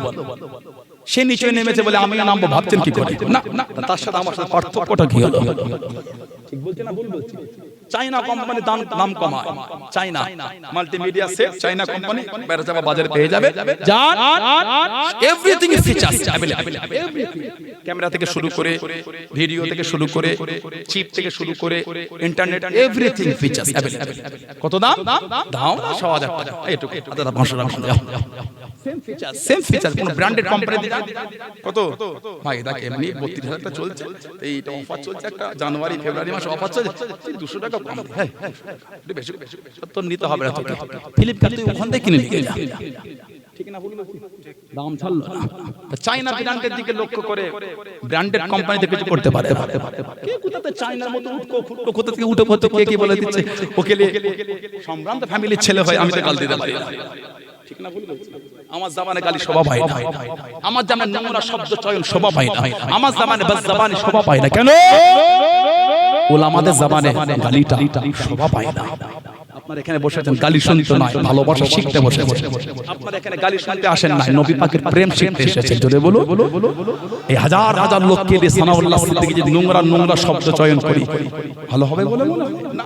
[SPEAKER 2] সে নিচে নেমেছে বলে আমি নামবো, ভাবছেন কি করে? না না, তার সাথে আমার সাথে পার্থক্যটা কি হলো? ঠিক বলছি না ভুল বলছি? চাইনা কোম্পানি দাম কমায়, চাইনা মাল্টিমিডিয়া সেট, চাইনা কোম্পানি বাইরে যাবে বাজারে পেয়ে যাবে, জান everything is features available, camera থেকে শুরু করে ভিডিও থেকে শুরু করে চিপ থেকে শুরু করে ইন্টারনেট, এভরিথিং ফিচারস अवेलेबल। কত দাম? দাও ৬০০০ টাকা, এইটুকু দাদা ৫০০ টাকা। সেম ফিচার কোন ব্র্যান্ডেড কোম্পানি দিয়ে কত ভাই দেখে এমনি ৩২,০০০ টাকা চলছে, এইটা অফার চলছে, একটা জানুয়ারি ফেব্রুয়ারি মাসে অফার চলছে, ২০০ টাকা কম। হ্যাঁ একটু বেশি তো নিতে হবে না, তোকে ফ্লিপকার্ট তুই ওখান থেকে কিনে নিয়ে যা, ঠিক না? ভুল দাম ছাড়লো না। চাইনা ব্র্যান্ডের দিকে লক্ষ্য করে ব্র্যান্ডেড কোম্পানি থেকে কিছু করতে পারে। কে কোথাতে চাইনার মতো উঠকো ফুটকো কোথা থেকে উঠে পড়তে কে কি বলে দিচ্ছে, ওকে সম্ভ্রান্ত ফ্যামিলির ছেলে হয়, আমি তো গাল দিতে পারি না, ঠিক না? ভুল বলছি? আমার জামানে গালি শোভা পায় না, আমার জামানে নোংরা শব্দ চয়ন শোভা পায় না, আমার জামানে বাস জাবানি শোভা পায় না। কেন? ওলামাদের জামানে গালিটা শোভা পায় না। আপনারা এখানে বসেছেন গালি শুনতে নয়, ভালোবাসা শিখতে বসেছেন। আপনারা এখানে গালি শুনতে আসেন না, নবী পাকের প্রেম শিখতে এসেছেন। জোরে বলো। এই হাজার হাজার লোককে দিয়ে সানাউল্লাহ সিদ্দিকী যদি নোংরা নোংরা শব্দ চয়ন করি, ভালো হবে বলে মনে হয় না?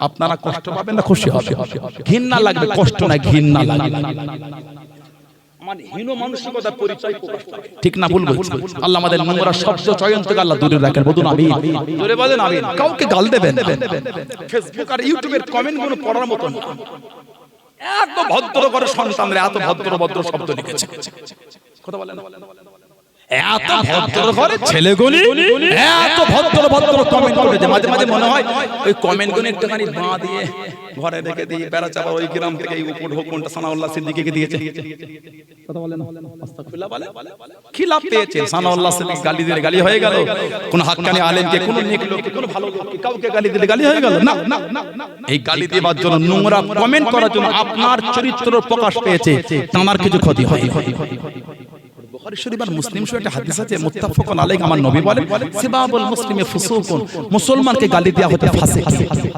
[SPEAKER 2] আপনারা কষ্ট পাবেন না খুশি হবে? ঘৃণা লাগবে, কষ্ট না ঘৃণা লাগবে। মানে হীন মানসিকতার পরিচয় প্রকাশ পাবে, ঠিক না? ভুল বলছি? আল্লাহ আমাদের নোংরা শব্দ চয়ন থেকে আল্লাহ দূরে রাখেন, বলুন আমিন। জোরে বলেন আমিন। কাউকে গাল দেবেন না, ফেসবুক আর ইউটিউবের কমেন্ট গুলো পড়ার মতো না। এত ভদ্র করে সন্তানরা এত ভদ্র ভদ্র শব্দ লিখেছে, কথা বলেন, এত ভদ্র করে ছেলেগুলি এত ভদ্র ভদ্র কমেন্ট করেছে। মাঝে মাঝে মনে হয় ওই কমেন্ট গুলো একটুখানি বাঁ দিয়ে ঘরে রেখে দিয়ে বেড়া চাপা ওই গ্রাম থেকে এই উপর হুকুমটা সানাউল্লাহ সিদ্দিকীকে দিয়েছে, কথা বলেন, আস্তাগফিরুল্লাহ বলে কি লাভ পেয়েছে? সানাউল্লাহ সিদ্দিকী গালি দিলে গালি হয়ে গেল? কোন হাক্কানি আলেমকে, কোন নেক লোককে, কোন ভালো লোককে কাউকে গালি দিলে গালি হয়ে গেল? না না না, এই গালি দেওয়ার জন্য, নোংরা কমেন্ট করার জন্য আপনার চরিত্র প্রকাশ পেয়েছে, আমার কিছু ক্ষতি হয়। বুখারী শরীফ আর মুসলিম শরীফে একটা হাদিস আছে, মুত্তাফাকুন আলাইহি, আমার নবী বলেন সিবাবুল মুসলিমি ফুসুকুন, মুসলমানকে গালি দেওয়া হতে ফাসিক।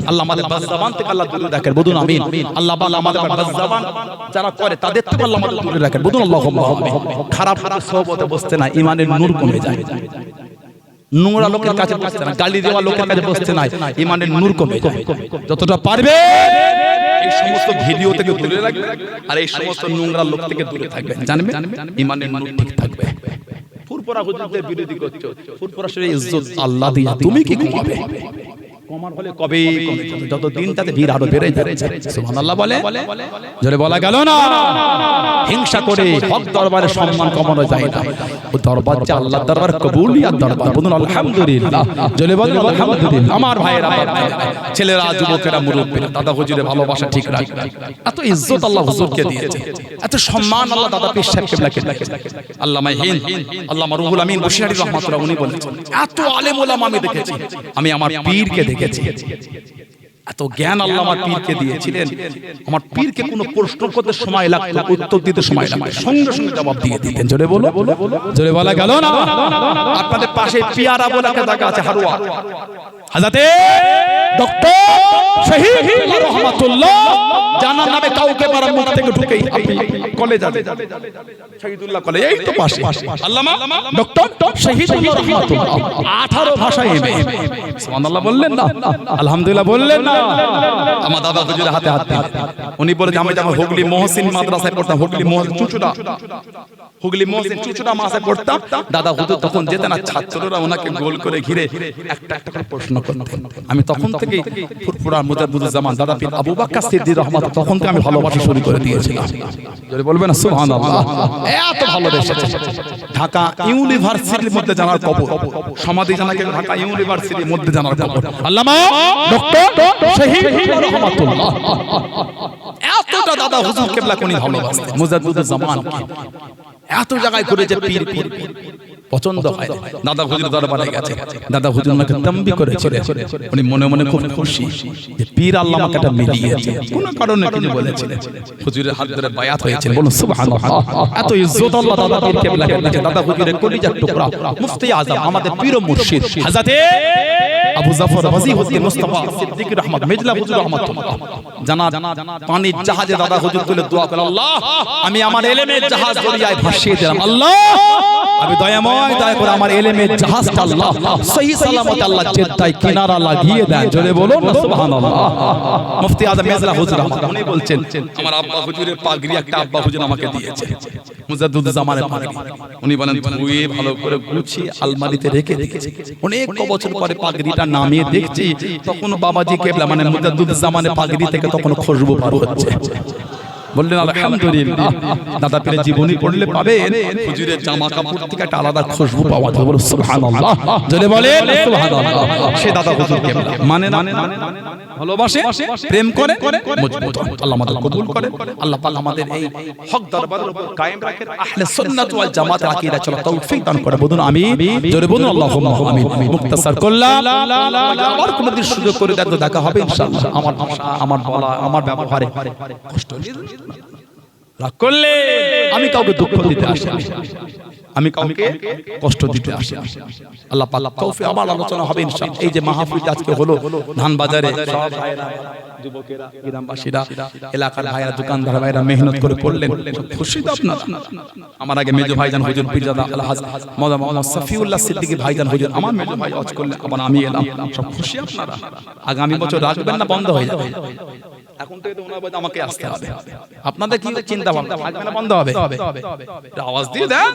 [SPEAKER 2] আল্লাহ আমাদের বাজজাবান থেকে আল্লাহ দূরে রাখেন, বলুন আমিন। আল্লাহ বলে আমাদের বাজজাবান যারা করে তাদের থেকে আল্লাহ আমাদের দূরে রাখেন, বলুন আল্লাহুম্মা আমিন। খারাপ খারাপ সোহবতে বসতে না, ঈমানের নূর কমে যায়। নোংরা লোকের কাছে বসতে না, গালি দেওয়া লোকের কাছে বসতে না, ঈমানের নূর কমে যায়। যতটা পারবে এই সমস্ত ভিডিও থেকে দূরে রাখবে, আর এই সমস্ত নোংরা লোক থেকে দূরে থাকবে, জানবে ঈমানের নূর ঠিক থাকবে। ফুরফুরা হুজুরদের বিরোধী করছো, ফুরফুরা শরীরে ইজ্জত আল্লাহ দিয়া, তুমি কি কমাবে? কমার ফলে কবেই কমে যাবে, যত দিন তাতে ভিড় আরো বেড়ে যাচ্ছে। সুবহানাল্লাহ বলে, জোরে বলা গেল না? হিংসা করে হক দরবারে সম্মান কমানো যায় না, ও দরবার যে আল্লাহর দরবার, কবুলিয়াত দরবার, বলুন আলহামদুলিল্লাহ। জোরে বলুন আলহামদুলিল্লাহ। আমার ভাইয়েরা, ছেলেরা, যুবকেরা, মুরব্বিরা, দাদা হুজুরের ভালোবাসা ঠিক রাখবে। এত ইজ্জত আল্লাহ হুজুরকে দিয়েছে, এত সম্মান আল্লাহ দাদা পীর সাহেব কিবলাকে। আল্লামা হিন্দ, আল্লামা রুহুল আমিন বশিরি রাহমাতুল্লাহ উনি বলেছেন, এত আলেম ওলামা আমি দেখেছি, আমি আমার পীরকে দেখেছি। এত জ্ঞান আল্লাহ আমার পীরকে দিয়েছিলেন, আমার পীরকে কোনো প্রশ্ন করতে সময় লাগতো, উত্তর দিতে সময় লাগতো, সঙ্গে সঙ্গে জবাব দিয়ে দিতেন। জোরে বলো, জোরে বলা গেল না? আপনাদের পাশে পিয়ারা বলে একটা জায়গা আছে, হারুয়া, হাজরাতে ডক্টর শহীদ রহমাতুল্লাহ জানার নামে কাউকে মারা মুখ থেকে ঢুকেই আপনি কলেজ যাবেন, শহীদুল্লাহ কলেজ এই তো পাশে, আল্লামা ডক্টর শহীদ রহমাতুল্লাহ 18 ভাষায় এমএ। সুবহানাল্লাহ বললেন না? আলহামদুলিল্লাহ বললেন না? আমার দাদা হুজুরের হাতে হাত দিয়ে উনি বলে যে আমি যখন হুগলি মহসিন মাদ্রাসায় পড়তাম, হুগলি মহসিন চুচুড়া, হুগলি মহসিন চুচুড়া মাদ্রাসায় পড়তাম, দাদা হুজুর তখন যেতেন আর ছাত্ররা ওনাকে গোল করে ঘিরে একটা একটা করে প্রশ্ন করতেন। আমি তখন থেকে ফুরফুরা মুজাদ্দিদুজ্জামান দাদা পীর আবু বকর সিদ্দিক রাহমাতুল্লাহ তখন থেকে আমি ভালোবাসা শুরু করে দিয়েছিলাম। জোরে বলবেন না সুবহানাল্লাহ? এত ভালোবেসেছে। ঢাকা ইউনিভার্সিটির মধ্যে জানার কবর, সমাধি জানাকে ঢাকা ইউনিভার্সিটির মধ্যে জানার কবর, আল্লামা ডক্টর শহীদ রহমাতুল্লাহ। এতটা দাদা হুজুর কিবলা কোনি ভালোবাসতেন, মুজাদ্দিদুজ্জামান এত জায়গায় করেছে, পীর পীর পছন্দ হয়। দাদা হুজুর দরবারে গেছে, দাদা হুজুর আমাকে তাম্বি করেছিলেন, উনি মনে মনে খুব খুশি যে পীর আল্লাহ আমাকে এটা মিলিয়েছে, কোন কারণে কিছু বলেছিলেন, হুজুরের হাত ধরে বায়াত হয়েছিল, বলুন সুবহানাল্লাহ। এত ইজ্জত আল্লাহ দাদা পীর কিবলাকে দিয়েছে। দাদা হুজুরের কলিজার টুকরা মুফতি আযম আমাদের পীর ও মুর্শিদ হযরতে আবু মুজাফফর ওয়াজিহুদ্দিন মুস্তাফা সিদ্দিক রহমত মেজলা হুজুর রহমাতুল্লাহ জানা পানির জাহাজে দাদা হুজুর তুলে দোয়া করে, আল্লাহ আমি আমার ইলমের জাহাজ দরিয়ায় ভাসিয়ে দিলাম, আল্লাহ আমি দয়াময় দয়া করে আমার ইলমের জাহাজটা আল্লাহ সহি সালামত আল্লাহ জেদ্দায় কিনারা লাগিয়ে দেন। জোরে বলুন না সুবহানাল্লাহ। মুফতি আযম মেজলা হুজুর রহমত উনি বলছেন, আমার আব্বা হুজুরের পাগড়ি একটা আব্বা হুজুর আমাকে দিয়েছে, মুজাদ্দিদ জামানের পাগড়ি। উনি বলেন ধুয়ে ভালো করে গুছিয়ে আলমারিতে রেখে দিয়েছে। অনেক বছর পরে পাগড়িটা নামিয়ে দেখছি, তখন বাবাজি কেবলা মানে মুজাদ্দিদ জামানের পাগড়ি থেকে তখন খুশবু বার হচ্ছে। বললেন আলহামদুলিল্লাহ। দাদা পীরের জীবনী পড়লে পাবেন হুজুরের জামা কাপড় থেকে একটা আলাদা খুশবু পাওয়া যায়। বলুন সুবহানাল্লাহ, জোরে বলেন সুবহানাল্লাহ। সে দাদা হুজুর কেবলা মানে না ভালোবাসে, প্রেম করে, মজবুত। আল্লাহ আমাদের কবুল করেন, আল্লাহ পাক আমাদের এই হক দরবারের উপর কায়েম রাখেন, আহলে সুন্নাত ওয়াল জামাতের আকীদা চলা তৌফিক দান করে। বলুন আমিন, জোরে বলুন আল্লাহুম্মা আমিন। মুক্তাসার করলাম, আবার কোনদিন সুযোগ করে দেন তো দেখা হবে ইনশাআল্লাহ। আমার ভাষা, আমার বলা, আমার ব্যবহারে কষ্ট রাগ করলে আমি কাউকে দুঃখ দিতে আসি না, আমি কাউকে কষ্ট দিতে আসি না। আল্লাহ পাক তৌফিক, আমার আলোচনা হবে ইনশাআল্লাহ। এই যে মাহফিল আজকে হলো ধানবাজারে, সব ভাইরা, যুবকেরা, গ্রামবাসীরা, এলাকার ভাইরা, দোকানদার ভাইরা মেহনত করে পড়লেন, খুশি তো আপনারা। আমার আগে মেজো ভাইজান হুজুর পীরজাদা আলহাজ মোহাম্মদ সফিউল্লাহ সিদ্দিকী ভাইজান হুজুর আমার মেজো ভাই ওয়াজ করলেন, আবার আমি এলাম, সব খুশি আপনারা। আগামী বছর রাখবেন না বন্ধ হয়ে যাবে? এখন থেকে তো ওনার বাড়িতে আমাকে আসতে হবে। আপনাদের কি চিন্তা ভাবনা, থাকবে না বন্ধ হবে? আওয়াজ দিয়ে দেন,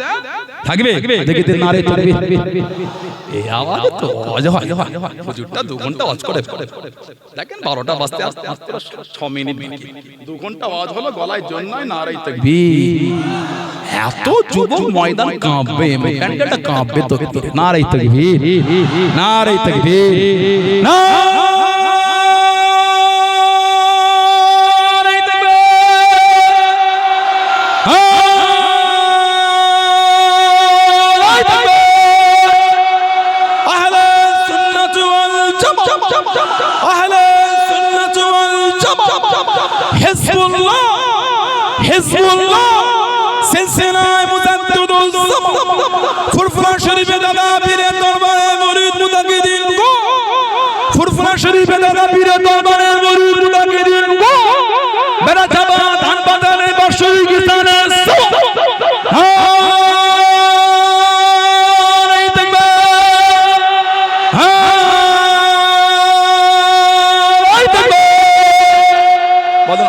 [SPEAKER 2] থাকবে। দেখতে নারে তাকবীর, এই আওয়াজ তো আওয়াজ হয়। হুজুরটা 2 ঘন্টা ওয়াজ করে, দেখেন 12টা বাজতে আস্তে আস্তে 6 মিনিট 2 ঘন্টা আওয়াজ হলো, গলায় জোর নয়, নারে তাকবীর। এত যুবক ময়দান কাঁপবে, ময়দানটা কাঁপবে তো। নারে তাকবীর, নারে তাকবীর, না হিজবুল্লাহ সিলসিলায়ে মুজাদ্দিদুল জামান ফুরফুরা শরীফে দাদা পীরের দরবারে মুরিদ মুতাকিদিন গো, ফুরফুরা শরীফে দাদা পীরের দরবারে মুরিদ মুতাকিদিন গো, বেরাচাবা ধান বাজারে বর্ষই গীতানে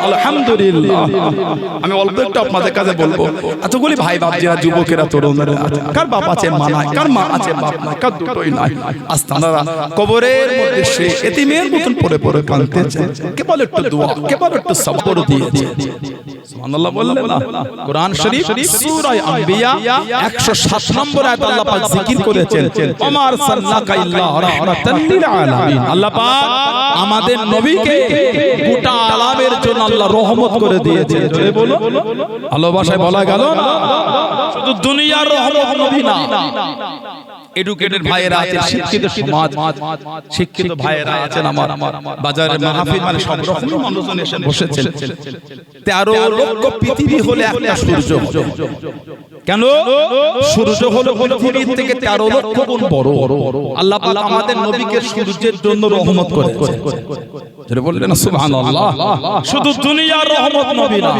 [SPEAKER 2] আলহামদুলিল্লাহ। আমি অল্প একটু আপনাদের কাছে বলবো, এতগুলি ভাই বাপ যারা যুবকেরা তরুণরা আছে, কার বাপ আছে মা নাই, কার মা আছে বাপ নাই, কার দুটোই নাই, আস্তানারা কবরের মধ্যে সে এতিমের মতন পড়ে পড়ে কাঁদতেছে, কেবল একটু দোয়া, কেবল একটু সবর দিয়েছে। সুবহানাল্লাহ বললেন না? কোরআন শরীফ সূরা আম্বিয়া 107 নম্বর আয়াত আল্লাহ পাক জিকির করেছেন, ওমার সাল্লাকা ইল্লা রাহমাতাল লিল আলামিন। আল্লাহ পাক আমাদের নবীকে গোটা আলামের জন্য আল্লাহ রহমত করে দিয়েছে। জোরে বলো, ভালোবাসায় বলা গেল না, শুধু দুনিয়ার রহমত নবী না। এডুকেটেড ভাইয়েরা আছেন, শিক্ষিত সমাজ, শিক্ষিত ভাইয়েরা আছেন আমার বাজারে মাহফিল মানে সব রকম মানুষজন এসে বসেছেন। 13 লক্ষ পৃথিবী হলে একটা সূর্য। কেন? সূর্য হলো পৃথিবীর থেকে 13 লক্ষ গুণ বড়। আল্লাহ পাক আমাদের নবীকে সূর্যের জন্য রহমত করেছেন। যারা বললেন না সুবহানাল্লাহ। শুধু দুনিয়ার রহমত নবী না,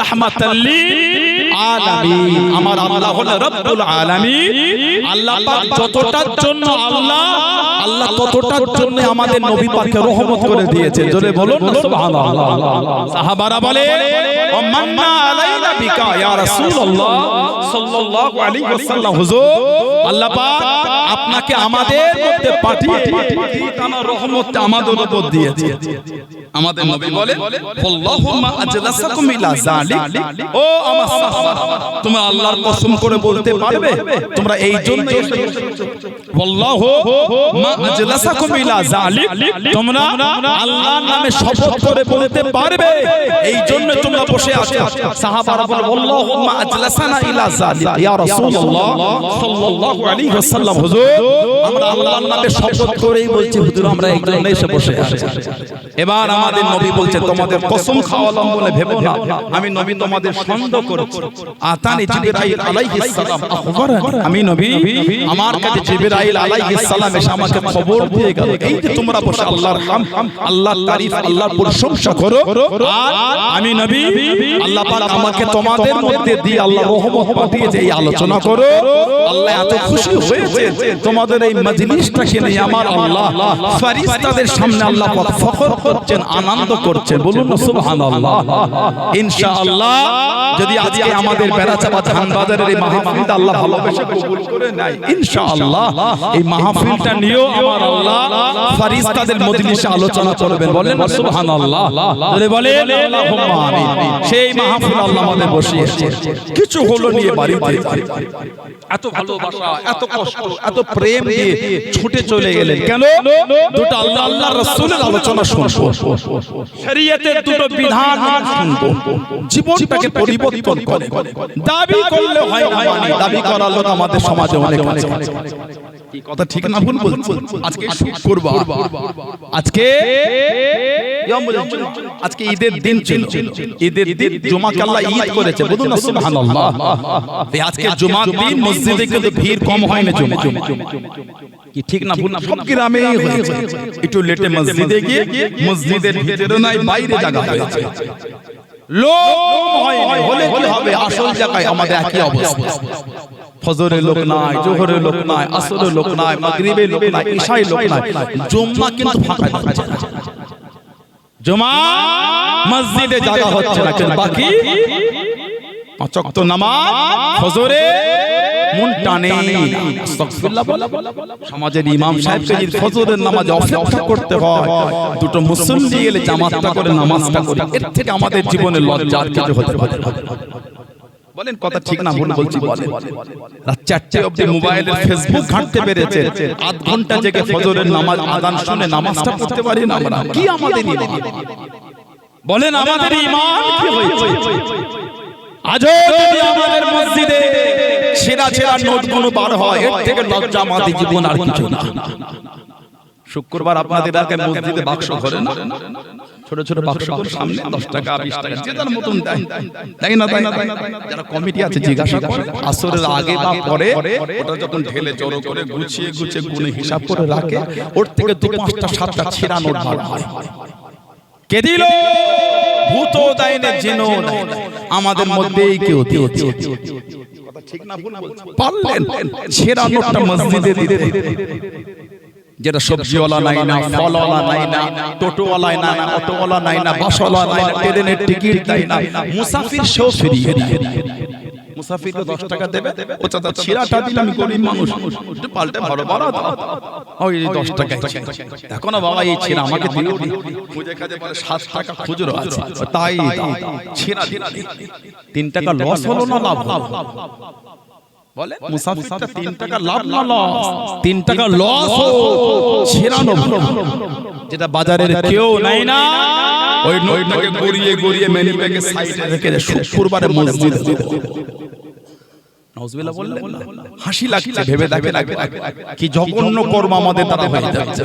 [SPEAKER 2] রাহমাতাল লিল আলামিন। আমার আল্লাহ হলো রব্বুল আলামিন। আল্লাহ পাক যতটার জন্য আল্লাহ ততটার জন্য আমাদের নবী পাককে রহমত করে দিয়েছে। জোরে বলুন না সুবহানাল্লাহ। সাহাবারা বলে ও মান্না আলাইনা বিকা ইয়া রাসূলুল্লাহ সাল্লাল্লাহু আলাইহি ওয়াসাল্লাম, হুজুর আল্লাহ পাক আপনাকে আমাদের মধ্যে পাঠিয়ে তার রহমতটা আমাদের উপর দিয়েছে। আমাদের নবী বলে আল্লাহুম্মা আজলাসাকুম ইলা যালিক, ও আমার সাহাবা তোমরা আল্লাহর কসম করে বলতে পারবে তোমরা এই জন্য আল্লাহু মা আজলাসাকুম ইলা যালিক, তোমরা আল্লাহর নামে শপথ করে বলতে পারবে এই জন্য তোমরা বসে আছো। সাহাবারা বলে আল্লাহুম্মা আজলাসানা ইলা যালিক ইয়া রাসূলুল্লাহ সাল্লাল্লাহু আলাইহি ওয়াসাল্লাম, হুজুর আমরা আল্লাহর নামে শপথ করেই বলছি হুজুর আমরা এই জন্য এসে বসে আছি। এবার আমাদের নবী বলছে তোমাদের কসম খাওয়ালাম বলে ভেবো না আমি নবী তোমাদের সন্দেহ করছি। আতানি জিবরাইল আলাইহিস সালাম আখবারানি, আমি নবী আমার কাছে জিবরাইল আলাইহিস সালাম এসে আমাকে খবর দিয়ে গেল এই যে তোমরা বসে আল্লাহর হামদ আল্লাহর তারিফ আল্লাহর প্রশংসা করো, আর আমি নবী আল্লাহ পাক আমাকে তোমাদের মধ্যে দিয়ে আল্লাহর রহমত পাঠিয়েছে এই আলোচনা করো। আল্লাহ এত খুশি হয়েছে তোমাদের এই মজলিসটাকে নিয়ে আমার আল্লাহ ফেরেশতাদের সামনে আল্লাহ পাক ফখর করছেন, আনন্দ করছেন। বলুন না সুবহানাল্লাহ। ইনশাআল্লাহ যদি আজকে আমাদের বেড়াচাপা ধানবাজারের এই মাহফিলটা আল্লাহ ভালোবেসে কবুল করে নেয়, ইনশাআল্লাহ এই মাহফিলটা নিয়েও আমার আল্লাহ ফেরেশতাদের মজলিসে আলোচনা করবেন। বলেন সুবহানাল্লাহ, যদি বলেন আল্লাহুম্মা আমিন। সেই মাহফিল আল্লাহ আমাদের বসিয়েছে, কিছু হলো নিয়ে বাড়িতে এত ভালোবাসা এত কষ্ট এত প্রেম দিয়ে ছুটে চলে গেলেন কেন? দুটো আল্লাহ আল্লাহর রাসূলের আলোচনা শুনবো, শরীয়তের দুটো বিধান শুনবো, জীবনটাকে পরিবর্তন করে। দাবি করলে হয় না, মানে দাবি করার লোক আমাদের সমাজে অনেক আছে। কি কথা ঠিক না ভুল বলছি? আজকে শুক্রবার, আজকে ঈদের দিন ছিল, ঈদের দিন জুমাকে আল্লাহ ঈদ করেছে। বলুন না সুবহানাল্লাহ। আজকে জুমার দিন মসজিদে কিন্তু ভিড় কম হয় না, জুমা কি ঠিক না ভুল? সব গ্রামে হয়েছে, একটু লেটে মসজিদে গিয়ে মসজিদের ভিতরে নাই বাইরে জায়গা হয়েছে, লোক হয় না। হলে কি হবে, আসল জায়গায় আমাদের একই অবস্থা। ফজরের লোক নাই, জোহরের লোক নাই, আসরের লোক নাই, মাগরিবের লোক নাই, ইশার লোক নাই, জুম্মা কিন্তু ফাঁকা যাচ্ছে না। জুমা মসজিদে জায়গা হচ্ছে না, কিন্তু বাকি পাঁচ ওয়াক্ত নামাজ ফজরে মন টানে। আস্তাগফিরুল্লাহ বলা সমাজের ইমাম সাহেবকে যদি ফজরের নামাজে অপেক্ষা করতে হয়, দুটো মুসল্লি এলে জামাতটা করে নামাজটা করি, এর থেকে আমাদের জীবনে লজ্জার কিছু হতে পারে? বলেন কথা ঠিক না ভুল বলছি? বলেন রাত 4টে অবধি মোবাইলে ফেসবুক ঘাঁটতে পেরেছে, আধ ঘন্টা জেগে ফজরের নামাজ আযান শুনে নামাজটা পড়তে পারি না আমরা? কি আমাদের ঈমান? বলেন আমাদের ঈমান কি হয়েছে? আজও যদি আমাদের মসজিদে ছেঁড়া ছেঁড়া নোটগুলো বার হয়, এর থেকে লজ্জা আমাদের জীবন আর কিছু না। শুক্রবার আপনাদের এলাকায় মসজিদে বাক্স ধরে না, ছোট ছোট বাক্স সামনে 10 টাকা 20 টাকা যে যার মতন দেয়, তাই না? যারা কমিটি আছে জিজ্ঞাসা করে আসরের আগে বা পরে ওটা যখন ঢেলে জড়ো করে গুছিয়ে গুছিয়ে গুনে হিসাব করে রাখে, ওর থেকে 2-5টা 7টা ছেঁড়া নোট বার হয়। কে দিল? ভূত দেয় না, জিনও দেয় না, আমাদের মধ্যেই কেউ দিয়েছে। কথা ঠিক না ভুল বলছি? পারলেন ছেঁড়া নোটটা মসজিদে দিতে, যেটা সবজিওয়ালা নাই না, ফলওয়ালা নাই না, টোটোওয়ালা নাই না, অটোওয়ালা নাই না, বাসওয়ালা নাই না, ট্রেনের টিকিট নাই না, মুসাফির সেও ফিরিয়ে দিয়ে মুসাফিরকে 10 টাকা দেবে, ও চাচা ছিড়াটা দিলে আমি গরিব মানুষ একটু পাল্টে ভালো বাড়া দাও, ওই 10 টাকা দেখো না বাবা, এই ছিড়া আমাকে দিও, খুঁজে কাজে বলে 7 টাকা খুচরো আছে, তাই ছিড়া দিন 3 টাকা লস হলো না লাভ হলো? বলে মুসাফিরটা 3 টাকা লাভ না লস? 3 টাকা লস ছেড়ানো, যেটা বাজারের কেউ নাই না, ওই নোটটাকে গড়িয়ে গড়িয়ে মেনি ব্যাগে সাইডে রেখে শুক্রবারে মসজিদে দেব। নাউজুবিল্লাহ বললেন না? হাসি লাগছে, ভেবে দেখেন কি জঘন্য কর্ম আমাদের দ্বারা হয়ে যাচ্ছে।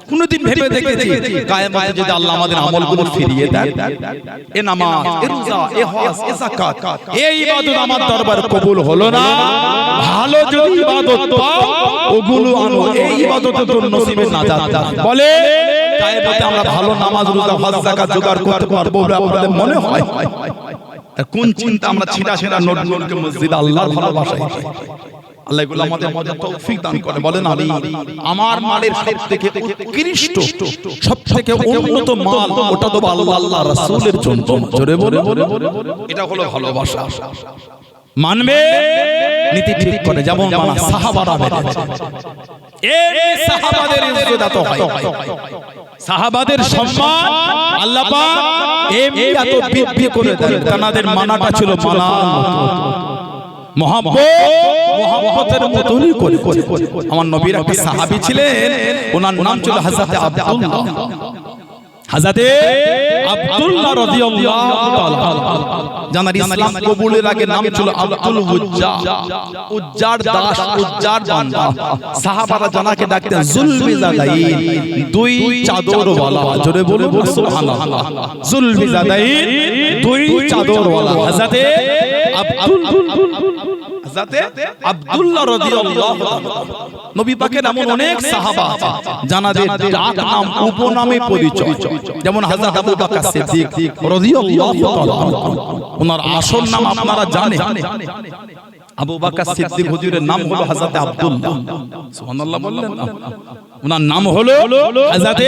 [SPEAKER 2] কোনদিন ভেবে দেখেছি কিয়ামতে যদি আল্লাহ আমাদের আমলগুলো ফিরিয়ে দেন, এ নামাজ, এ রোজা, এ হজ, এ যাকাত, এই ইবাদত আমার দরবারে কবুল হলো না, ভালো যদি ইবাদত পাও ওগুলো আনো, এই ইবাদতের জন্য নসিবে নাজাত দাও। বলে কিয়ামতে আমরা ভালো নামাজ, রোজা, হজ, যাকাত জোগাড় করতে পারবো বলে আপনাদের মনে হয়? কোন চিন্তা আমরা ছিঁড়া ছিঁড়া নোটগুলোকে মসজিদে আল্লাহর ভালোবাসা, আল্লাহ এগুলো আমাদের মধ্যে তৌফিক দান করে। বলেন আমি আমার মালের সবথেকে উৎকৃষ্ট সবথেকে উন্নত মাল ওটা দেব আল্লাহ রাসূলের জন্য। জোরে বলে, এটা হলো ভালোবাসা। মানবে, নীতি ঠিক করে, যেমন মানা সাহাবারা মেনেছে, এই সাহাবাদের ইজ্জত এত হয়, সাহাবাদের সম্মান আল্লাহ পাক এমনি এত বৃদ্ধি করে দেন, তাদের মানাটা ছিল মানার মহব্বতের মতনই করে। আমার নবীর একটা সাহাবী ছিলেন, ওনার নাম ছিল হযরত আব্দুল্লাহ। হযরতে আব্দুল্লাহ রাদিয়াল্লাহু তাআলা জানার ইসলাম কবুলের আগে নাম ছিল আব্দুল উজ্জা, উজ্জার দাস, উজ্জার বান্দা। সাহাবারা জানাকে ডাকতেন জুলবিজাদাইন, দুই চাদরওয়ালা। জোরে বলুন সুবহানাল্লাহ। জুলবিজাদাইন, দুই চাদরওয়ালা হযরতে আব্দুল্লাহ রাদিয়াল্লাহু তাআলা। নবী পাকের এমন অনেক সাহাবা আছে যাদের ডাক নাম উপনামে পরিচয়, যেমন হযরত আবু বকর সিদ্দিক রাদিয়াল্লাহু তাআলা। ওনার আসল নাম আপনারা জানেন, আবু বকর সিদ্দিক হুজুরের নাম হলো হযরত আব্দুল্লাহ। সুবহানাল্লাহ বললেন না? ওনার নাম হলো হযরত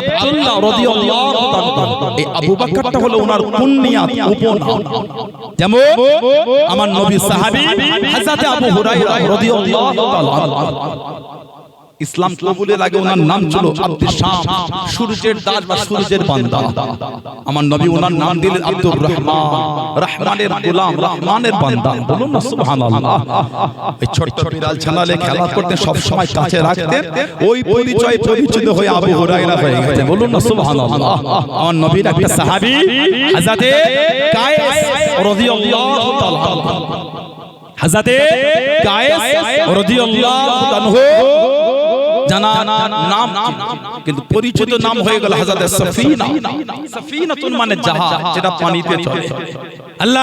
[SPEAKER 2] আব্দুল্লাহ রাদিয়াল্লাহু তাআলা। এই আবু বকরটা হলো ওনার কুনিয়াত, উপনাম। যেমন আমার নবী সাহাবী হযরত আবু হুরায়রা রাদিয়াল্লাহু তাআলা ইসলাম কবুলের আগে ওনার নাম ছিল আব্দুল শাম, সূর্যের দাস বা সূর্যের বান্দা। আমার নবী ওনার নাম দিলেন আব্দুর রহমান, রহমানের গোলাম, রহমানের বান্দা। বলুন না সুবহানাল্লাহ। এই ছোট বিড়াল ছানালে খেলা করতে সব সময় কাছে রাখতেন, ওই পরিচয় পরিচিত হয়ে আবু হুরায়রা হয়ে গেছে। বলুন না সুবহানাল্লাহ। আমার নবীর একটা সাহাবী হযরত কায়েস রাদিয়াল্লাহু তাআলা, হযরত কায়েস রাদিয়াল্লাহু আনহু জানা নাম কিন্তু পরিচিত নাম হয়ে গেল হযরত সফিনা। সফিনাতুন মানে জাহাজ যেটা পানিতে চলে। আল্লাহ